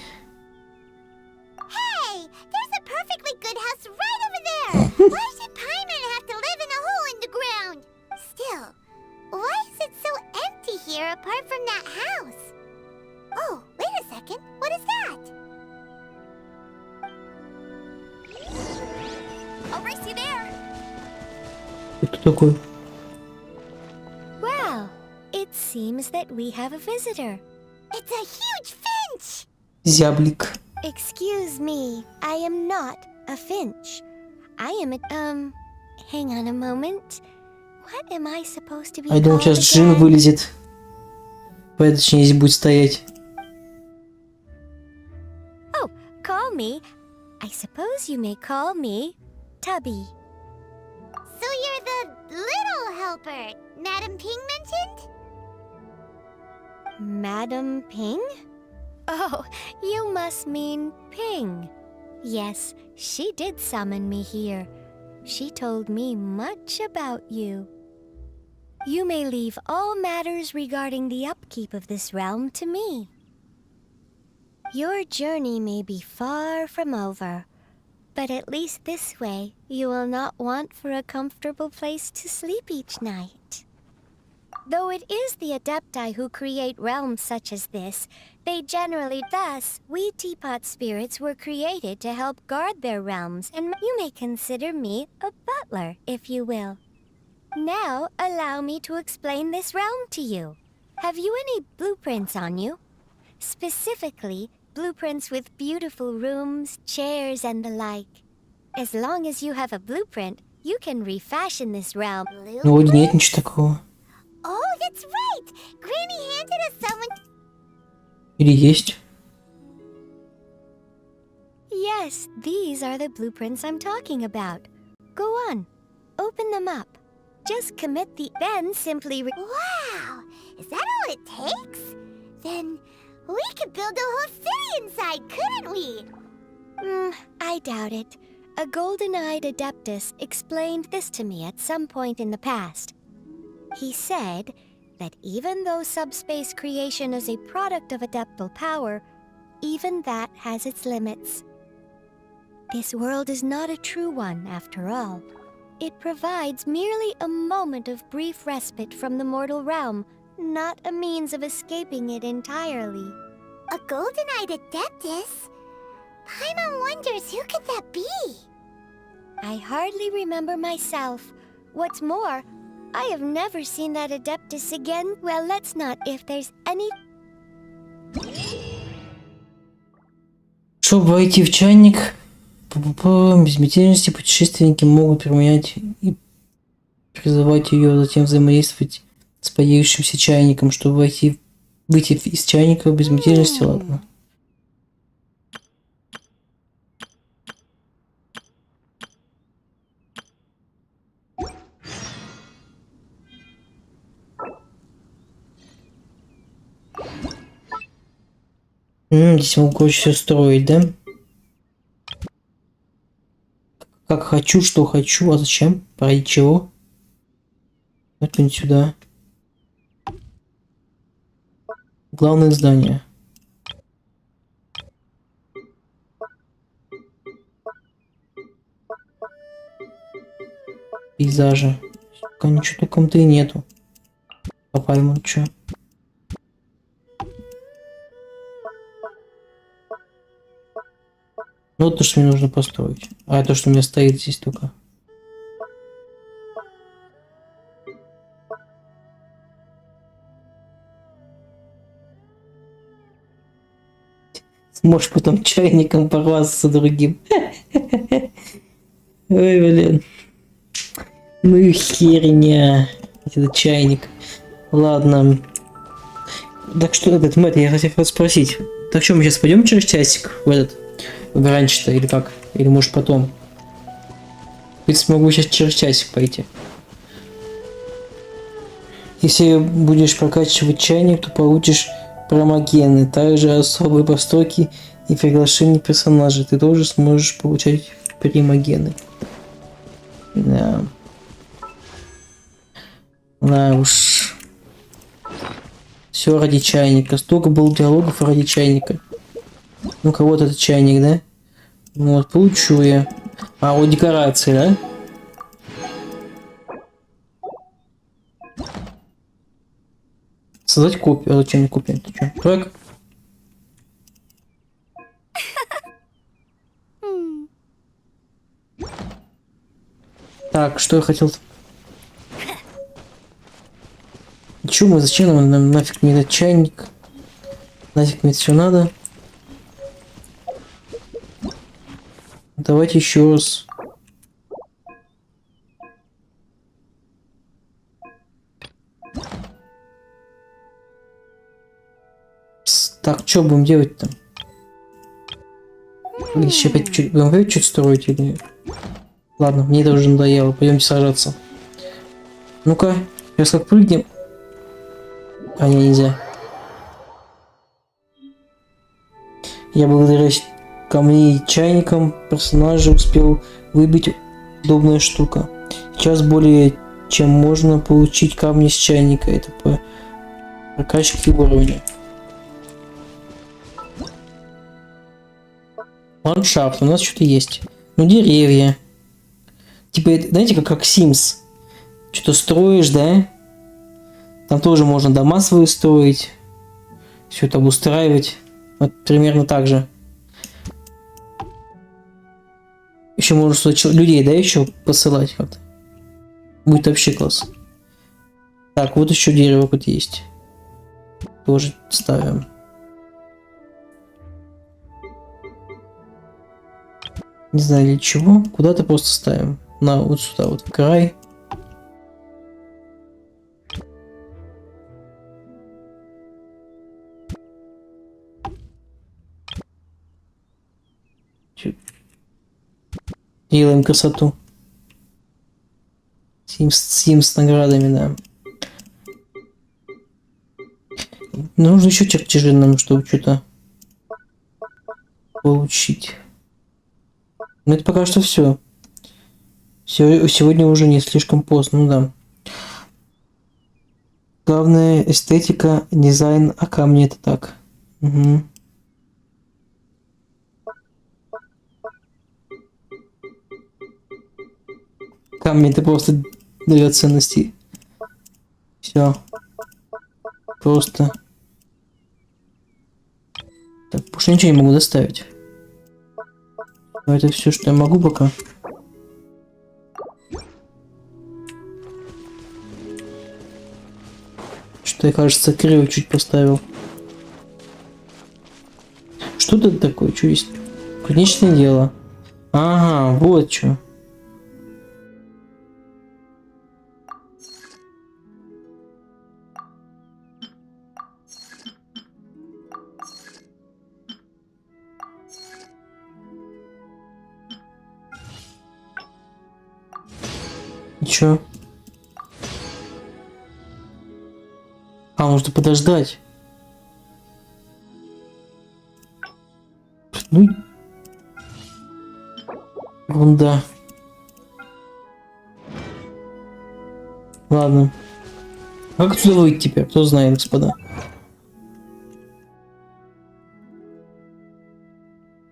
Hey! There's a perfectly good house right over there! Why should Paimon have to live in a hole in the ground? Still, why is it so empty here apart from that house? Oh, wait a second. What is that? I'll race you there. Кто такой? Well, it seems that we have a visitor. It's a huge finch! Зяблик. Excuse me, I am not a finch. I am a, hang on a moment. What am I supposed to be А я думал, called сейчас Джин again? вылезет. Точнее, здесь будет стоять. Oh, call me. I suppose you may call me Tubby. So you're the little helper Madame Ping mentioned? Madam Ping? Oh, you must mean Ping. Yes, she did summon me here. She told me much about you. You may leave all matters regarding the upkeep of this realm to me. Your journey may be far from over, but at least this way you will not want for a comfortable place to sleep each night. Though it is the Adepti who create realms such as this, they generally thus, we teapot spirits were created to help guard their realms, and you may consider me a butler, if you will. Now, allow me to explain this realm to you. Have you any blueprints on you? Specifically, blueprints with beautiful rooms, chairs, and the like. As long as you have a blueprint, you can refashion this realm. Ну, вроде нет ничего такого. Oh, that's right! Granny handed us someone. Или есть? Yes, these are the blueprints I'm talking about. Go on, open them up. Just commit the then simply Wow! Is that all it takes? Then we could build a whole city inside, couldn't we? I doubt it. A golden-eyed adeptus explained this to me at some point in the past. He said that even though subspace creation is a product of adeptal power, even that has its limits. This world is not a true one, after all. It provides merely a moment of brief respite from the mortal realm, not a means of escaping it entirely. A golden-eyed adeptus? Paimon wonders who could that be? I hardly remember myself. What's more, I have never seen that adeptus again. Well, let's not. If there's any... Чтобы войти в чайник, по безмятежности путешественники могут применять и призывать ее, затем взаимодействовать с появившимся чайником, чтобы выйти из чайника в безмятежности, ладно. Здесь могу, короче, все строить, да? Как хочу, что хочу, а зачем? Ради чего? Это сюда. Главное здание. Пейзажи. Пока ничего толком-то и нету. Попаем, что? Ну, вот то, что мне нужно построить. А то, что у меня стоит здесь только. Сможешь потом чайником порваться другим. Ой, блин. Ну и херня. Это чайник. Ладно. Так что, этот, Мэтт, я хотел спросить. Так что, мы сейчас пойдем через часик в этот? Раньше-то или как? Или может потом? В принципе, могу сейчас через часик пойти. Если будешь прокачивать чайник, то получишь промогены, также особые постройки и приглашения персонажей. Ты тоже сможешь получать примогены. Да. Да уж. Все ради чайника. Столько было диалогов ради чайника. Ну-ка, вот этот чайник, да? Вот, получу я. А, вот декорации, да? Создать копию. А зачем мне копия? Ты что, так? Так, что я хотел... Чё мы, зачем нам нафиг мне этот чайник? Нафиг мне это все надо? Давайте еще раз. Так, что будем делать-то? Еще опять будем опять что-то строить или... Ладно, мне это уже надоело. Пойдемте сражаться. Ну-ка, сейчас как прыгнем. А, не, нельзя. Я благодаря камней и чайникам персонажа успел выбить удобная штука. Сейчас более чем можно получить камни с чайника. Это по прокачке уровня. Ландшафт. У нас что-то есть. Ну, деревья. Типа, знаете, как Sims. Что-то строишь, да? Там тоже можно дома свои строить. Все это обустраивать. Вот примерно так же. Еще можно сюда людей, да, еще посылать как-то. Будет вообще класс. Так, вот еще дерево вот есть. Тоже ставим. Не знаю для чего. Куда-то просто ставим. На вот сюда, вот в край. Делаем красоту. Сим с наградами, да. Нужно еще чертежи нам, чтобы что-то получить. Но это пока что все. Сегодня уже не слишком поздно, ну да. Главное эстетика, дизайн, а камни это так. Угу. Камни это просто драгоценности. Все. Просто. Так, больше ничего не могу доставить. Но это все, что я могу пока. Что я, кажется, криво чуть поставил. Что тут такое? Что есть? Конечное дело. Ага, вот что. И чё? А, нужно подождать. Ну, ерунда. Ладно. Как отсюда выйти теперь? Кто знает, господа?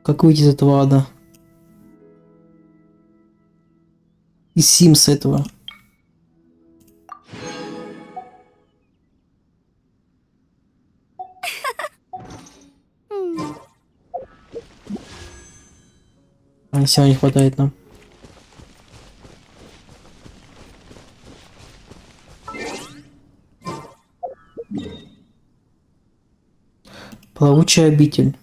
Как выйти из этого ада? Из Симса этого. А, всего не хватает нам. Плавучая обитель.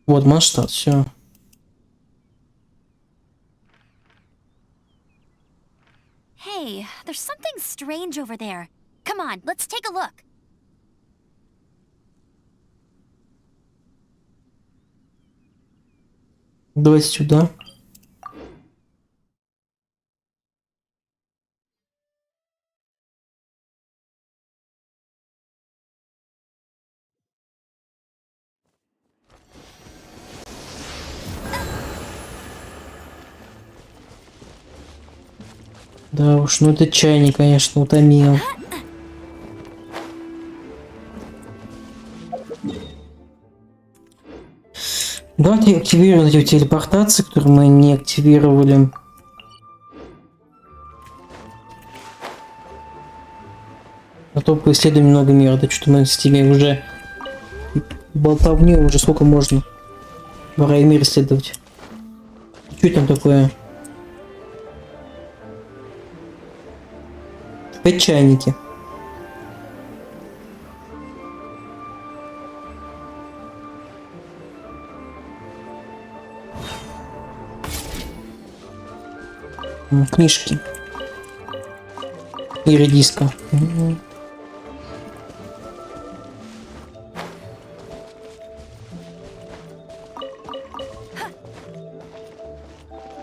Вот масштаб, все. Hey, there's something strange over there. Come on, let's take a look. Давайте сюда. Да уж, ну это чайник, конечно, утомил. Давайте активируем эти телепортации, которые мы не активировали. А то поисследуем много мира. Да что-то мы с тебе уже болтовни уже сколько можно. Пора и мир исследовать. Что там такое? Опять чайники. Книжки. И редиска.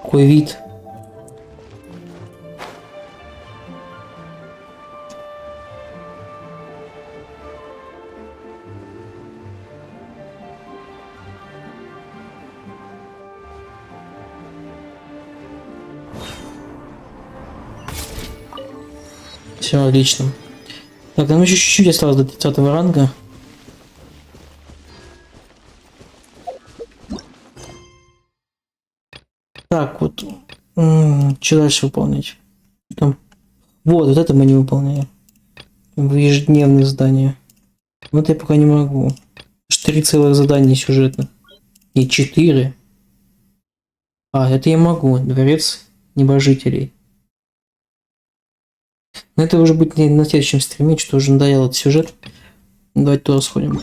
Какой вид. Все, отлично. Так, нам еще чуть-чуть осталось до 30 ранга. Так, вот. Что дальше выполнять? Там. Вот это мы не выполняем. В ежедневные задания. Вот я пока не могу. 3 целых задания сюжетных. И 4. А, это я могу. Дворец небожителей. Но это уже будет на следующем стриме, что уже надоел этот сюжет. Давайте туда сходим.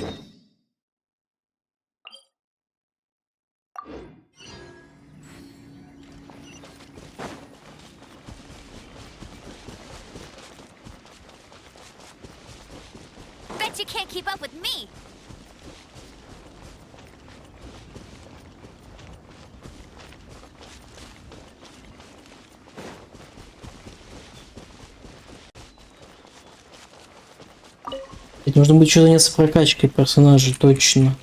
Bet you can't keep up with me. Ведь нужно будет что-то заняться прокачкой персонажей, точно.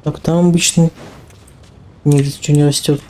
Так, там обычно нигде ничего не растет.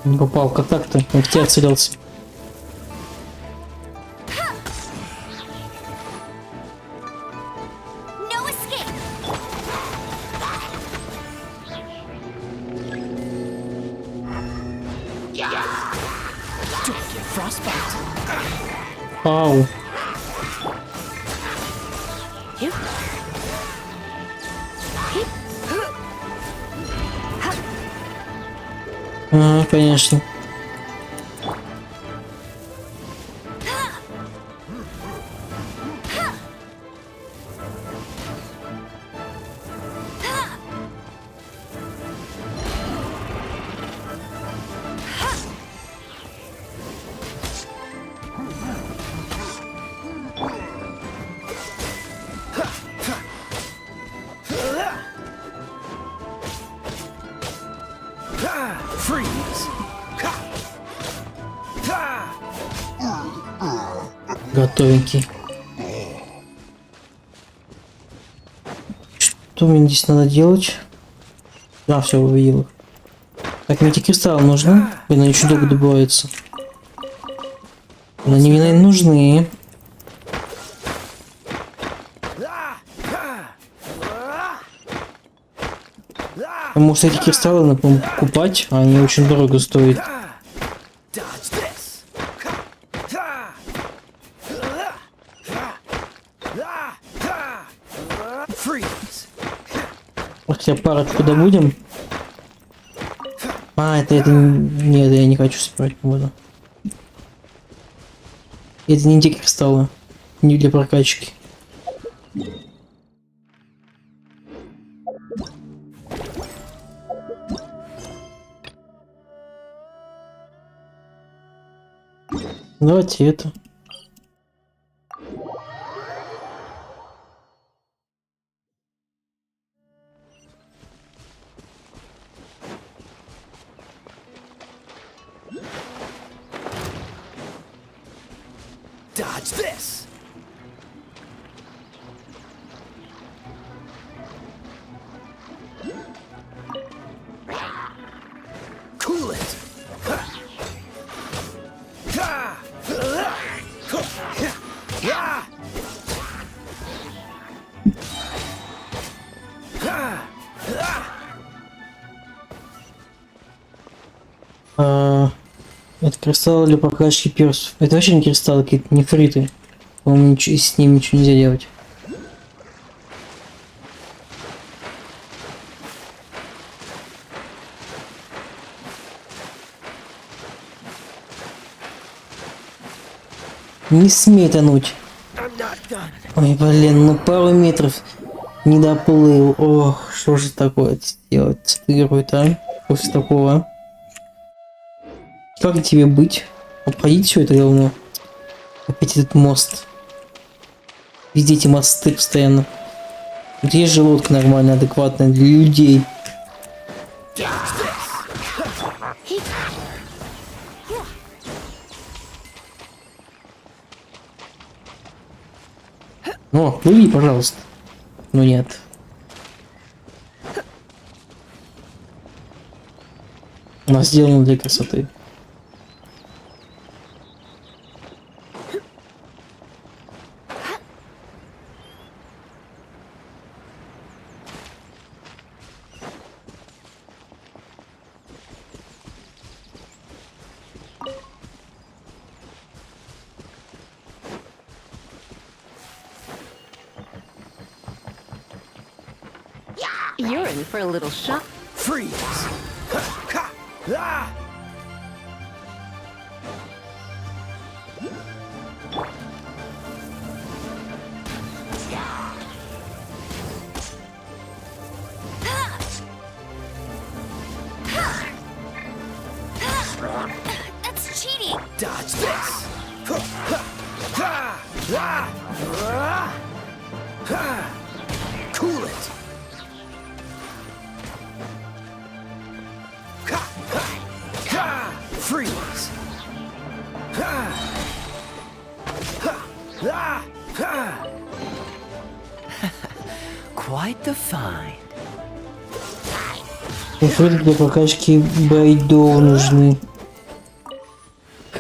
Не попал, как так-то? Он в тебя целился. Ау. Конечно. Готовенький. Что мне здесь надо делать? Да, все, увидел их. Так, мне эти кристаллы нужны. Блин, они очень долго добываются. Но они мне, наверное, нужны. Может, эти кристаллы надо покупать, а они очень дорого стоят. Хотя парочку добудем. Это нет, я не хочу собирать воду. Это не те кристаллы. Не для прокачки. Давайте это. Dodge this. Cool it. Это кристаллы для прокачки персов. Это вообще не кристаллы, какие-то нефриты. По-моему, с ними ничего нельзя делать. Не смей тонуть. Ой, блин, ну пару метров не доплыл. Ох, что же такое делать? Стырует, а? После такого. Как тебе быть? Обходить все это говно? Опять этот мост. Везде эти мосты постоянно. Вот есть же лодка нормальная, адекватная для людей. О, плыви, пожалуйста. Ну нет. Она сделана для красоты. You're in for a little shock. Freeze! Ah! That's cheating! Dodge this! Cool it! Freeze! Quite the find. Эффекты для прокачки бойдов нужны.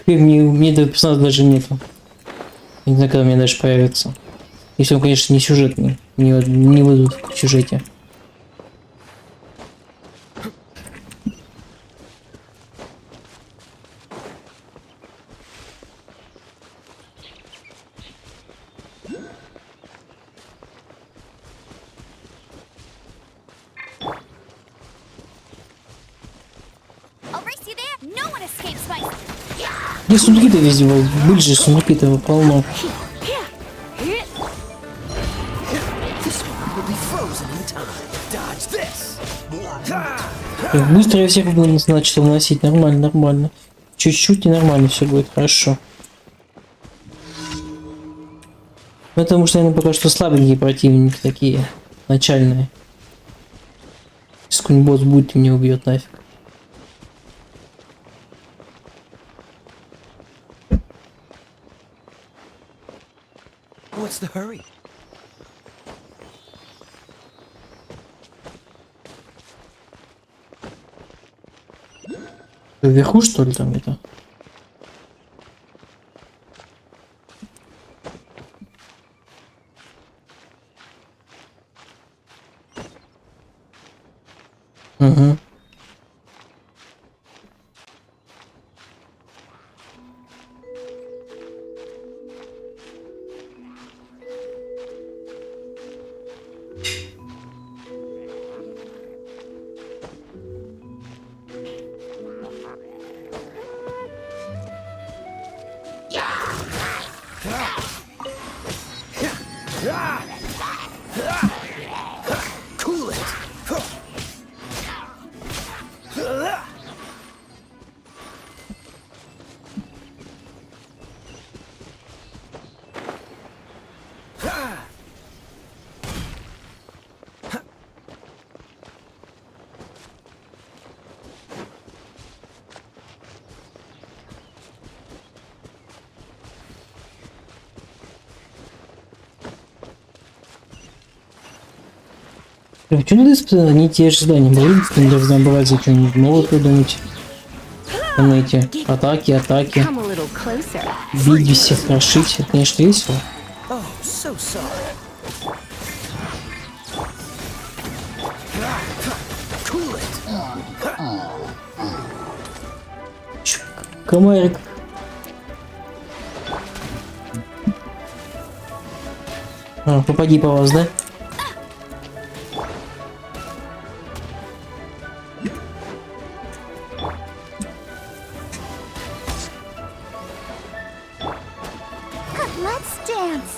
Мне этого персонажа даже нету. Я не знаю, когда мне дальше появится. Если он, конечно, не сюжетный. Не выйдут в сюжете. Где сундуки-то везде? Были же сундуки-то полно. Быстро я всех буду начал носить. Нормально, нормально. Чуть-чуть ненормально все будет, хорошо. Потому что, наверное, пока что слабенькие противники такие. Начальные. Если какой-нибудь босс будет и меня убьет нафиг. What's the hurry? Вверху, что ли, там это? Угу. Cool it! Что надо они те же здания были, для разнообразия что-нибудь новое придумать. Там эти атаки. Бить всех крошить, это, конечно, весело. Oh, so sorry. Cool it. Комарик. Попади по вас, да? Let's dance.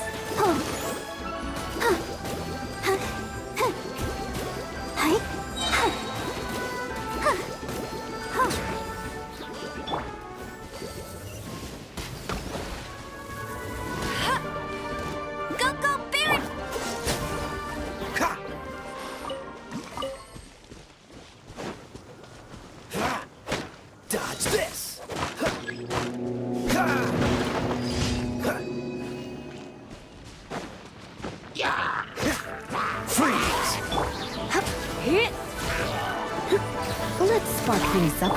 Dodge this. Let's spark things up.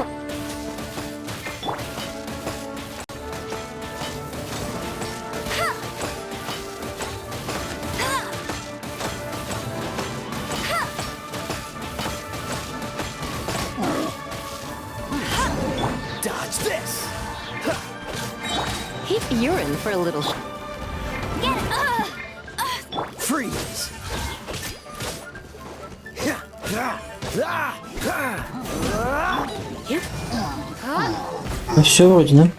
You're in for a little. Freeze. Ну все вроде, да?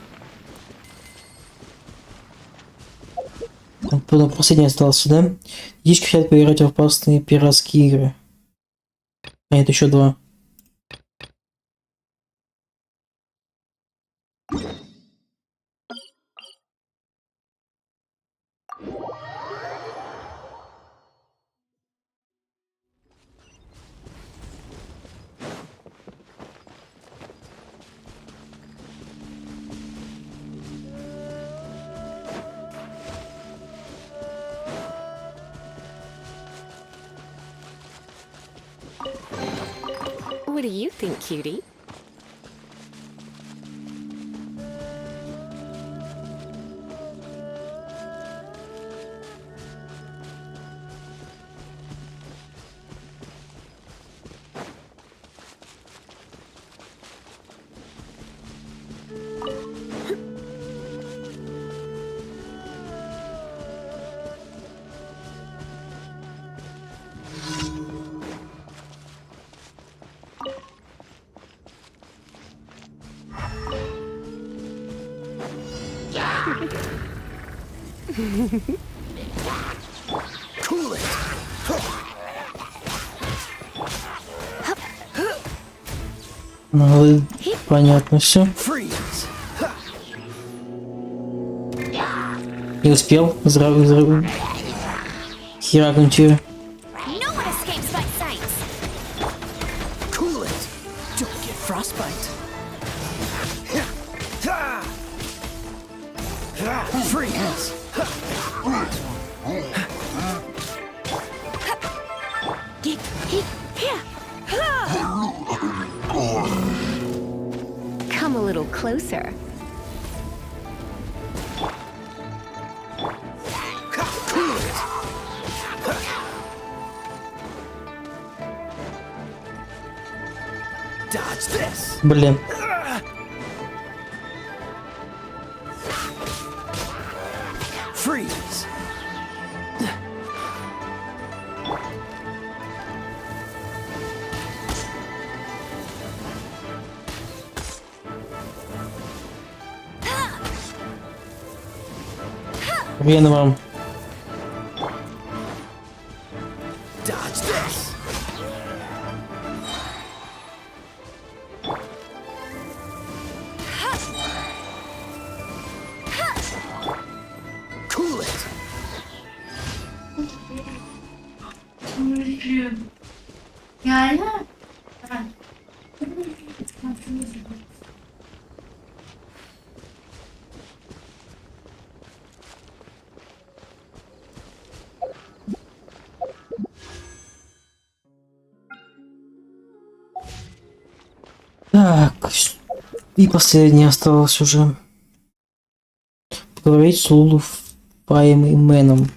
Так, потом последний остался, да? Птички хотят поиграть в опасные пиратские игры. А это еще 2. What do you think, cutie? Cool it. Ну, понятно все. Freeze. Не успел херакнуть ее. No one escapes my sights. Cool it. Don't get frostbite. Freeze. Come a little closer. Dodge this. Блин. Freeze. Хрен вам. Dodge this. Cool it. Так, и последний осталось уже. Поговорить с Лулу Фаем и Мэном.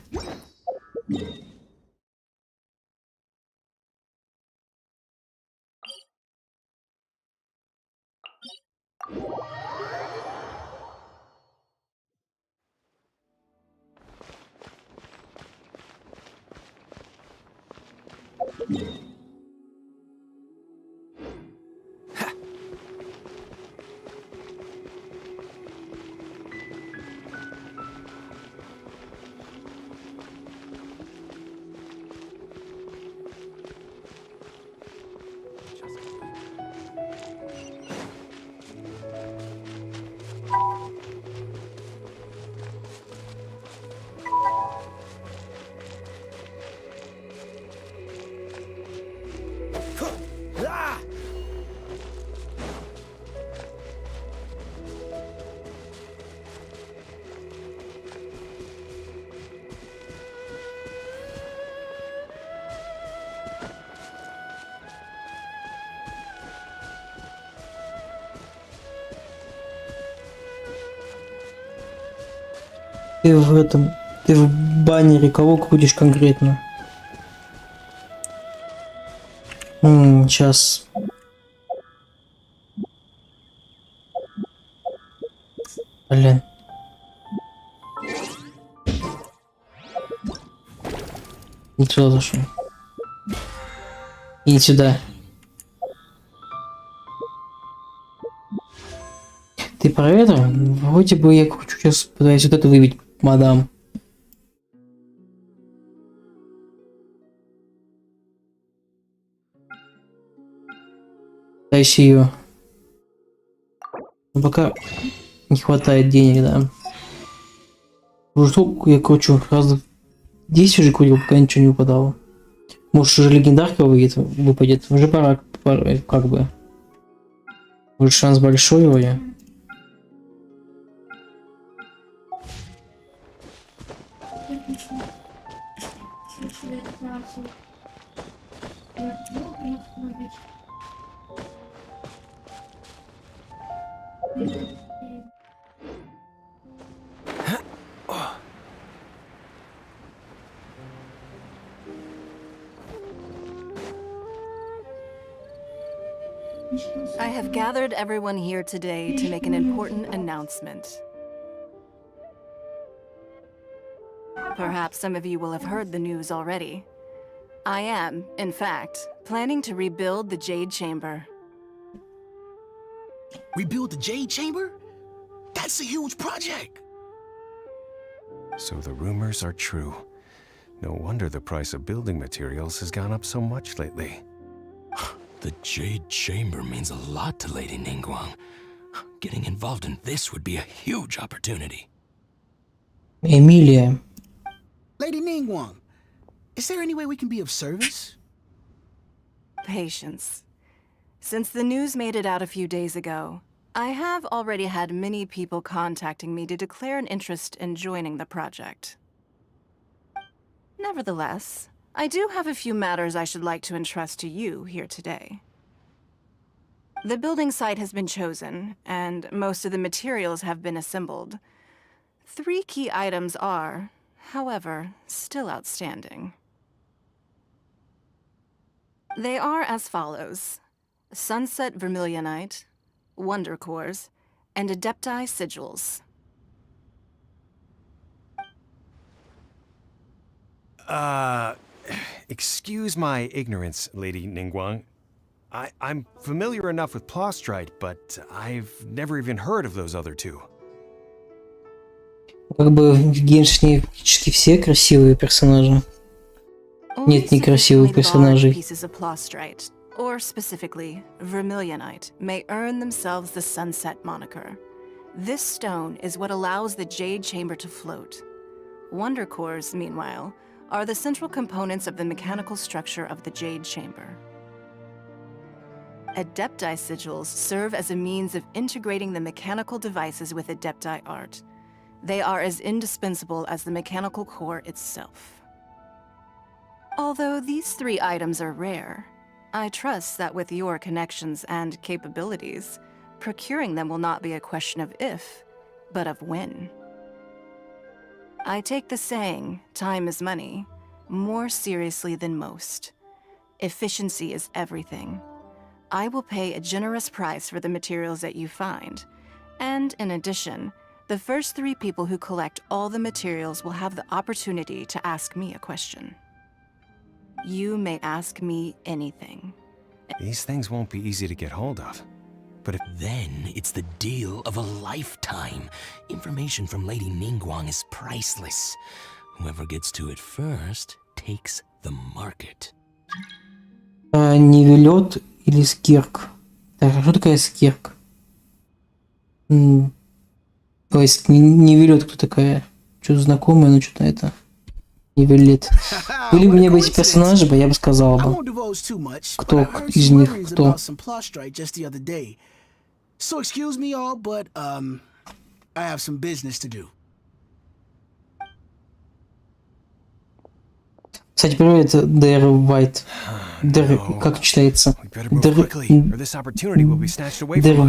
Ты в этом... Ты в баннере кого крутишь конкретно? Сейчас. Блин. Сюда зашел. И сюда. Ты про это? Вроде бы я хочу сейчас пытаюсь вот это выбить, мадам. Пытаюсь ее. Но пока не хватает денег, да. Уже сколько я кручу? Раз 10 уже крутил, пока ничего не выпадало. Может, уже легендарка выпадет. Уже пора, как бы. Уже шанс большой вроде. I have gathered everyone here today to make an important announcement. Perhaps some of you will have heard the news already. I am, in fact, planning to rebuild the Jade Chamber. Rebuild the Jade Chamber? That's a huge project! So the rumors are true. No wonder the price of building materials has gone up so much lately. The Jade Chamber means a lot to Lady Ningguang. Getting involved in this would be a huge opportunity. Эмилия. Lady Ningguang, is there any way we can be of service? Patience. Since the news made it out a few days ago, I have already had many people contacting me to declare an interest in joining the project. Nevertheless, I do have a few matters I should like to entrust to you here today. The building site has been chosen, and most of the materials have been assembled. 3 key items are, however, still outstanding. They are as follows: Sunset Vermilionite, Wonder Cores, and Adepti Sigils. Excuse my ignorance, Lady Ningguang. I'm familiar enough with Plostrite, but I've never even heard of those other two. Как бы в Геншине практически все красивые персонажи. Нет некрасивых персонажей. Pieces of Plostrite, or specifically Vermilionite, may earn themselves the Sunset moniker. This stone is what allows the Jade Chamber to float. Wonder Cores, meanwhile, are the central components of the mechanical structure of the Jade Chamber. Adepti Sigils serve as a means of integrating the mechanical devices with Adepti art. They are as indispensable as the mechanical core itself. Although these 3 items are rare, I trust that with your connections and capabilities, procuring them will not be a question of if, but of when. I take the saying, time is money, more seriously than most. Efficiency is everything. I will pay a generous price for the materials that you find, and in addition, the first 3 people who collect all the materials will have the opportunity to ask me a question. You may ask me anything. These things won't be easy to get hold of. But if Then it's the deal of a lifetime. Information from Lady Ningguang is priceless. Whoever gets to it first takes the market. Нивелет или скирк? Так, а что такая скирк? То есть нивелет кто такая? Что-то знакомое, но что-то это... Нивелет. Были бы мне бы эти персонажи, я бы сказал бы. Кто из них кто? So excuse me all, but I have some business to do. Кстати, привет, Дэр Вайт. Дэр, как читается? Дэр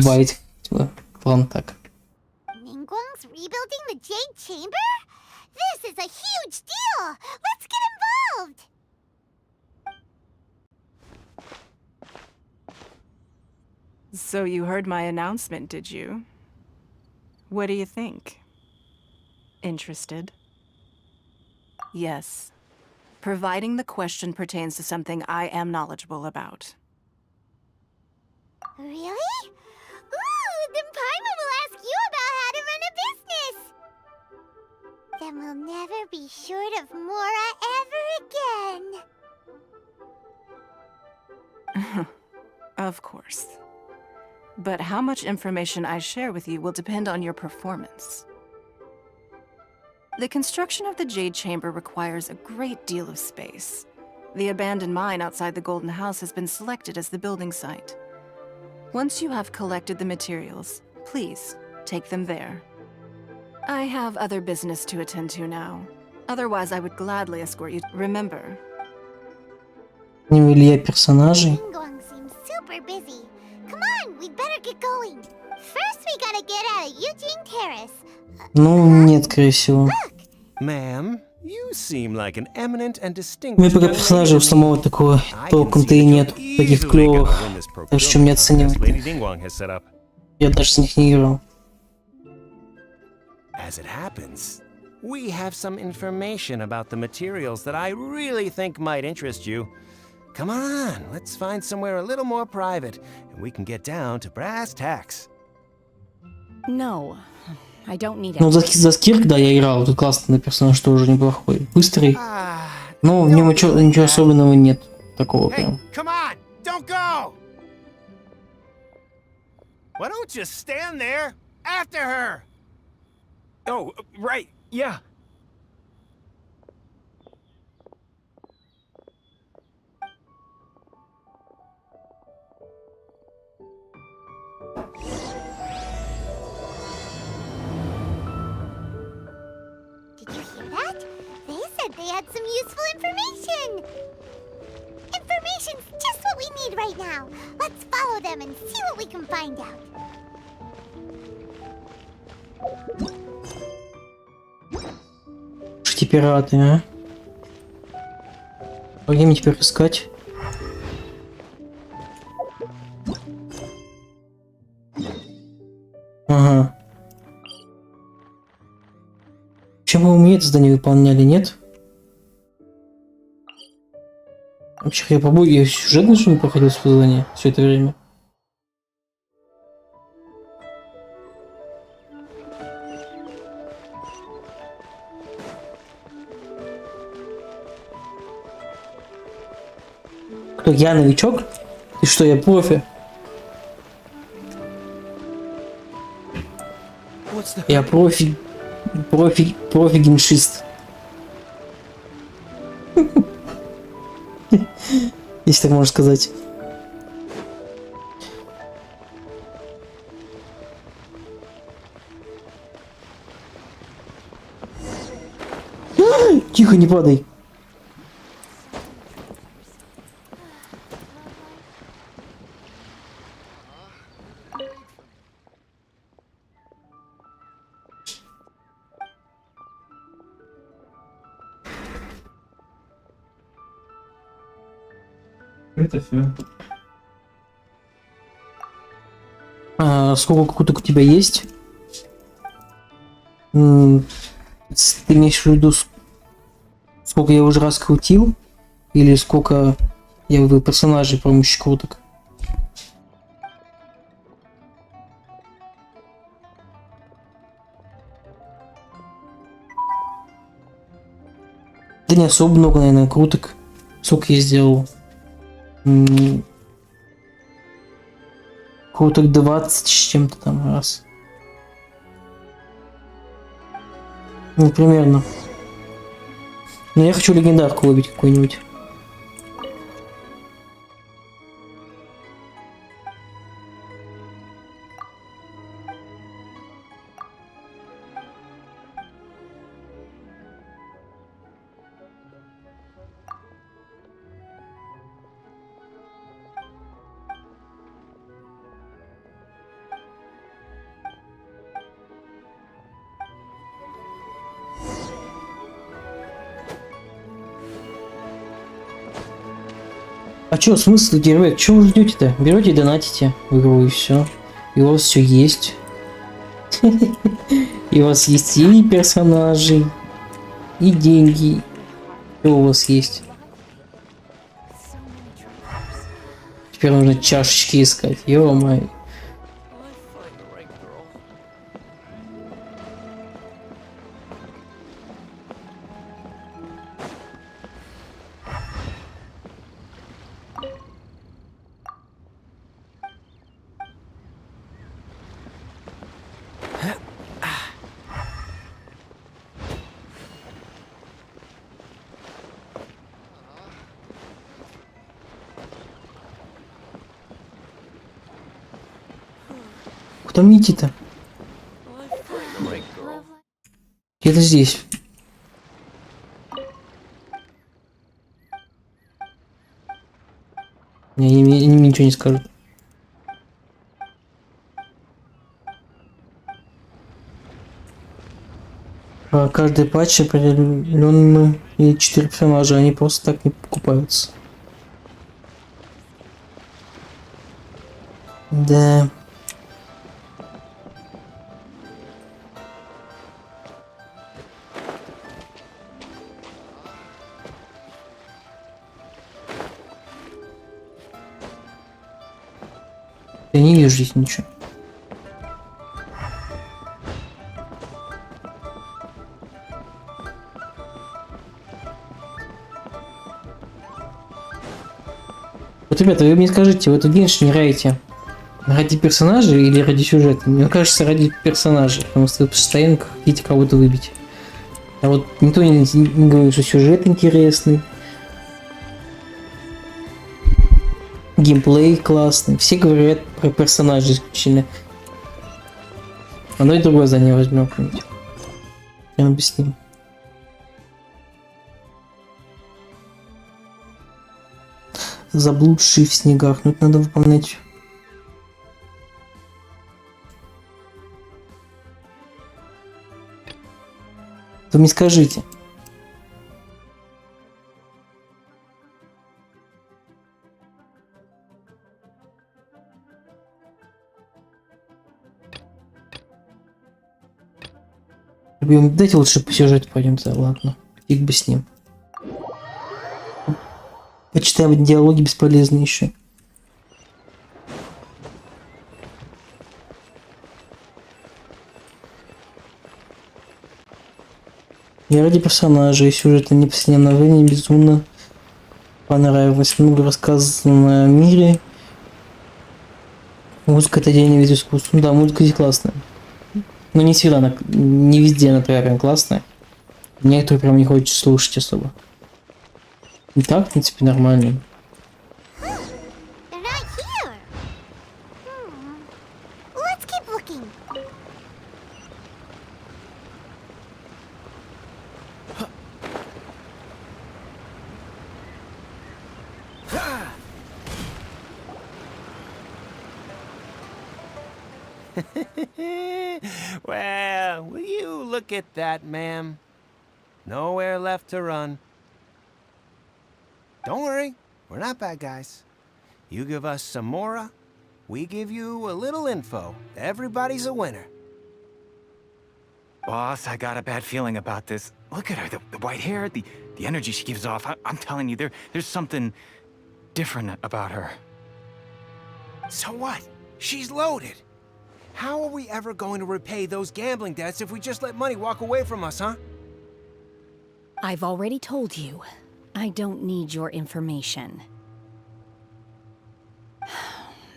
Вайт. Ладно, так. Ningguang's rebuilding the Jade Chamber? This is a huge deal! Let's get involved! So you heard my announcement, did you? What do you think? Interested? Yes. providing the question pertains to something I am knowledgeable about. Really? Ooh, then Paimon will ask you about how to run a business! Then we'll never be short of Mora ever again. Of course. But how much information I share with you will depend on your performance. The construction of the Jade Chamber requires a great deal of space. The abandoned mine outside the Golden House has been selected as the building site. Once you have collected the materials, please take them there. I have other business to attend to now. Otherwise, I would gladly escort you. Remember. Илья персонажей. Ningguang seems super busy. Come on, we'd better get going. First, we gotta get out of Yujing Terrace. Ну, нет, скорее всего. Ma'am, you seem like an eminent and У distinguished меня пока young персонажей у lady. самого такого толком-то и нет. Таких клевых. Так что мне оценивать. Lady Ningguang has set up. Я даже с них не играл. As it happens, we have some information about the materials that I really think might interest you. Come on, let's find somewhere a little more private, and we can get down to brass tacks. No, I don't need Ну, it. за Скирк, да, я играл. Тут классный персонаж тоже неплохой. Быстрый. Но в нем ничего особенного нет. Такого прям. Come on, don't go! Why don't you stand there after her? Oh, right, yeah. Did you hear that? They said they had some useful information. Information's just what we need right now. Let's follow them and see what we can find out. Эти пираты, а? Где мне теперь искать? Ага. Почему мы это задание выполняли, нет? Вообще, я побою, я сюжетно же не проходил задание все это время. Кто, я новичок? И что, я профи? Я профи геншист. Если так можно сказать. Тихо, не падай. Это все. Сколько куток у тебя есть? Ты имеешь в виду, сколько я уже раз крутил? Или сколько я вывел персонажей с помощью круток? Да не особо много, наверное, круток. Сколько я сделал? Круток 20 с чем-то там раз. Ну, примерно. Но я хочу легендарку выбить какую-нибудь. А чё, смысл героя? Чё вы ждете-то? Берете и донатите в игру и все. И у вас все есть. И у вас есть и персонажи, и деньги, Что у вас есть? Теперь нужно чашечки искать. Ё-моё. Куда мне идти-то? Где-то здесь. Не, ничего не скажут. Каждый патч определенные и 4 персонажа, они просто так не покупаются. Да. Я не вижу здесь ничего. Вот, ребята, вы мне скажите, вы эту Геншин играете ради персонажей или ради сюжета? Мне кажется, ради персонажей, потому что вы постоянно хотите кого-то выбить. А вот никто не говорит, что сюжет интересный. Геймплей классный. Все говорят про персонажей исключительно. Одно и другое за нее возьмем как-нибудь. Я объясню. Заблудший в снегах. Ну это надо выполнять. Вы мне скажите. Дайте лучше по сюжету пойдем-то, ладно. Фиг бы с ним. Почитаем диалоги бесполезные еще. Я ради персонажей и сюжета не постоянно мне безумно понравилось. Много рассказано о мире. Музыка — это отдельный вид искусства. Ну да, музыка здесь классная. Но не всегда, не везде она прям классная. Некоторые прям не хочется слушать особо. И так, в принципе, нормально. Well, will you look at that, ma'am? Nowhere left to run. Don't worry, we're not bad guys. You give us some mora, we give you a little info. Everybody's a winner. Boss, I got a bad feeling about this. Look at her, the white hair, the energy she gives off. I'm telling you, there's something different about her. So what? She's loaded. How are we ever going to repay those gambling debts if we just let money walk away from us, huh? I've already told you. I don't need your information.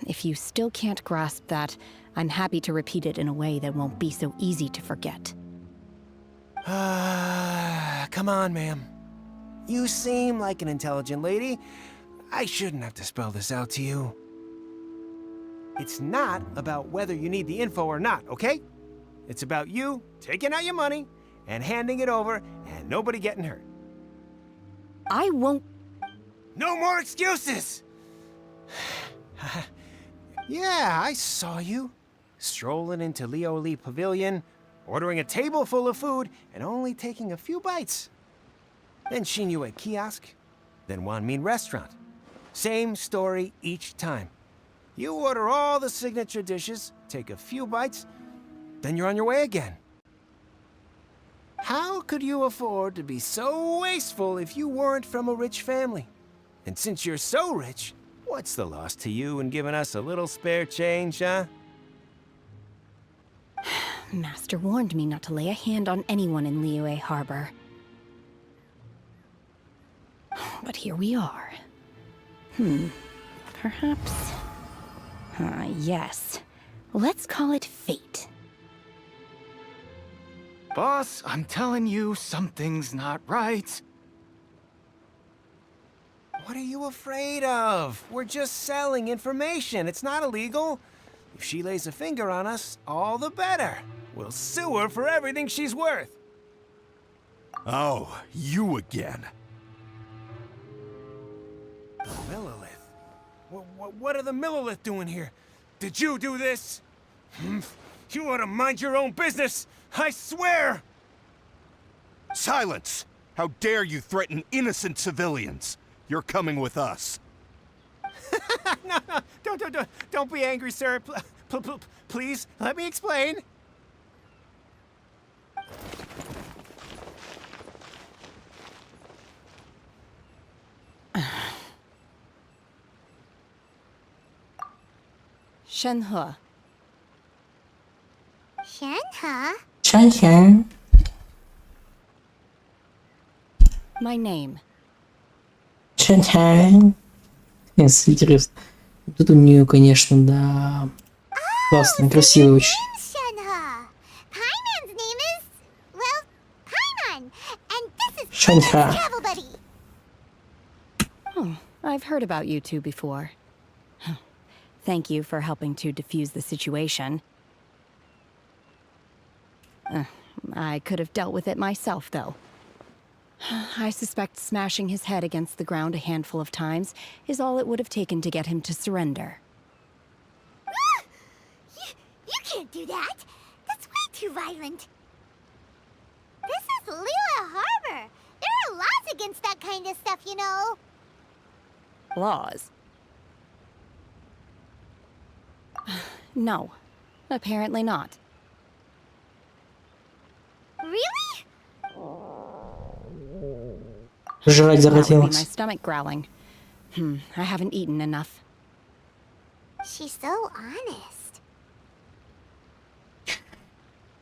If you still can't grasp that, I'm happy to repeat it in a way that won't be so easy to forget. Come on, ma'am. You seem like an intelligent lady. I shouldn't have to spell this out to you. It's not about whether you need the info or not, okay? It's about you taking out your money and handing it over and nobody getting hurt. I won't... No more excuses! Yeah, I saw you. Strolling into Leo Lee Pavilion, ordering a table full of food and only taking a few bites. Then seen you at kiosk, then Wanmin restaurant. Same story each time. You order all the signature dishes, take a few bites, then you're on your way again. How could you afford to be so wasteful if you weren't from a rich family? And since you're so rich, what's the loss to you in giving us a little spare change, huh? Master warned me not to lay a hand on anyone in Liyue Harbor. But here we are. Perhaps... yes. Let's call it fate. Boss, I'm telling you, something's not right. What are you afraid of? We're just selling information. It's not illegal. If she lays a finger on us, all the better. We'll sue her for everything she's worth. Oh, you again. Millilith? What are the Millilith doing here? Did you do this? You ought to mind your own business! I swear! Silence! How dare you threaten innocent civilians? You're coming with us. No, don't be angry, sir. Please, let me explain. Shenhe. Shenhe? Shen. My name. Шэньхэнь. Интересно. Вот это у нее, конечно, да. Классно, красиво очень. Shenhe. Paimon's name is, well, Paimon. And this is Shenhe. Paimon's travel buddy. Oh, I've heard about you two before. Thank you for helping to defuse the situation. I could have dealt with it myself, though. I suspect smashing his head against the ground a handful of times is all it would have taken to get him to surrender. You can't do that. That's way too violent. This is Liyue Harbor. There are laws against that kind of stuff, you know. Laws? No, apparently not. Really? Жрать That would be my захотелось. stomach growling. I haven't eaten enough. She's so honest.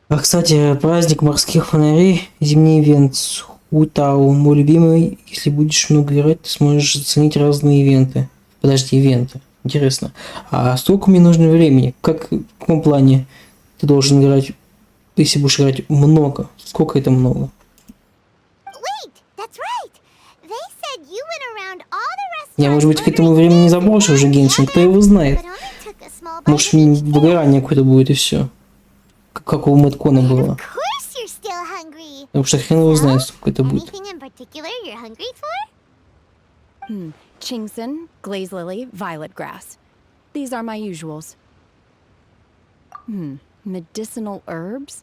А, кстати, праздник морских фонарей, зимний ивент с Хутау, мой любимый. Если будешь много играть, ты сможешь оценить разные ивенты. Подожди, ивенты. Интересно. А сколько мне нужно времени? Как, в каком плане ты должен играть, если будешь играть много? Сколько это много? Я, может быть, к этому времени не заброшу уже Геншин, кто его знает. Может, выгорание какое-то будет и все. Как у Мэткона было. Потому что хрен его знает, сколько это будет. Chingson, glaze lily, violet grass. These are my usuals. Medicinal herbs?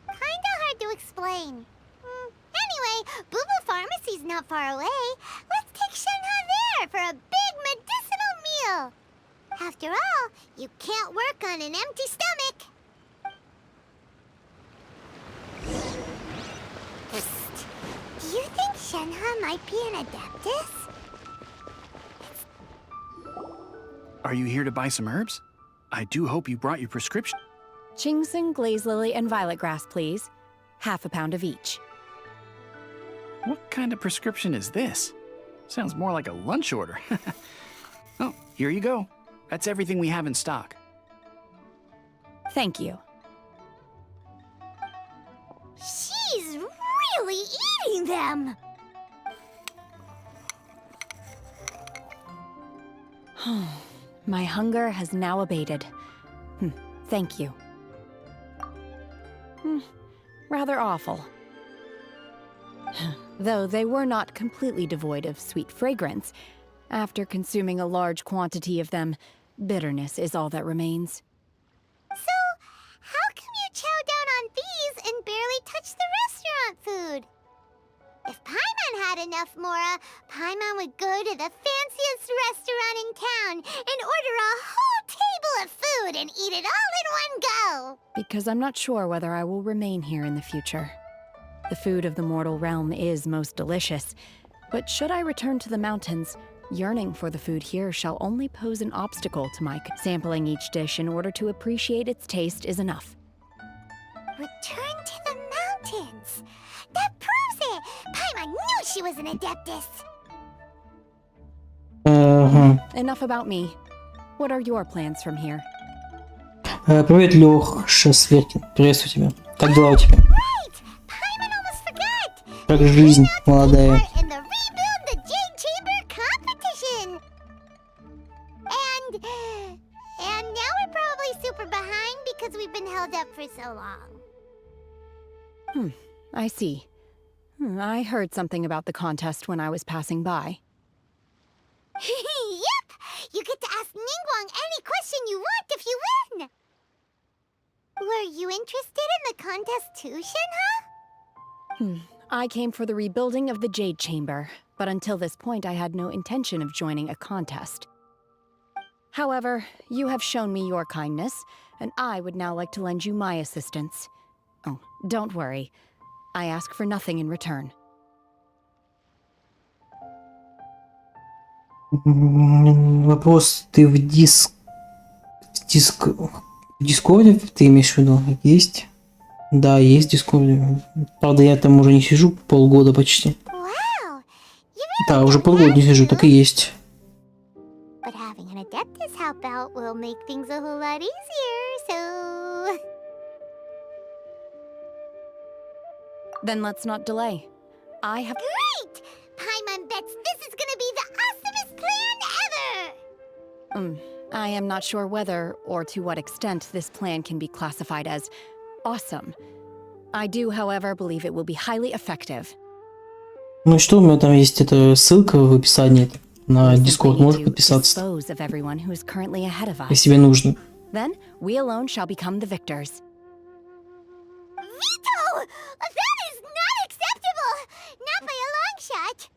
Kinda hard to explain. Anyway, Boo Boo Pharmacy's not far away. Let's take Shenhe there for a big medicinal meal. After all, you can't work on an empty stomach. Psst. Do you think Shenhe might be an adeptus? Are you here to buy some herbs? I do hope you brought your prescription. Chingson, glaze lily, and violet grass, please. Half a pound of each. What kind of prescription is this? Sounds more like a lunch order. Oh, here you go. That's everything we have in stock. Thank you. She's really eating them. My hunger has now abated. Thank you. Rather awful. Though they were not completely devoid of sweet fragrance. After consuming a large quantity of them, bitterness is all that remains. So, how come you chow down on these and barely touch the restaurant food? If Paimon had enough Mora, Paimon would go to the fanciest restaurant in town and order a whole table of food. food and eat it all in one go. Because I'm not sure whether I will remain here in the future. The food of the mortal realm is most delicious, but should I return to the mountains, yearning for the food here shall only pose an obstacle to my sampling each dish in order to appreciate its taste is enough. Return to the mountains. That proves it. Paimon knew she was an adeptus. Enough about me. What are your plans from here? Привет, Лёх, Сверкин. Приветствую тебя. Как дела у тебя? Как жизнь молодая? And now we're probably super behind because we've been held up for so long. I see. I heard something about the contest when I was passing by. Yep! You get to ask Ningguang any question you want if you win! Were you interested in the contest too, Shinha? I came for the rebuilding of the Jade Chamber, but until this point I had no intention of joining a contest. However, you have shown me your kindness, and I would now like to lend you my assistance. Oh, don't worry. I ask for nothing in return. Вопрос, ты в Дискорде ты имеешь в виду? Есть? Да, есть в Дискорде. Правда, я там уже не сижу полгода почти. Да, уже полгода не сижу, так и есть. But having an adeptus help out will make things a whole lot easier, so... Then let's not delay. I have... Great! Paimon bets this is gonna be the awesomest plan ever! I am not sure whether or to what extent this plan can be classified as awesome. I do, however, believe it will be highly effective. Ну что, у меня там есть эта ссылка в описании на Discord, можешь подписаться, если тебе нужно. Then we alone shall become the victors. Vito! That is not acceptable! Not by a long shot!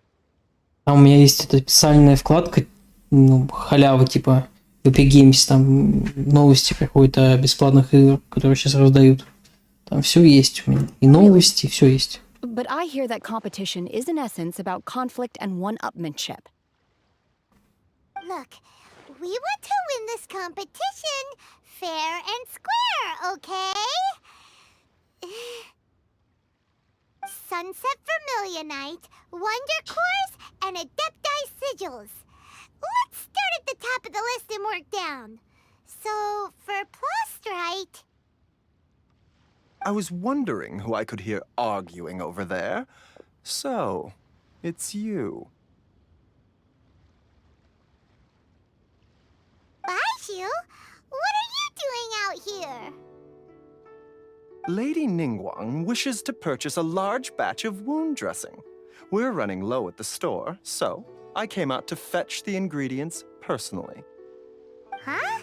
Там у меня есть эта специальная вкладка, ну, халява, типа Epic Games, там новости приходят о бесплатных играх, которые сейчас раздают. Там все есть у меня. И новости, все есть. But I hear that competition is in essence about conflict and one-upmanship. Look, we want to win this competition fair and square, okay? Sunset Vermilionite, Wonder Cores, and Adepti Sigils. Let's start at the top of the list and work down. So, for Plastrite... I was wondering who I could hear arguing over there. So, it's you. Baishu, what are you doing out here? Lady Ningguang wishes to purchase a large batch of wound dressing. We're running low at the store, so I came out to fetch the ingredients personally. Huh?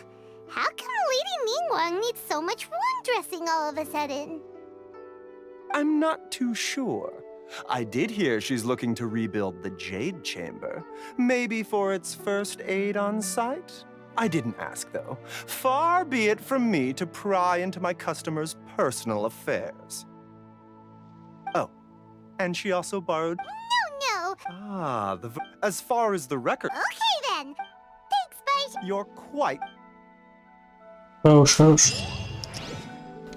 How come Lady Ningguang needs so much wound dressing all of a sudden? I'm not too sure. I did hear she's looking to rebuild the Jade Chamber. Maybe for its first aid on site? I didn't ask, though. Far be it from me to pry into my customers' personal affairs. Oh, and she also borrowed... No! Ah, as far as the record... Okay, then. Thanks, Baishu. You're quite... Хорош.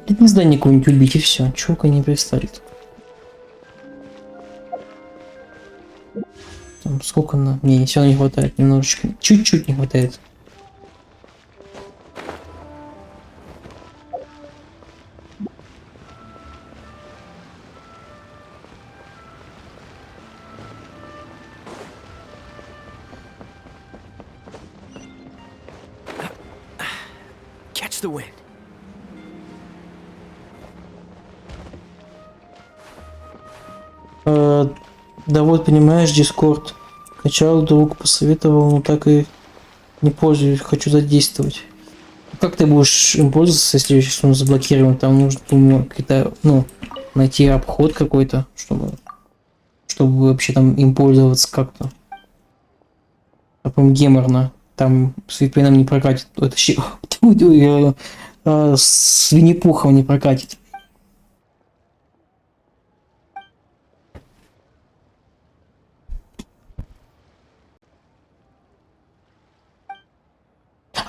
Не здание какое-нибудь убить и все. Чего ко не пристали? Там сколько на... Мне все не хватает немножечко. Чуть-чуть не хватает. Catch the wind. Да вот, понимаешь, Discord. Качал, друг посоветовал, но так и не пользуюсь, хочу задействовать. Как ты будешь им пользоваться, если сейчас он заблокирован? Там нужно, думаю, какие-то, ну, найти обход какой-то, чтобы вообще там им пользоваться как-то. А по-моему, геморно. Там с VPN не прокатит. Это с Винни-Пухом не прокатит.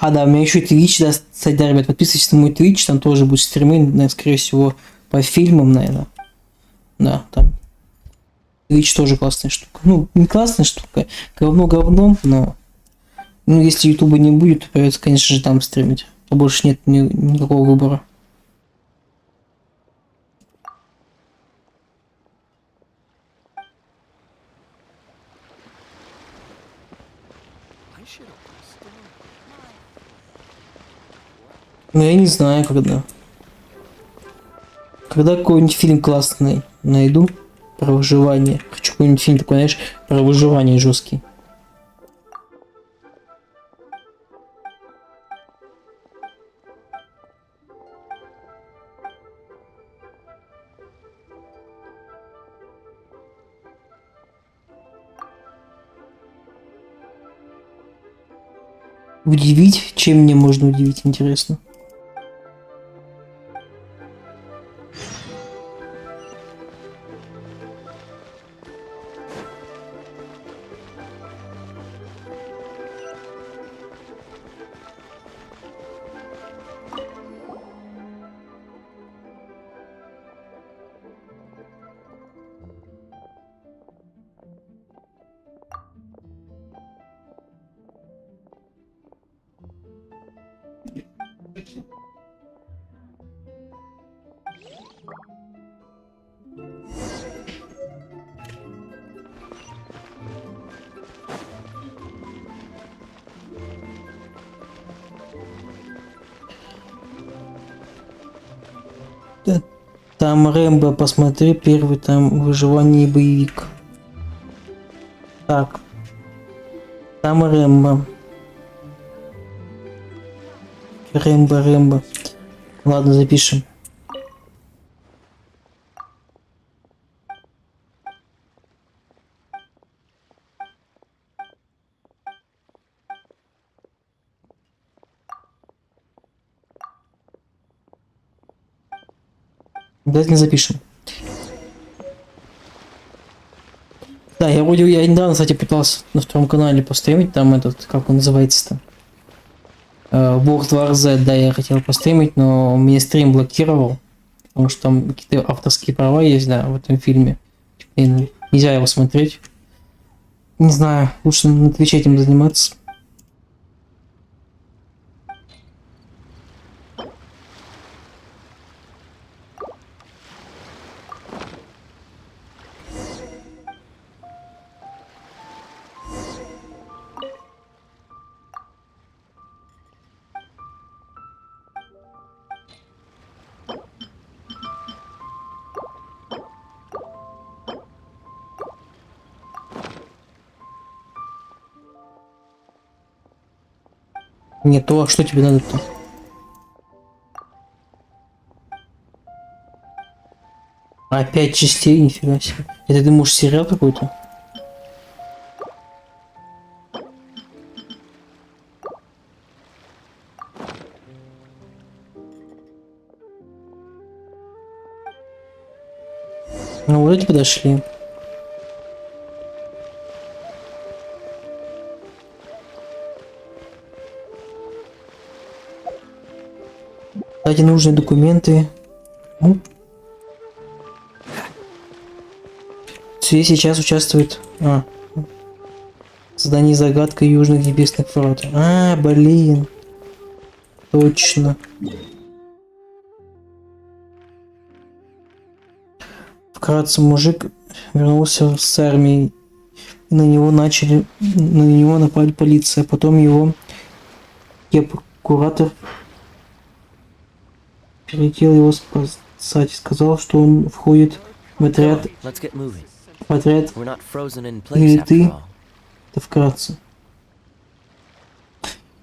А, да, у меня еще Twitch, да, кстати, да, ребят, подписывайтесь на мой Twitch, там тоже будут стримы, наверное, скорее всего, по фильмам, наверное. Да, там. Twitch тоже классная штука. Ну, не классная штука, говно говном, но... Ну, если Ютуба не будет, то придется, конечно же, там стримить. А больше нет никакого выбора. Ну, я не знаю, когда. Когда какой-нибудь фильм классный найду про выживание. Хочу какой-нибудь фильм такой, знаешь, про выживание жесткий. Удивить? Чем мне можно удивить, интересно? Там Рэмбо, посмотри, первый там выживание и боевик. Так. Там Рэмбо. Рэмбо. Ладно, запишем. Обязательно запишем. Да, я недавно, кстати, пытался на втором канале постримить, там этот, как он называется-то? Бог 2RZ, да, я хотел постримить, но мне стрим блокировал, потому что там какие-то авторские права есть, да, в этом фильме. И нельзя его смотреть. Не знаю, лучше на Твиче этим заниматься. Не то, а что тебе надо-то? Опять частей, нифига себе. Это ты, может, сериал какой-то? Ну, вроде подошли. Кстати, нужные документы. Ну. Все сейчас участвует. В задании загадка южных небесных ворот. Блин. Точно. Вкратце, мужик вернулся с армии. На него напали полиция. Потом его куратор прилетел его спасать. Сказал, что он входит в отряд. Или ты? Это вкратце.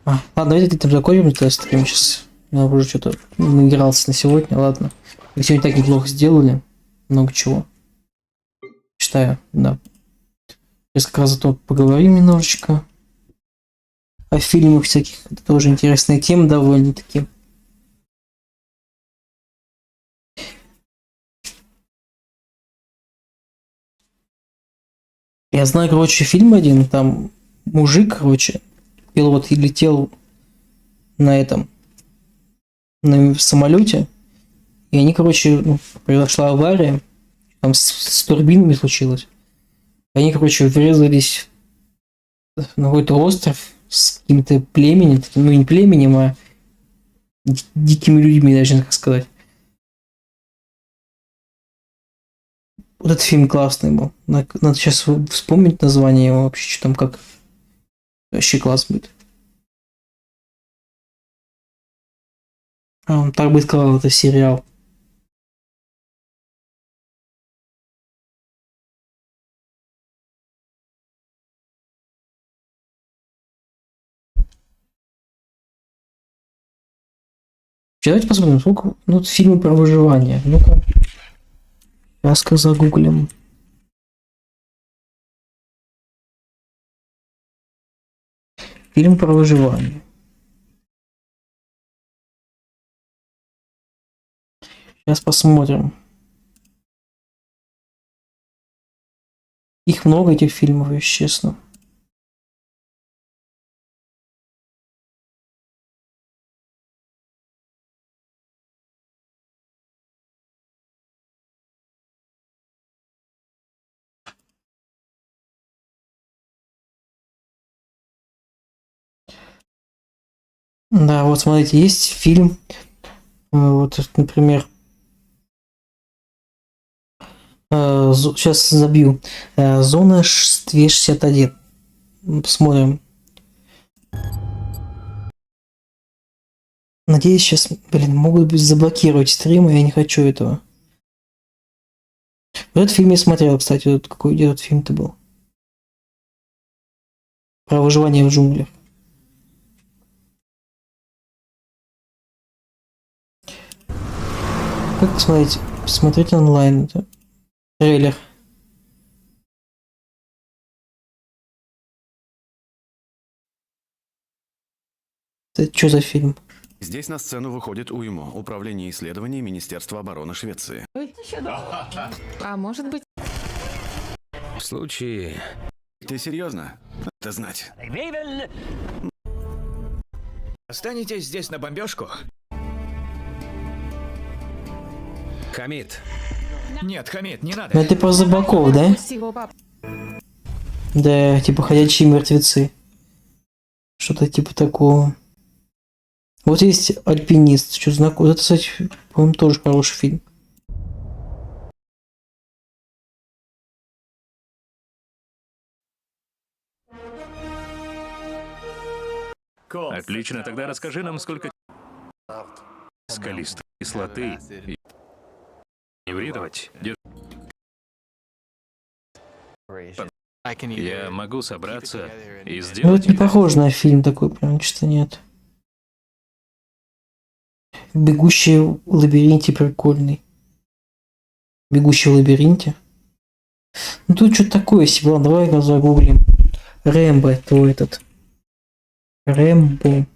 Ладно, давайте ты там закончим этот стрим сейчас. Я уже что-то наигрался на сегодня. Ладно. Вы сегодня так неплохо сделали. Много чего. Считаю, да. Сейчас как раз зато поговорим немножечко. о фильмах всяких. Это тоже интересная тема довольно-таки. Я знаю, короче, фильм один, там мужик, короче, пилот, и летел на этом, на самолете, и они, короче, ну, произошла авария, там с турбинами случилось. Они, короче, врезались на какой-то остров с каким-то племенем, ну не племенем, а дикими людьми, даже так сказать. Вот этот фильм классный был. Надо сейчас вспомнить название его вообще, что там как. Вообще класс будет. А, он так бы сказал, это сериал. Давайте посмотрим, сколько. Ну, фильмы про выживание. Ну-ка. Сейчас-ка загуглим. Фильм про выживание. Сейчас посмотрим. Их много, этих фильмов, если честно. Да, вот смотрите, есть фильм, вот, например, сейчас забью, Зона 261. Посмотрим. Надеюсь, сейчас, блин, могут быть заблокировать стрим, и я не хочу этого. Вот этот фильм я смотрел, кстати, вот какой этот фильм-то был. Про выживание в джунглях. Как посмотреть? Смотреть онлайн это. Трейлер. Это что за фильм? Здесь на сцену выходит УИМО, Управление исследований Министерства обороны Швеции. А может быть... В случае... Ты серьезно? Это знать. Останетесь здесь на бомбежку? Хамид. Нет, Хамид, не надо. Ну это про зомбаков, да? Да, типа ходячие мертвецы. Что-то типа такого. Вот есть альпинист, что знакомый. Это, кстати, по-моему, тоже хороший фильм. Отлично, тогда расскажи нам, сколько скалистой кислоты неврировать. Я могу собраться и Ну сделать... это не похоже на фильм такой, прям что нет. Бегущий в лабиринте прикольный. Бегущий в лабиринте. Ну тут что-то такое себе. Ладно, давай загуглим. Рэмбо, это этот. Рэмбо. —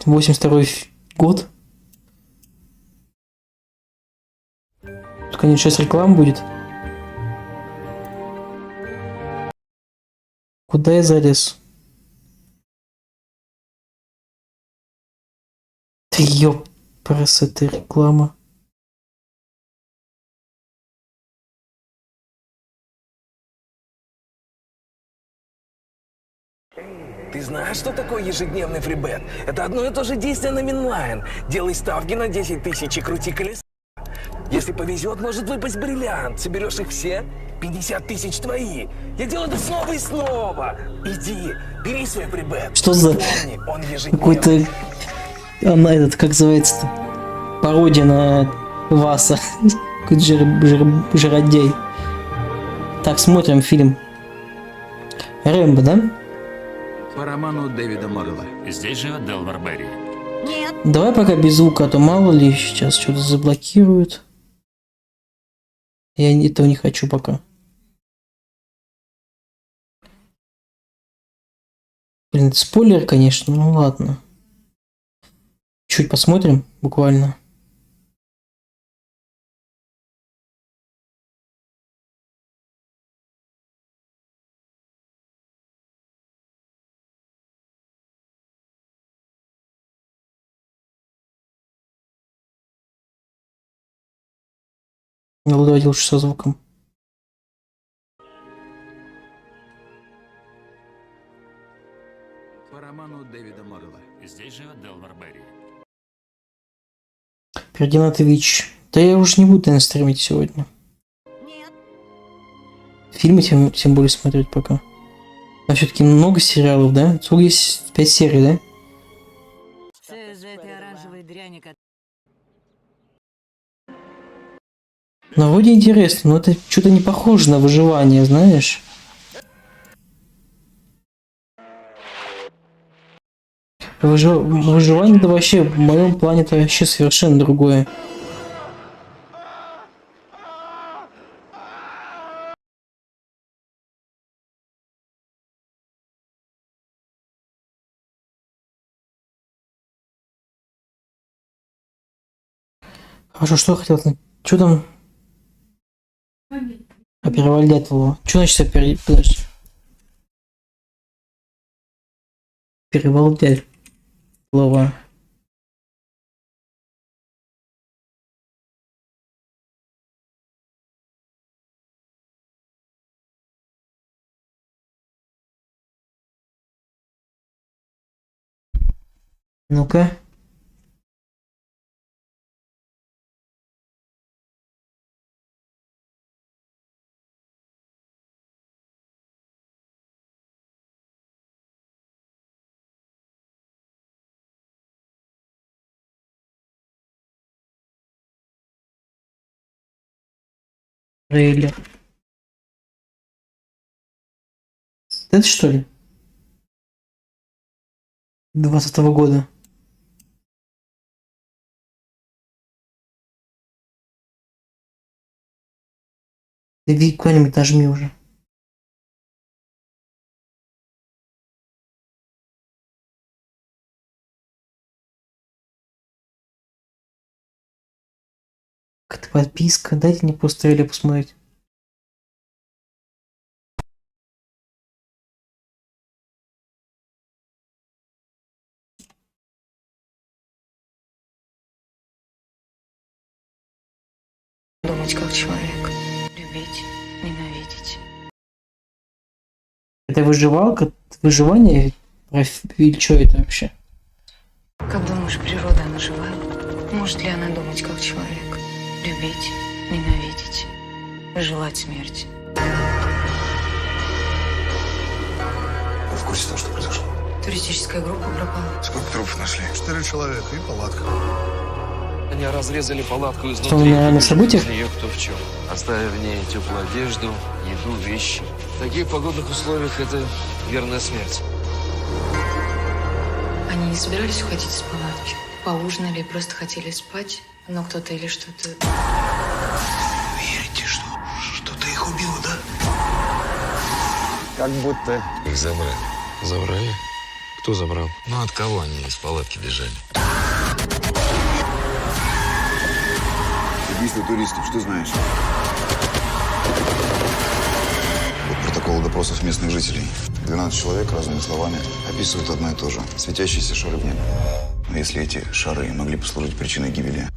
82 год. Тут, конечно, сейчас реклама будет. Куда я залез? Да ёпрс, это реклама. Ты знаешь, что такое ежедневный фрибет? Это одно и то же действие на Минлайн. Делай ставки на 10 тысяч и крути колесо. Если повезет, может выпасть бриллиант. Соберешь их все, 50 тысяч твои. Я делаю это снова и снова. Иди, бери свой фрибет. Что за Помни, он какой-то... Она этот, как называется-то? Пародия на Васа. Какой-то жиродей. Так, смотрим фильм. Рэмбо, да? По роману Дэвида Моррелла. Здесь живет Делвар Берри. Нет. Давай пока без звука, а то мало ли сейчас что-то заблокируют. Я этого не хочу пока. Блин, это спойлер, конечно, ну ладно. Чуть посмотрим, буквально. Ну, давайте лучше со звуком. По роману Дэвида Моррелла. Здесь живет Делвар Берри. Перейди на Twitch. Да я уже не буду, наверное, стримить сегодня. Нет. Фильмы тем более смотреть пока. А все-таки много сериалов, да? Сколько есть? 5 серий, да? Ну, вроде интересно, но это что-то не похоже на выживание, знаешь? Выживание, это вообще, в моем плане, это вообще совершенно другое. Хорошо, что я хотел знать? Что там? Оперовали Дятлова. Что значит подожди. Перевал Дятлова. Ну-ка. Трейлер. Это что ли? 20-го года. Ты куда-нибудь нажми уже. Как-то подписка. Дайте мне просто трейлер посмотреть. Думать как человек. Любить, ненавидеть. Это выживалка? Выживание? Или что это вообще? Как думаешь, природа, она живая? Может ли она думать как человек? Любить, ненавидеть, желать смерти? Вы в курсе того, что произошло? Туристическая группа пропала. Сколько трупов нашли? 4 человека и палатка. Они разрезали палатку Что, изнутри. на событиях? Ее кто в чем. Оставив в ней теплую одежду, еду, вещи. В таких погодных условиях это верная смерть. Они не собирались уходить из палатки. Поужинали и просто хотели спать. Но кто-то или что-то... Верите, что ты их убила, да? Как будто... Их забрали. Забрали? Кто забрал? Ну, от кого они из палатки бежали? Убийство туристов, что знаешь? Вот протокол допросов местных жителей. 12 человек разными словами описывают одно и то же. Светящиеся шары в небе. Но если эти шары могли послужить причиной гибели...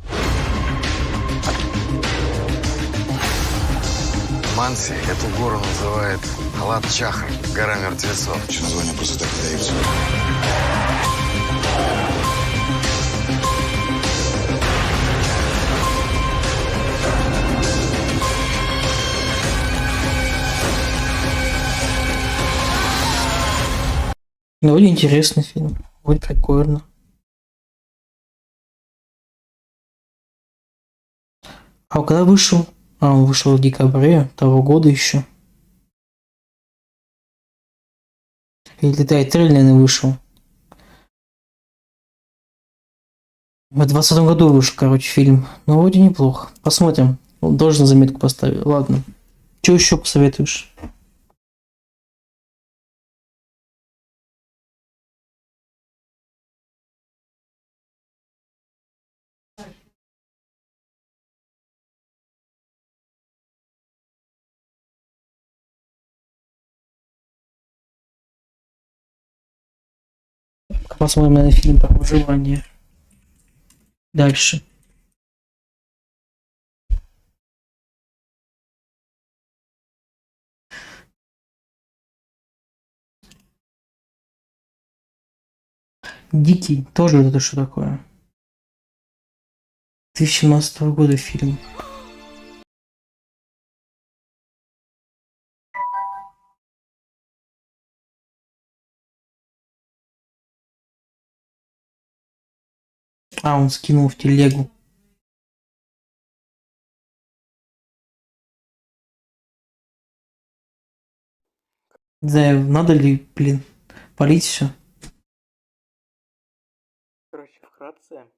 Манси эту гору называет Алат-Чахр, гора мертвецов. Что название просто так не дается. Довольно интересный фильм. Вроде прикольно. А когда вышел? Он вышел в декабре того года еще. Или трейлер вышел. В 2020 году вышел, короче, фильм. Ну, вроде неплохо. Посмотрим. Должен заметку поставить. Ладно. Что еще посоветуешь? Посмотрим на фильм про выживание. Дальше. Дикий. Тоже это что такое? 2017 года фильм. А, он скинул в телегу. Не знаю, надо ли, блин, полить все. Короче, вкратце,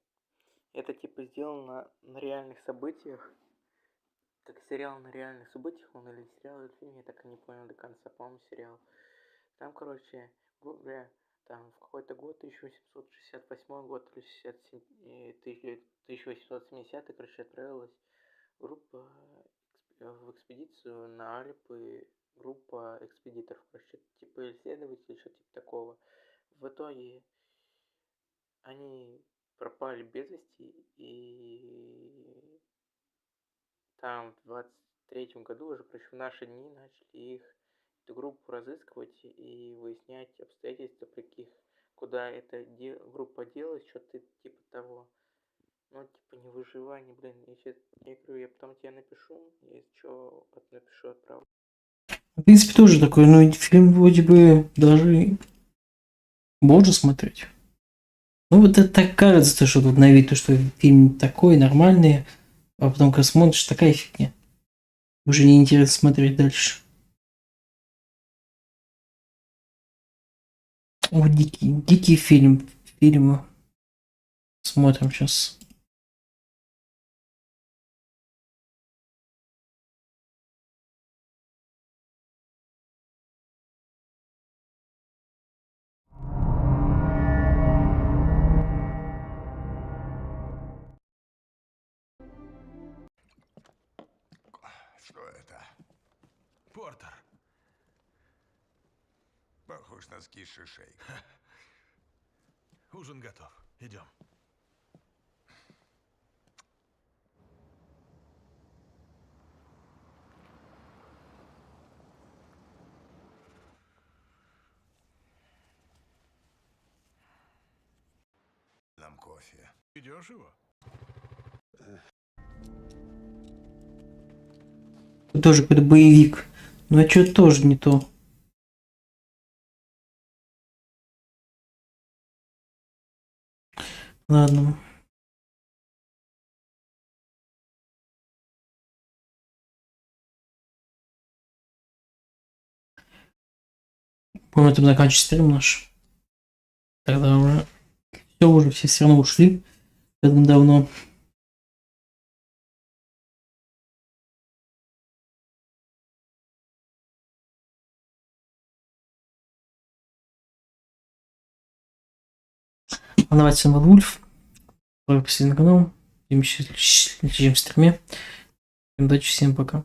это типа сделано на реальных событиях. Как сериал на реальных событиях, он или сериал, или фильм, я так и не понял до конца, по-моему, сериал. Там, короче, грубо говоря, там в какой-то год, 1868 год или 1870, короче, отправилась группа в экспедицию на Альпы, группа экспедиторов, короче, типа исследователей, что-то типа такого. В итоге они пропали без вести, и там в 23-м году уже, короче, в наши дни начали эту группу разыскивать и выяснять обстоятельства, при каких, куда эта группа делась, что-то типа того. Ну, типа, не выживание, блин, я говорю, я потом тебе напишу, если что, напишу, отправлю. В принципе, тоже такой, ну, фильм вроде бы даже можно смотреть. Ну, вот это так кажется, что тут на вид, то, что фильм такой, нормальный, а потом, когда смотришь, такая фигня. Уже неинтересно смотреть дальше. О, дикий фильм. Фильмы. Смотрим сейчас. Что это? Портер. Похож на скисший шейк. Ужин готов. Идем. Нам кофе. Идешь его? Тоже какой-то боевик. Но что-то тоже не то. Ладно. Будем этом заканчивать стрим наш. Тогда уже все равно ушли. Давно. А давайте с вами Вульф. Подписывайтесь на канал. Увидимся в следующем стриме. Удачи, всем пока.